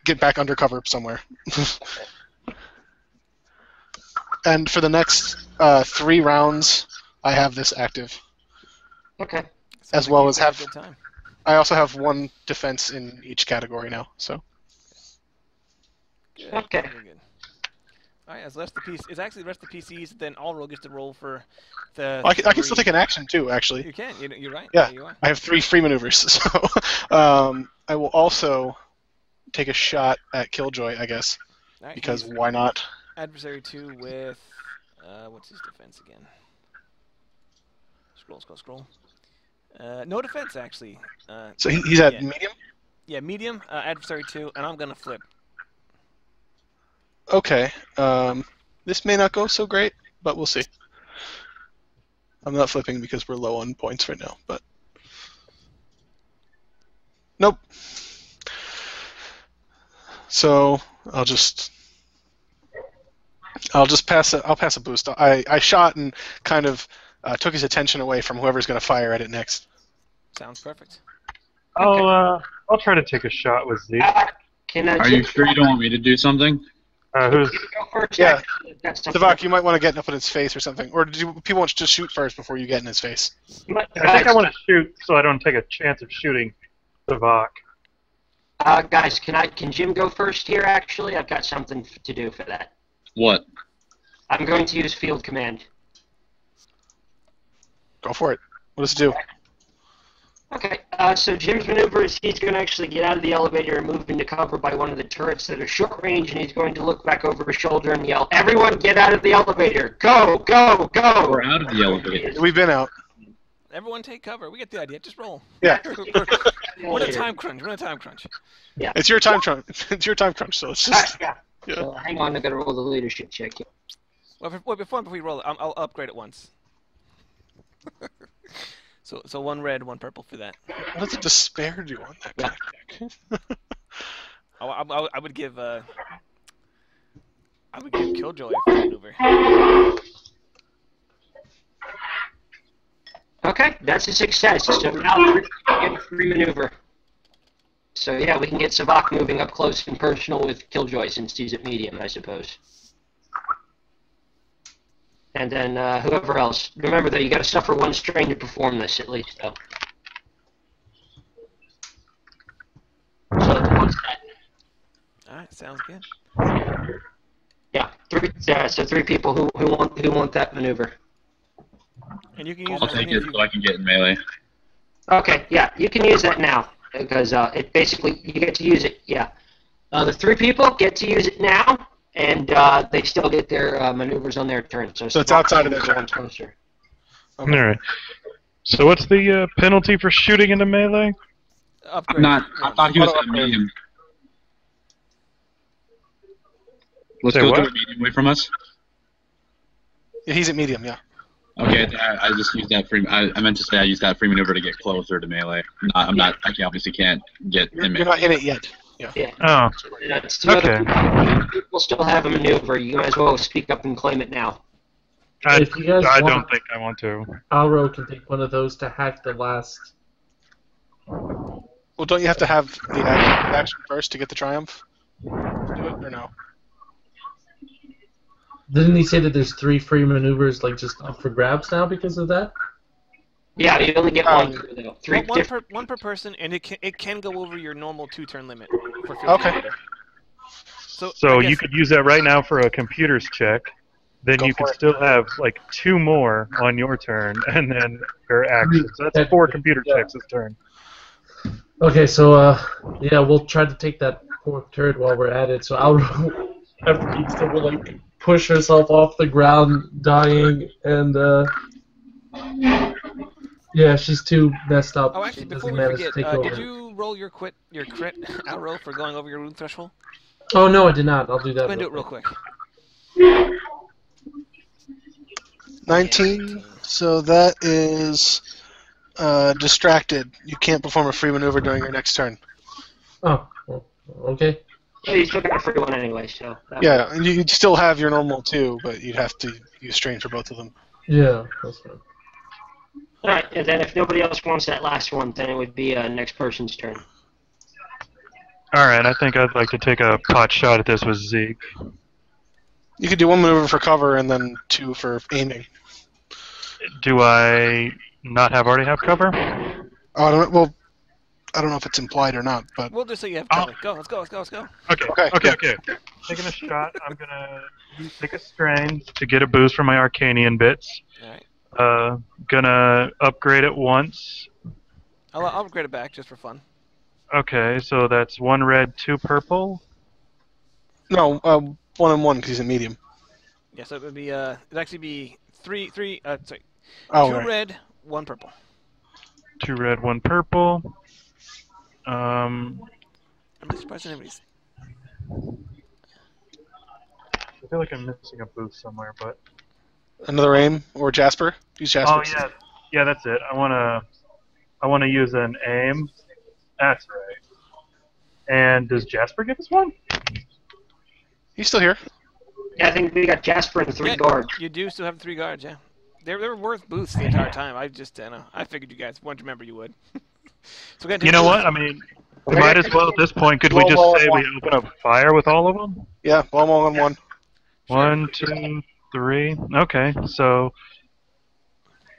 get back undercover somewhere. And for the next 3 rounds, I have this active. Okay. As well as have a good time. I also have 1 defense in each category now. So. Good. Okay. Very good. All right, as rest of the PC, it's actually the rest of the PCs. Then all roll gets to roll for the. I can still take an action too, actually. You can. You're right. Yeah. You are. I have 3 free maneuvers, so I will also take a shot at Killjoy, I guess, All right, because he's why not? Adversary 2 with what's his defense again? Scroll. No defense actually. So he's at yeah. medium. Yeah, medium. Adversary 2, and I'm gonna flip. Okay. This may not go so great, but we'll see. I'm not flipping because we're low on points right now, but nope. So I'll just pass. I'll pass a boost. I shot and kind of took his attention away from whoever's going to fire at it next. Sounds perfect. I'll try to take a shot with Zeke. Are you sure you don't want me to do something? Who's? Go first. Yeah. That's Savak, you might want to get up in his face or something, or do people want to just shoot first before you get in his face? I think I want to shoot so I don't take a chance of shooting Savak. Guys, can Jim go first here? Actually, I've got something to do for that. What? I'm going to use field command. Go for it. What does it do? Okay, so Jim's maneuver is he's going to actually get out of the elevator and move into cover by one of the turrets that are short range, and he's going to look back over his shoulder and yell, "Everyone get out of the elevator! Go, go, go!" We're out of the elevator. We've been out. Everyone take cover. We get the idea. Just roll. Yeah. We're in a time crunch. Yeah. It's your time crunch. It's your time crunch. So it's just. Yeah. Yeah. So hang on, I got to roll the leadership check here. Well, before we roll it, I'll upgrade it once. So 1 red, 1 purple for that. What does the despair do on that guy? I would give Killjoy a free maneuver. Okay, that's a success. So now we get a free maneuver. So yeah, we can get Savak moving up close and personal with Killjoy since he's at medium, I suppose. And then whoever else. Remember that you got to suffer 1 strain to perform this at least. So what's that? All right, sounds good. Yeah, 3. So 3 people who want that maneuver. And you can use I'll take it so I can get in melee. Okay, yeah, you can use that now because it basically you get to use it. Yeah, the 3 people get to use it now, and they still get their maneuvers on their turn. So it's outside of their turn. Closer. Okay. All right. So what's the penalty for shooting into melee? Upgrade. I'm not using a medium. Let's Say go what? to a medium away from us. Yeah, he's at medium. Yeah. Okay, I just used that free. I meant to say I used that free maneuver to get closer to melee. I'm not. I obviously can't get in You're melee. not in it yet. Yeah. Yeah. Oh, That's the other okay. people still have a maneuver. You might as well speak up and claim it now. If you guys I want- don't think I want to. Alro can take one of those to hack the last. Well, don't you have to have the action first to get the triumph? Do it or no? Didn't he say that there's 3 free maneuvers like just up for grabs now because of that? Yeah, you only get 1 crew though. 3 one per person, and it can go over your normal 2-turn limit for field Okay. commander. So So I guess- you could use that right now for a computer's check. Then Go you could for it. still have like 2 more on your turn, and then your actions. So that's 4 computer checks this turn. Okay, so yeah, we'll try to take that 4th turret while we're at it. So Alro needs to like push herself off the ground, dying, and yeah, she's too messed up. Oh, actually, She before doesn't we manage forget, to take over. did you roll your crit arrow for going over your wound threshold? Oh no, I did not. I'll do that. Go ahead and do it real quick. 19. So that is distracted. You can't perform a free maneuver during your next turn. Oh, well, okay. Well, you still got a free one anyway, so. Yeah, and you'd still have your normal too, but you'd have to use strain for both of them. Yeah, that's fine. Alright, and then if nobody else wants that last one, then it would be next person's turn. Alright, I think I'd like to take a pot shot at this with Zeke. You could do one maneuver for cover and then 2 for aiming. Do I not already have cover? Oh, I don't know if it's implied or not, but We'll just say you have cover. Go, let's go. Okay. Taking a shot, I'm gonna take a strain to get a boost from my Arcanian bits. Alright. Gonna upgrade it once. I'll upgrade it back just for fun. Okay, so that's 1 red, 2 purple. no, 1 and 1 because he's a medium. Yeah, so it would be it'd actually be 2 Oh, right. red, 1 purple. 2 red, 1 purple. I'm just surprised anybody's. I feel like I'm missing a boost somewhere, but. Another aim or Jasper. Use Jasper. Oh yeah, that's it. I wanna use an aim. That's right. And does Jasper give us one? He's still here. Yeah, I think we got Jasper and 3 guards. You do still have 3 guards, yeah. They were worth boosts the entire time. I just, I figured you guys wouldn't remember you would. So You know what? I mean, we might as well at this point. Could we just say we open up fire with all of them? Yeah, blow them all in 1. 1, 2, 3. Okay, so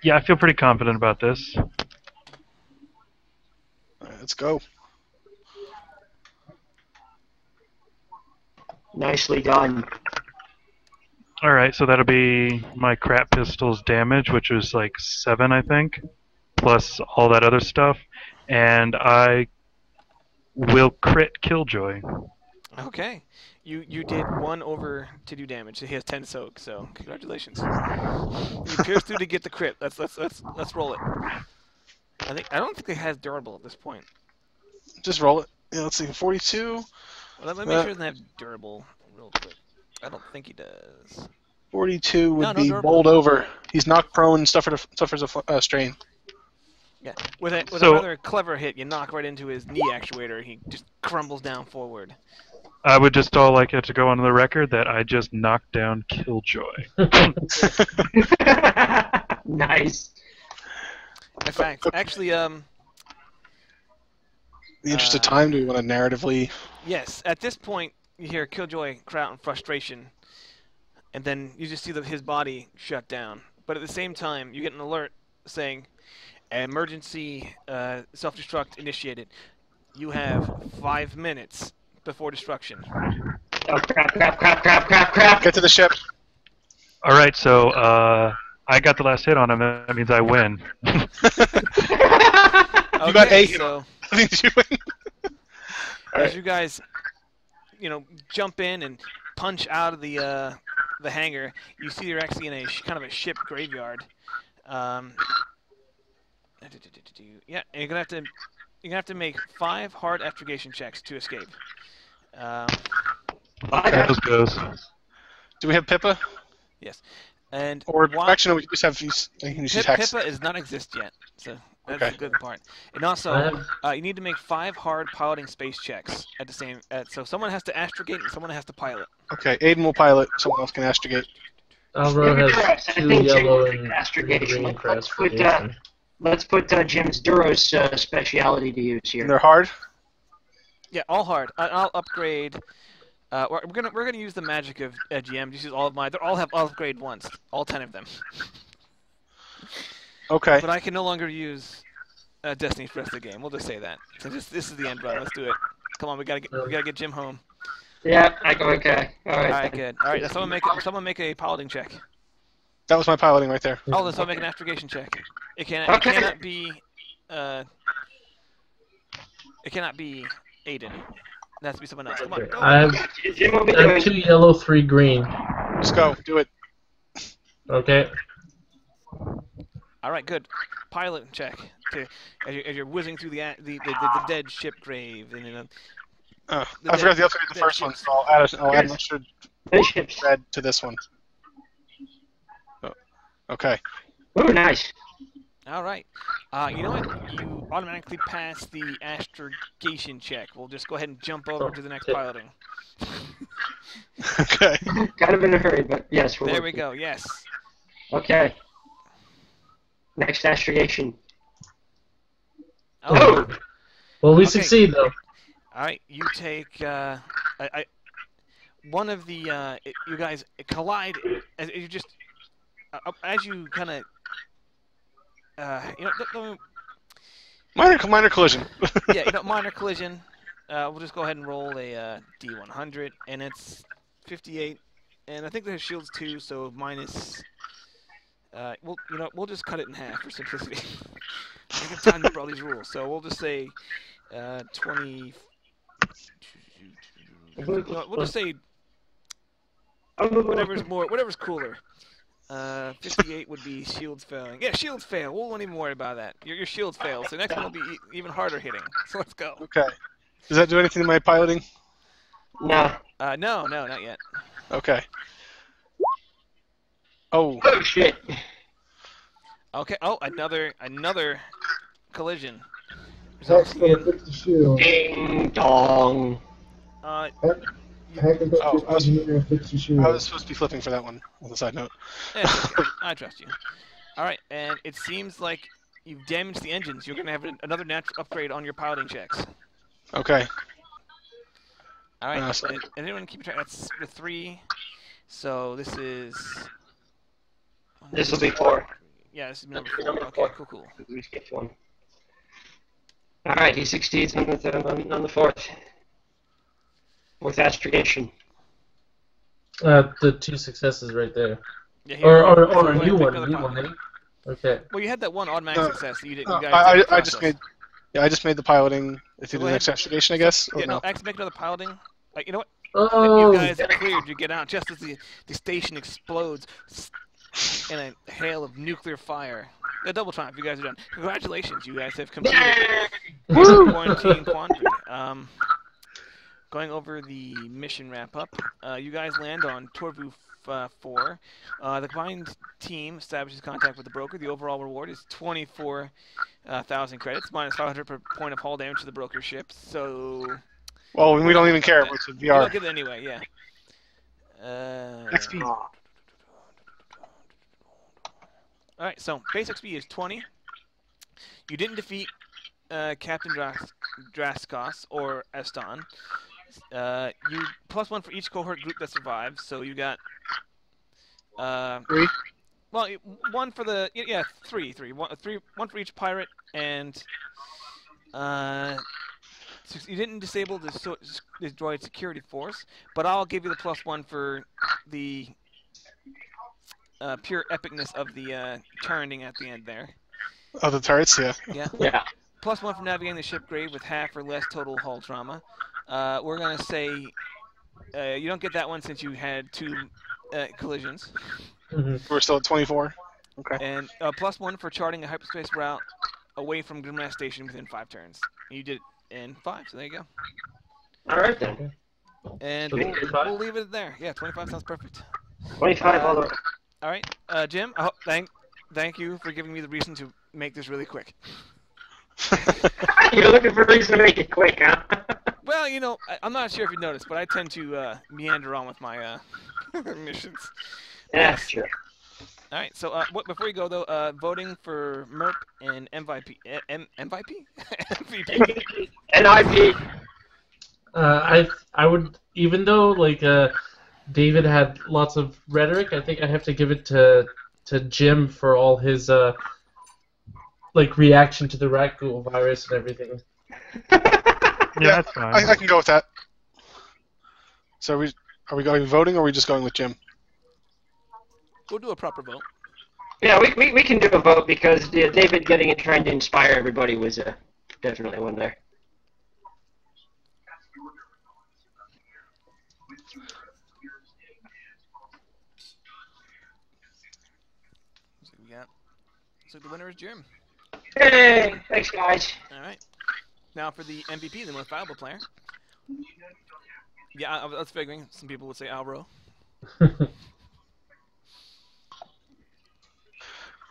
yeah, I feel pretty confident about this. All right, let's go. Nicely done. All right, so that'll be my crap pistol's damage, which was like 7, I think, plus all that other stuff, and I will crit Killjoy. Okay. You did 1 over to do damage. So he has 10 soak. So congratulations. You pierced through to get the crit. Let's roll it. I don't think it has durable at this point. Just roll it. Yeah, let's see. 42. Well, let me make sure it doesn't have durable real quick. I don't think he does. 42 would No be durable. bowled over. He's knocked prone and suffers a strain. Yeah. With a So- rather clever hit, you knock right into his knee actuator. He just crumbles down forward. I would just all like it to go on the record that I just knocked down Killjoy. Nice. In fact, actually, In the interest of time, do we want to narratively... yes. At this point, you hear Killjoy cry out in frustration, and then you just see his body shut down. But at the same time, you get an alert saying, "Emergency self-destruct initiated. You have 5 minutes before destruction." Oh, crap. Get to the ship. All right, so I got the last hit on him. That means I win. You got Okay, 8. so I think you win. as you guys, jump in and punch out of the hangar, you see you're actually in a kind of a ship graveyard. Yeah, and you're gonna have to make 5 hard astrogation checks to escape. Those goes. Do we have Pippa? Yes, and Or while- actually, no, we just have these. I can use these hex. Pippa does not exist yet, so that's Okay. the good part. And also, you need to make 5 hard piloting space checks at the same. So someone has to astrogate and someone has to pilot. Okay, Aiden will pilot. Someone else can astrogate. Alvaro has 2 yellow and astrogation. green for Let's put astrogation. let's put Jim's Duro's speciality to use here. They're hard. Yeah, all hard. I'll upgrade. We're gonna use the magic of GM. Just use all of mine. They all have upgrade once. All 10 of them. Okay. But I can no longer use Destiny for the rest of the game. We'll just say that. So this is the end run. Let's do it. Come on, we gotta get Jim home. Yeah, I go okay. All All right. right, good. All right, someone make a piloting check. That was my piloting right there. Oh, then someone make an astrogation check. It Okay. cannot be. It cannot be Aiden. It has to be someone else. Come on, go. I have, Jim will be I have doing. 2 yellow, 3 green. Let's go. Do it. Okay. All right, good. Pilot check as you're whizzing through the dead ship grave and I The forgot dead- to upgrade the dead first one, ships. so I'll add an extra Bishops. red to this one. Oh, okay. Ooh, nice. All right. You know what? You automatically pass the astrogation check. We'll just go ahead and jump over to the next Okay. piloting. Okay. Kind of in a hurry, but yes, we're There we working. go. Yes. Okay. Next astrogation. Oh. Well, we Okay. succeed though. All right. You take. One of the. You guys collide as you just. As you kind of. Minor collision. Yeah, minor collision. We'll just go ahead and roll a D100, and it's 58. And I think there's shields too, so minus. We'll just cut it in half for simplicity. I have time to remember all these rules, so we'll just say 20. We'll just say whatever's cooler. 58 would be shields failing. Yeah, shields fail. We won't even worry about that. Your shields fail, so next one will be even harder hitting. So let's go. Okay. Does that do anything to my piloting? No. No, not yet. Okay. Oh. Oh shit. Okay. Oh, another collision. Hack's gonna fix the shield. Ding dong. Uh, Hack is gonna Oh, get engineer and fix the shield. I was supposed to be flipping for that one, on the side note. yeah, okay. I trust you. All right, and it seems like you've damaged the engines. You're gonna have another natural upgrade on your piloting checks. Okay. All right. So- and anyone keep track? That's the 3. So this is. This will be 4. Yeah, this is number 4. Number Okay, 4. cool. We skipped one. Alright, he succeeds on the fourth. Fourth astrogation. The 2 successes right there. Yeah, Or go a ahead new and pick one. another New pilot. one, eh? Okay. Well, you had that one automatic No, success that you didn't. No, You guys didn't I just process. I just made the piloting. If you go do the next ahead. astrogation, I guess. Or Yeah, no, no? actually make another piloting. You know what? Oh. You guys are cleared. You get out just as the station explodes in a hail of nuclear fire. A double triumph. You guys are done. Congratulations. You guys have completed quarantine Quandary. Going over the mission wrap up. You guys land on Torvu 4. The combined team establishes contact with the broker. The overall reward is 24,000 credits, minus 500 per point of hull damage to the broker ship. So. Well, we don't even care. It's a You don't VR. get it anyway, yeah. XP. Alright, so base XP is 20. You didn't defeat Captain Draskos or Eston. You +1 for each cohort group that survives, so you got 3. well, 1 for the three. One for each pirate, and you didn't disable the droid security force, but I'll give you the +1 for the pure epicness of the turning at the end there. Oh, the turrets, yeah. Yeah. Yeah. +1 for navigating the ship grave with half or less total hull trauma. We're gonna say you don't get that one since you had 2 collisions. We're still at 24. Okay. And +1 for charting a hyperspace route away from Grimmass Station within 5 turns. You did it in 5, so there you go. Alright then. And we'll leave it there. Yeah, 25 sounds perfect. 25 all the way. All right, Jim. Thank you for giving me the reason to make this really quick. You're looking for a reason to make it quick, huh? Well, I'm not sure if you noticed, but I tend to meander on with my missions. Yeah, Yes. sure. All right, so before you go though, voting for MERP and MVP, MVP. NIP. I would, even though David had lots of rhetoric, I think I have to give it to Jim for all his reaction to the Raccoon virus and everything. Yeah, that's fine. I can go with that. So are we going voting, or are we just going with Jim? We'll do a proper vote. Yeah, we can do a vote because David getting it trying to inspire everybody was definitely one there. So we got. So the winner is Jim. Hey, thanks guys. All right. Now for the MVP, the most valuable player. Yeah, I was figuring some people would say Alro.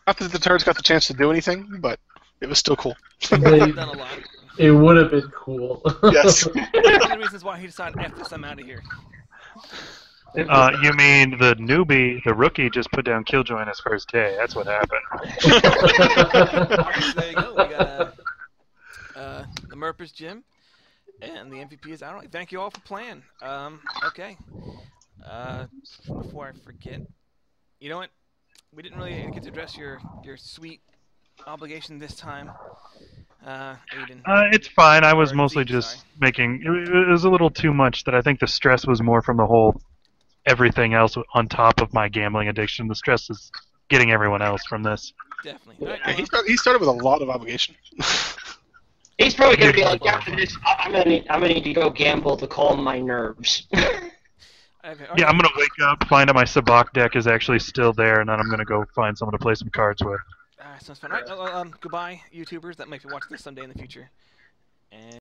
Not that the turds got the chance to do anything, but it was still cool. They, I've done a lot. it would have been cool. Yes. One of the reasons why he decided, F this, I'm out of here. You mean the newbie, the rookie, just put down Killjoy on his first day? That's what happened. Alright, so there you go. We got the Murpers Gym, and the MVP is out. Thank you all for playing. Okay. Before I forget, you know what? We didn't really get to address your sweet obligation this time, Aiden. It's fine. I was Or mostly Zeke, just sorry. making... It was a little too much that I think the stress was more from the whole everything else on top of my gambling addiction. The stress is getting everyone else from this. Definitely. All right, Yeah, well, he started with a lot of obligation. He's probably gonna be like, after this, I'm gonna need to go gamble to calm my nerves. okay, all Yeah, right. I'm going to wake up, find out my Sabak deck is actually still there, and then I'm going to go find someone to play some cards with. Sounds fun. All right, goodbye, YouTubers that might be watching this someday in the future. And